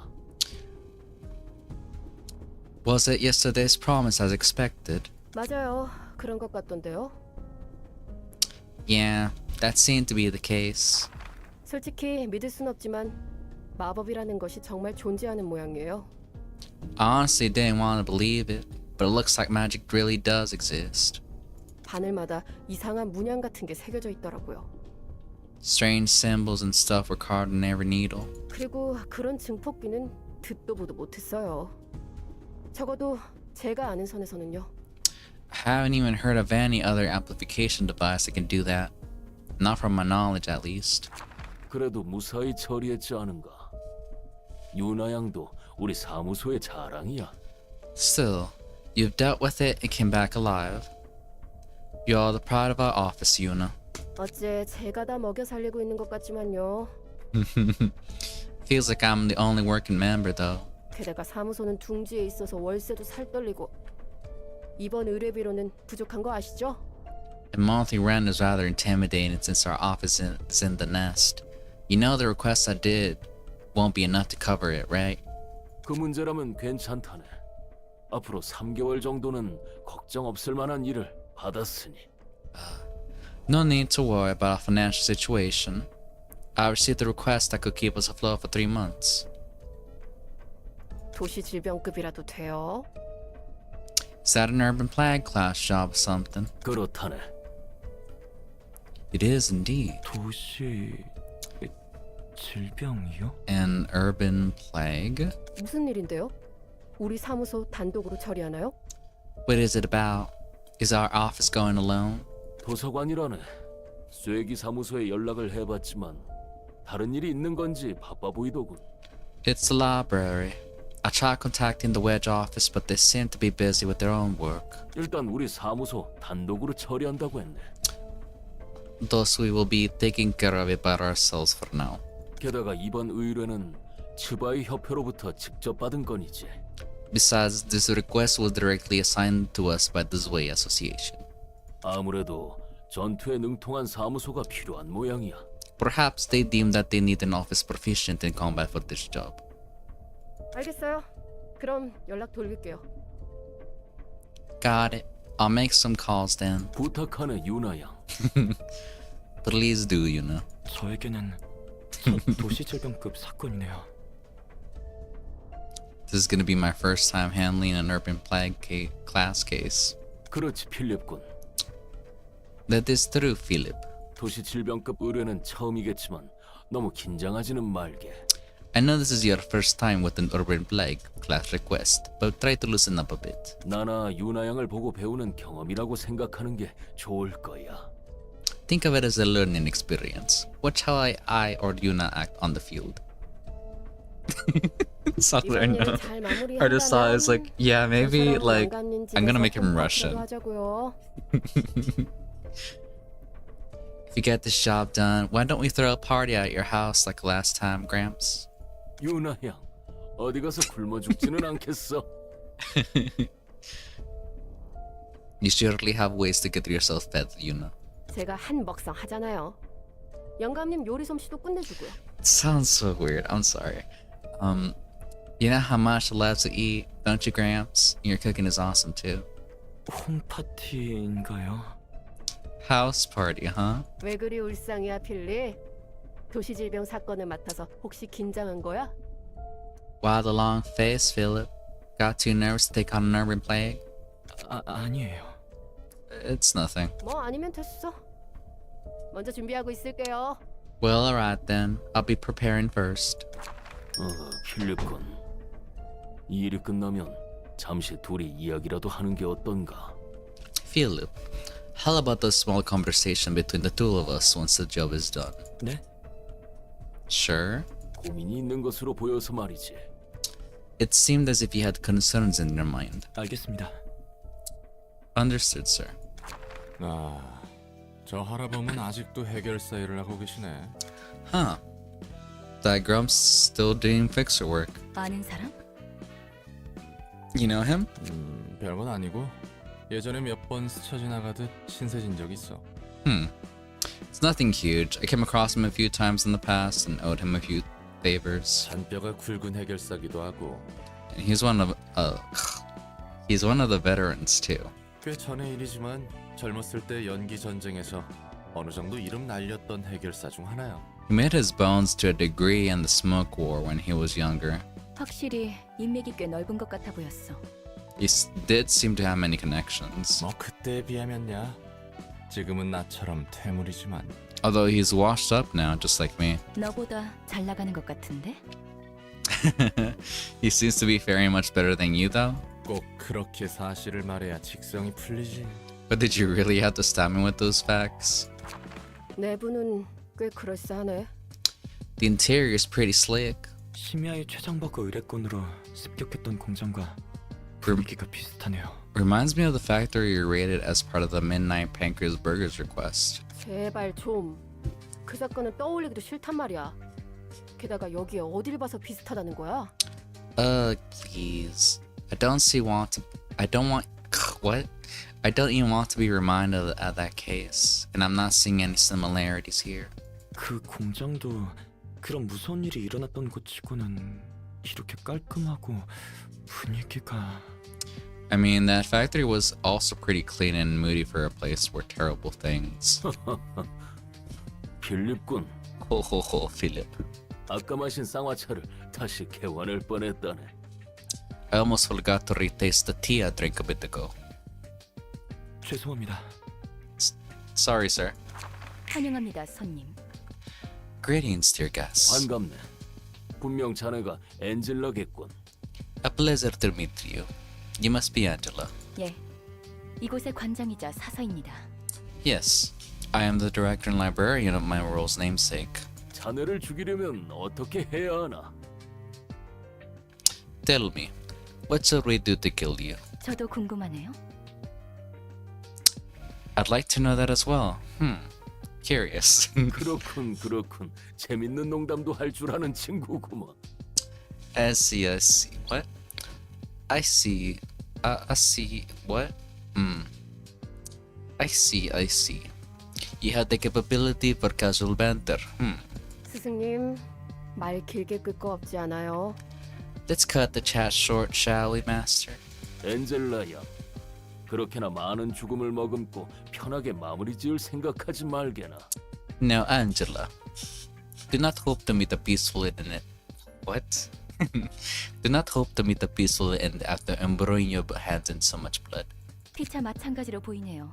Was it yesterday's promise as expected? 맞아요. 그런 것 같던데요. Yeah, that seemed to be the case. 솔직히 믿을 순 없지만 마법이라는 것이 정말 존재하는 모양이에요. I honestly didn't want to believe it, but it looks like magic really does exist. 바늘마다 이상한 문양 같은 게 새겨져 있더라고요. Strange symbols and stuff were carved in every needle. 그리고 그런 증폭기는 듣도 보도 못했어요. 적어도 제가 아는 선에서는요. haven't even heard of any other amplification device that can do that. Not from my knowledge, at least. 그래도 무사히 처리했지 않은가. 유나 양도 우리 사무소의 자랑이야. Still, you've dealt with it and came back alive. You're the pride of our office, Yuna. 어째 제가 다 먹여 살리고 있는 것 같지만요. Feels like I'm the only working member, though. 게다가 사무소는 둥지에 있어서 월세도 살떨리고 이번 의뢰비로는 부족한 거 아시죠? The monthly rent is rather intimidating since our office is in the nest. You know the request I did won't be enough to cover it, right? 그 문제라면 괜찮다네. 앞으로 3개월 정도는 걱정 없을 만한 일을 받았으니. No need to worry about our financial situation. I received a request that could keep us afloat for 3 months. 도시 질병급이라도 돼요? Is that an urban plague class job or something? 그렇다네. It is indeed. 도시 질병이요? An urban plague? 무슨 일인데요? 우리 사무소 단독으로 처리하나요? What is it about? Is our office going alone? 도서관이라네. 쇠기 사무소에 연락을 해봤지만 다른 일이 있는 건지 바빠 보이더군. It's the library. I tried contacting the Wedge office, but they seem to be busy with their own work. 일단 우리 사무소 단독으로 처리한다고 했네. Thus, we will be taking care of it by ourselves for now. 게다가 이번 의뢰는 츠바이 협회로부터 직접 받은 건이지. Besides, this request was directly assigned to us by the Zwei Association. 아무래도 전투에 능통한 사무소가 필요한 모양이야. Perhaps they deem that they need an office proficient in combat for this job. 알겠어요. 그럼 연락 돌릴게요. Got it. I'll make some calls then. 부탁하네 유나 양. Please do, you know. 저에게는 첫 도시 질병급 사건이네요. This is gonna be my first time handling an urban plague class case. 그렇지 필립군. That is true, Philip. 도시 질병급 의뢰는 처음이겠지만 너무 긴장하지는 말게. I know this is your first time with an urban plague class request, but try to loosen up a bit. 나나 유나 양을 보고 배우는 경험이라고 생각하는 게 좋을 거야. Think of it as a learning experience. Watch how I or Yuna act on the field. Sorry, I know. I just saw it's like, yeah, maybe like I'm gonna make him Russian. If you get this job done, why don't we throw a party at your house like last time, Gramps? 유나 양, 어디 가서 굶어 죽지는 않겠어? You surely have ways to get yourself fed, Yuna. 제가 한 먹상 하잖아요. 영감님 요리 솜씨도 끝내주고요. It sounds so weird. I'm sorry. You know how much I love to eat, don't you, Gramps? Your cooking is awesome too. 홈파티인가요? House party, huh? 왜 그리 울상이야, 필리? 도시 질병 사건을 맡아서 혹시 긴장한 거야? Why the long face, Philip? Got too nervous to take on an urban plague? 아니에요. It's nothing. 뭐 아니면 됐어. 먼저 준비하고 있을게요. Well, alright then. I'll be preparing first. 필립군. 이 일이 끝나면 잠시 둘이 이야기라도 하는 게 어떤가? Philip, how about a small conversation between the two of us once the job is done? 네? Sure. 고민이 있는 것으로 보여서 말이지. It seemed as if you had concerns in your mind. 알겠습니다. Understood, sir. 아, 저 할아범은 아직도 해결사 일을 하고 계시네. Huh. That Grump's still doing fixer work. 아는 사람? You know him? 별건 아니고 예전에 몇 번 스쳐 지나가듯 신세진 적 있어. It's nothing huge. I came across him a few times in the past and owed him a few favors. 잔뼈가 굵은 해결사기도 하고. And he's one of the veterans too. 꽤 전의 일이지만 젊었을 때 연기 전쟁에서 어느 정도 이름 날렸던 해결사 중 하나야. He made his bones to a degree in the smoke war when he was younger. 확실히 인맥이 꽤 넓은 것 같아 보였어. He did seem to have many connections. 뭐 그때에 비하면야. 지금은 나처럼 퇴물이지만. Although he's washed up now, just like me. 너보다 잘 나가는 것 같은데? He seems to be faring much better than you, though. 꼭 그렇게 사실을 말해야 직성이 풀리지. But did you really have to stab me with those facts? 내부는 꽤 그럴싸하네. The interior is pretty slick. 심야의 최장버거 의뢰건으로 습격했던 공장과 Rem- 분위기가 비슷하네요. Reminds me of the factory you raided as part of the Midnight Pancreas Burgers request. 제발 좀. 그 사건은 떠올리기도 싫단 말이야. 게다가 여기에 어딜 봐서 비슷하다는 거야? Please. I don't want what? I don't even want to be reminded of that case. And I'm not seeing any similarities here. 그 공장도 그런 무서운 일이 일어났던 곳치고는 이렇게 깔끔하고 분위기가... I mean, that factory was also pretty clean and moody for a place where terrible things. 필립군, Ho, Philip. 아까 마신 쌍화차를 다시 개환할 뻔했다네. I almost forgot to retaste the tea I drank a bit ago. 죄송합니다. Sorry, sir. 환영합니다, 손님. Greetings, dear guests. 반갑네. 분명 자네가 엔젤라겠군. A pleasure to meet you. You must be Angela. 예, 이곳의 관장이자 사서입니다. Yes, I am the director and librarian of my world's namesake. 자네를 죽이려면 어떻게 해야 하나? Tell me, what shall we do to kill you? 저도 궁금하네요. I'd like to know that as well. Curious. 그렇군. 재밌는 농담도 할 줄 아는 친구구먼. I see. What? I see. What? I see. You have the capability for casual banter. 스승님, 말 길게 끌 거 없지 않아요? Let's cut the chat short, shall we, master? 엔젤라야, 그렇게나 많은 죽음을 머금고 편하게 마무리 지을 생각하지 말게나. No, Angela. Do not hope to meet a peaceful end. What? Do not hope to meet a peaceful end after embroiling your hands in so much blood. 피차 마찬가지로 보이네요.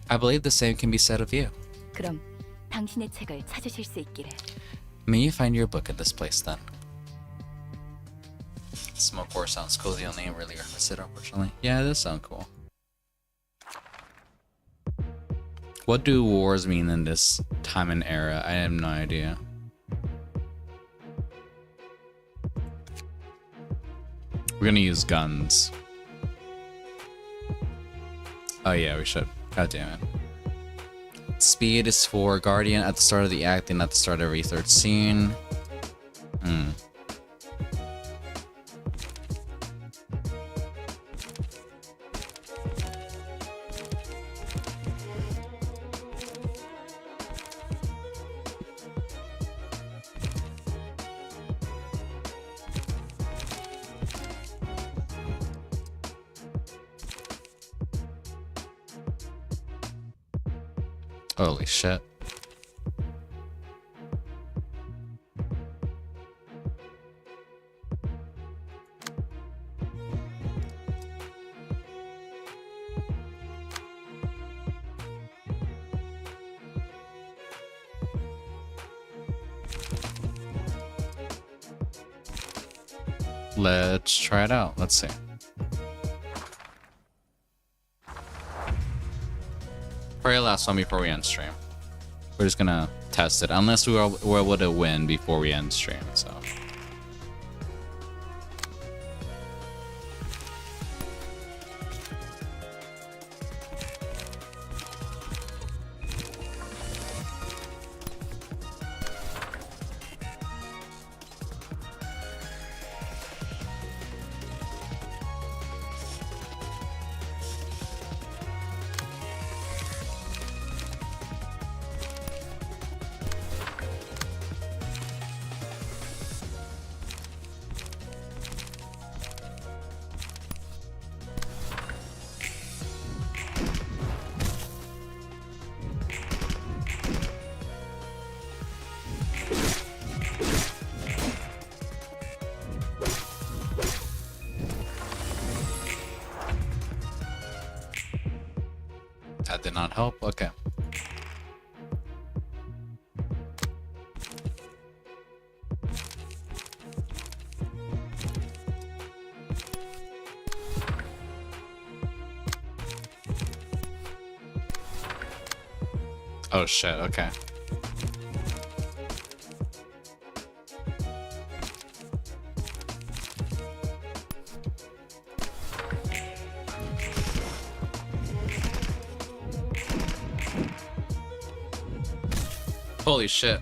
I believe the same can be said of you. 그럼 당신의 책을 찾으실 수 있기를. May you find your book in this place then. Smoke War sounds cozy on the name, really requested, unfortunately. Yeah, it does sound cool. What do wars mean in this time and era? I have no idea. We're gonna use guns. Oh yeah, we should. God damn it. Speed is for Guardian at the start of the act and at the start of every third scene. Holy shit. Let's try it out. Let's see. Probably last one before we end stream. We're just gonna test it, unless we're able to win before we end stream. So. That did not help. Okay. Oh shit, okay. Holy shit.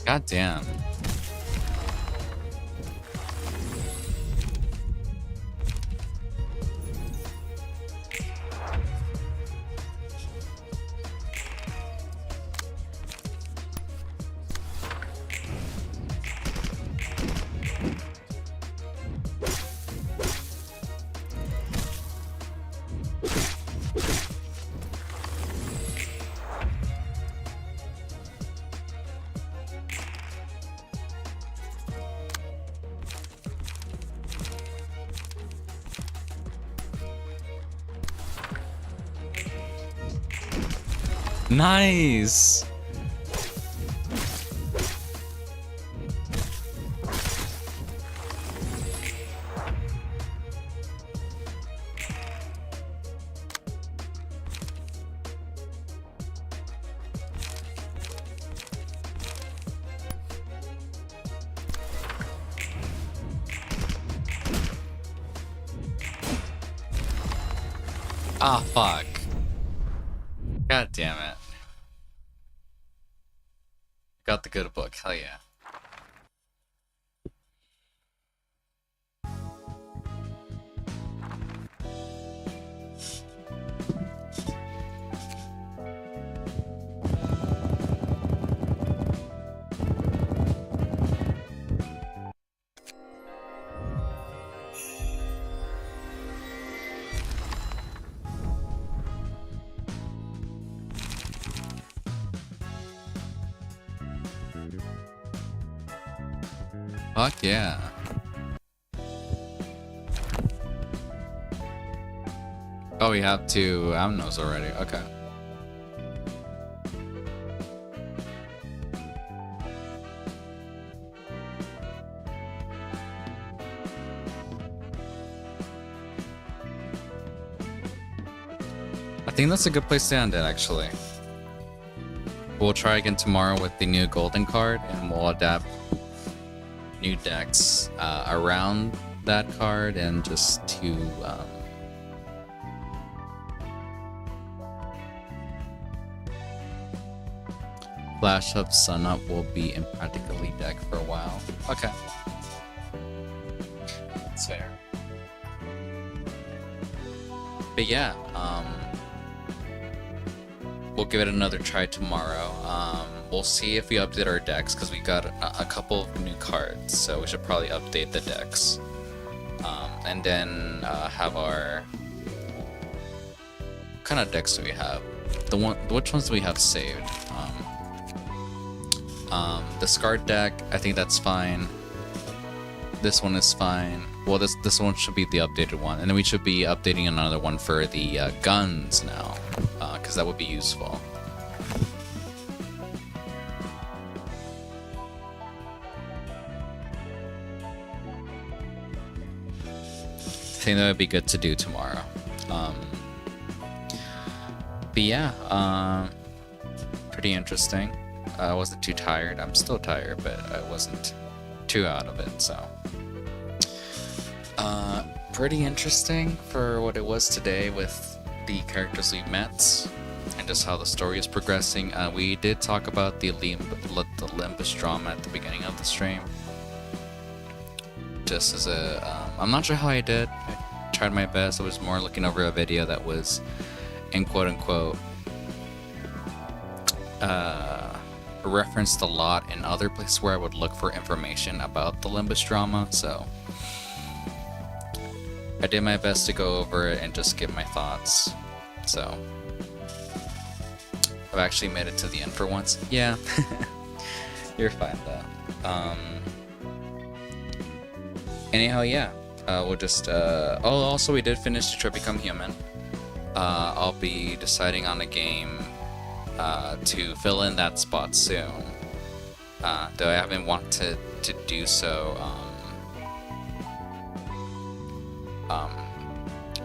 God damn. Nice. Ah, fuck. God damn it. Got the good book, hell yeah. Fuck yeah. Oh, we have two amnos already. Okay. I think that's a good place to end it, actually. We'll try again tomorrow with the new golden card, and we'll adapt new decks around that card, and just to Flash Up, Sun Up will be in practically deck for a while. Okay. That's fair. But yeah, we'll give it another try tomorrow. We'll see if we update our decks, because we got a couple of new cards, so we should probably update the decks. And then have our... What kind of decks do we have? Which ones do we have saved? Discard deck, I think that's fine. This one is fine. Well, this one should be the updated one, and then we should be updating another one for the guns now, because that would be useful. I think that would be good to do tomorrow. But yeah, pretty interesting. I wasn't too tired. I'm still tired, but I wasn't too out of it, so. Pretty interesting for what it was today with the characters we met and just how the story is progressing. We did talk about the Limbus Drama at the beginning of the stream. Just as a, I'm not sure how I did. I tried my best. I was more looking over a video that was in quote-unquote referenced a lot in other places where I would look for information about the Limbus Drama, so I did my best to go over it and just give my thoughts. So I've actually made it to the end for once. Yeah. You're fine though. Anyhow, yeah. We'll just oh, also we did finish Detroit Become Human. I'll be deciding on a game to fill in that spot soon. Though I haven't wanted to do so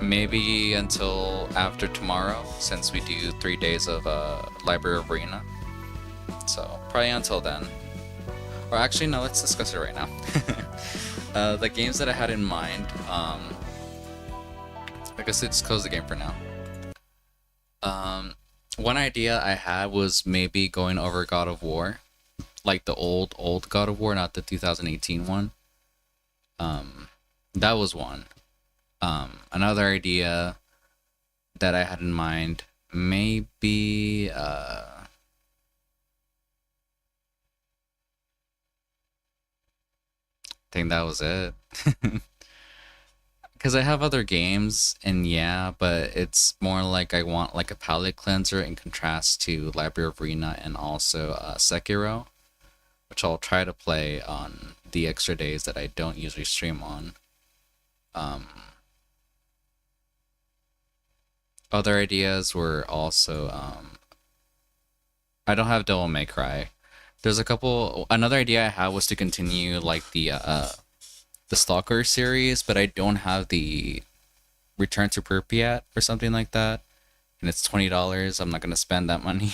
maybe until after tomorrow, since we do 3 days of Library of Ruina. So probably until then. Or actually, no, let's discuss it right now. The games that I had in mind, I guess let's close the game for now. One idea I had was maybe going over God of War, like the old God of War, not the 2018 one. That was one. Another idea that I had in mind, maybe I think that was it. Because I have other games, and yeah, but it's more like I want like a palate cleanser in contrast to Library of Ruina and also Sekiro, which I'll try to play on the extra days that I don't usually stream on. Other ideas were also I don't have Devil May Cry. There's a couple. Another idea I had was to continue like the Stalker series, but I don't have the Return to Pripyat or something like that, and it's $20. I'm not gonna spend that money.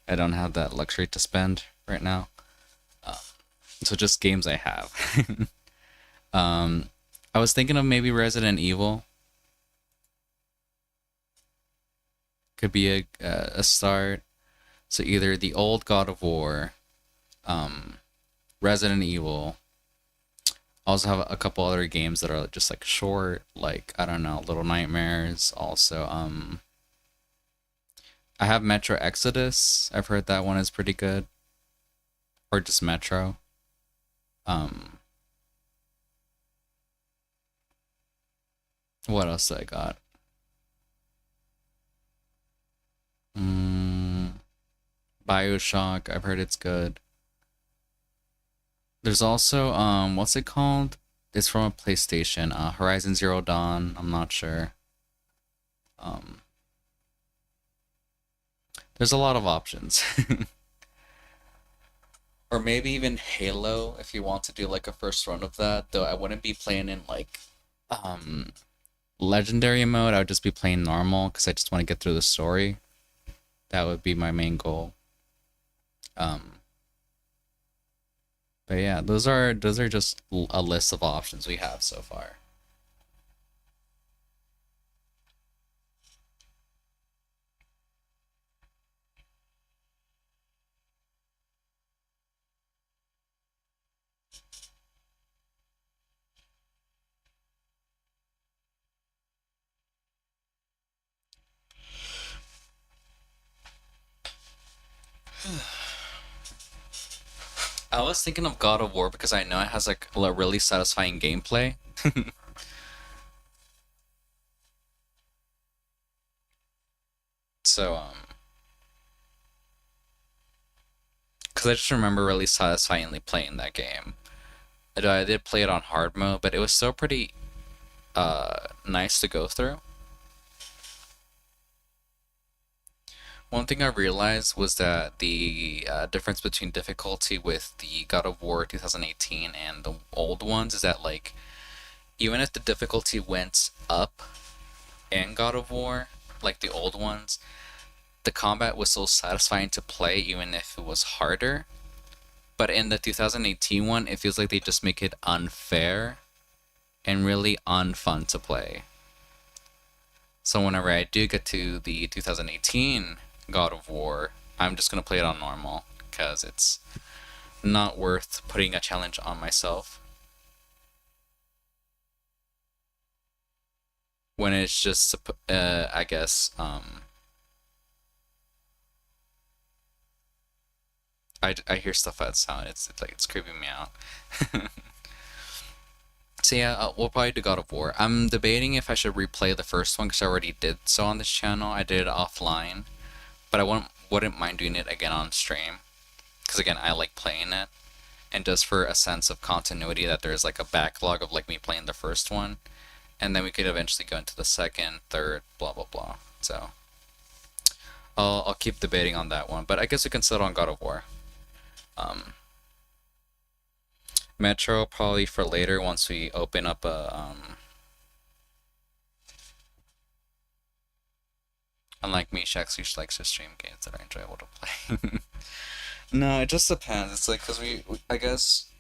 I don't have that luxury to spend right now. So just games I have. I was thinking of maybe Resident Evil. Could be a start. So either the old God of War, Resident Evil. I also have a couple other games that are just like short, like I don't know, Little Nightmares. Also, I have Metro Exodus. I've heard that one is pretty good. Or just Metro. What else do I got? BioShock, I've heard it's good. There's also, what's it called? It's from a PlayStation. Horizon Zero Dawn, I'm not sure. There's a lot of options. Or maybe even Halo, if you want to do like a first run of that. Though I wouldn't be playing in like, Legendary mode. I would just be playing normal, because I just want to get through the story. That would be my main goal. But yeah, those are just a list of options we have so far. I was thinking of God of War because I know it has like a really satisfying gameplay. So because I just remember really satisfyingly playing that game. I did play it on hard mode, but it was still pretty nice to go through. One thing I realized was that the difference between difficulty with the God of War 2018 and the old ones is that, like, even if the difficulty went up in God of War, like the old ones, the combat was so satisfying to play even if it was harder. But in the 2018 one, it feels like they just make it unfair and really unfun to play. So whenever I do get to the 2018 God of War, I'm just going to play it on normal, because it's not worth putting a challenge on myself when it's just, I guess, I hear stuff outside. It's like it's creeping me out. So yeah, we'll probably do God of War. I'm debating if I should replay the first one because I already did so on this channel. I did it offline, but I wouldn't mind doing it again on stream, because again, I like playing it, and just for a sense of continuity, that there's like a backlog of like me playing the first one, and then we could eventually go into the second, third, blah blah blah. So I'll keep debating on that one, but I guess we can settle on God of War. Metro probably for later once we open up a unlike me, Shax usually likes to stream games that are enjoyable to play. No, it just depends. It's like, because I guess,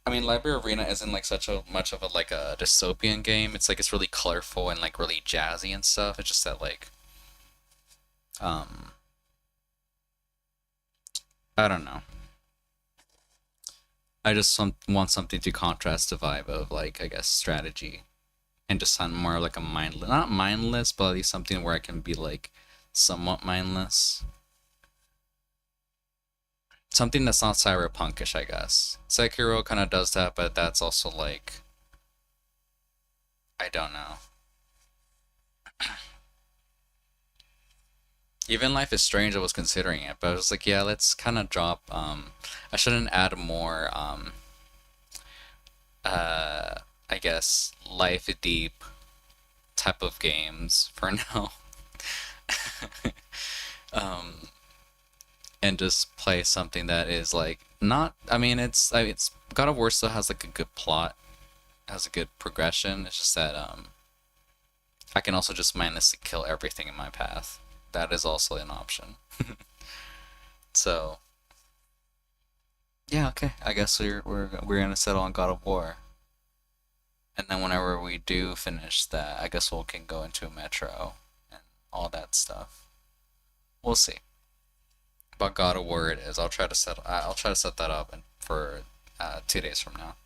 I mean, Library of Ruina isn't like such a much of a like a dystopian game. It's like it's really colorful and like really jazzy and stuff. It's just that like I don't know. I just want something to contrast the vibe of, like, I guess, strategy. And just sound more like a mindless, not mindless, but at least something where I can be, like, somewhat mindless. Something that's not cyberpunkish, I guess. Sekiro kind of does that, but that's also, like, I don't know. Even Life is Strange, I was considering it, but I was like, yeah, let's kind of drop, I shouldn't add more, I guess, life deep type of games for now. And just play something that is like, not, I mean, it's God of War still has like a good plot, has a good progression. It's just that, I can also just mindlessly kill everything in my path. That is also an option. So yeah, okay. I guess we're gonna settle on God of War, and then whenever we do finish that, I guess we can go into Metro and all that stuff. We'll see. But God of War it is. I'll try to set that up and for 2 days from now.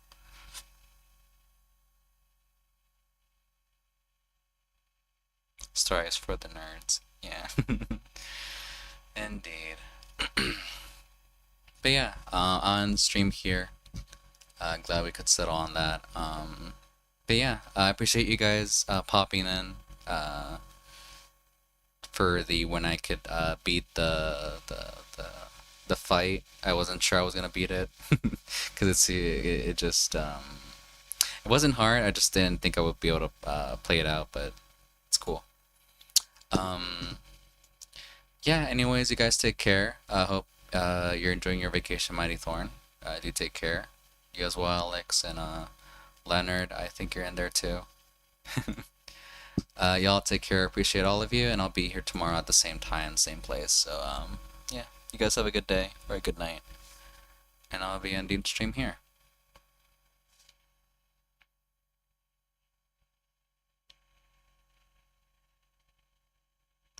Stories for the nerds. Yeah. Indeed. But yeah, on stream here. Glad we could settle on that. But yeah, I appreciate you guys popping in for the when I could beat the fight. I wasn't sure I was gonna beat it because it just it wasn't hard. I just didn't think I would be able to play it out, but it's cool. Yeah, anyways, you guys take care. I hope you're enjoying your vacation, Mighty Thorn. Do take care. You as well, Alex and Leonard. I think you're in there too. Y'all take care. Appreciate all of you, and I'll be here tomorrow at the same time, same place. So yeah, you guys have a good day or a good night, and I'll be ending stream here.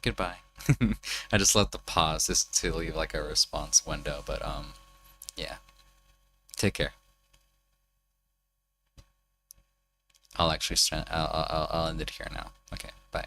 Goodbye. I just left the pause just to leave like a response window, but yeah. Take care. I'll actually I'll end it here now. Okay, bye.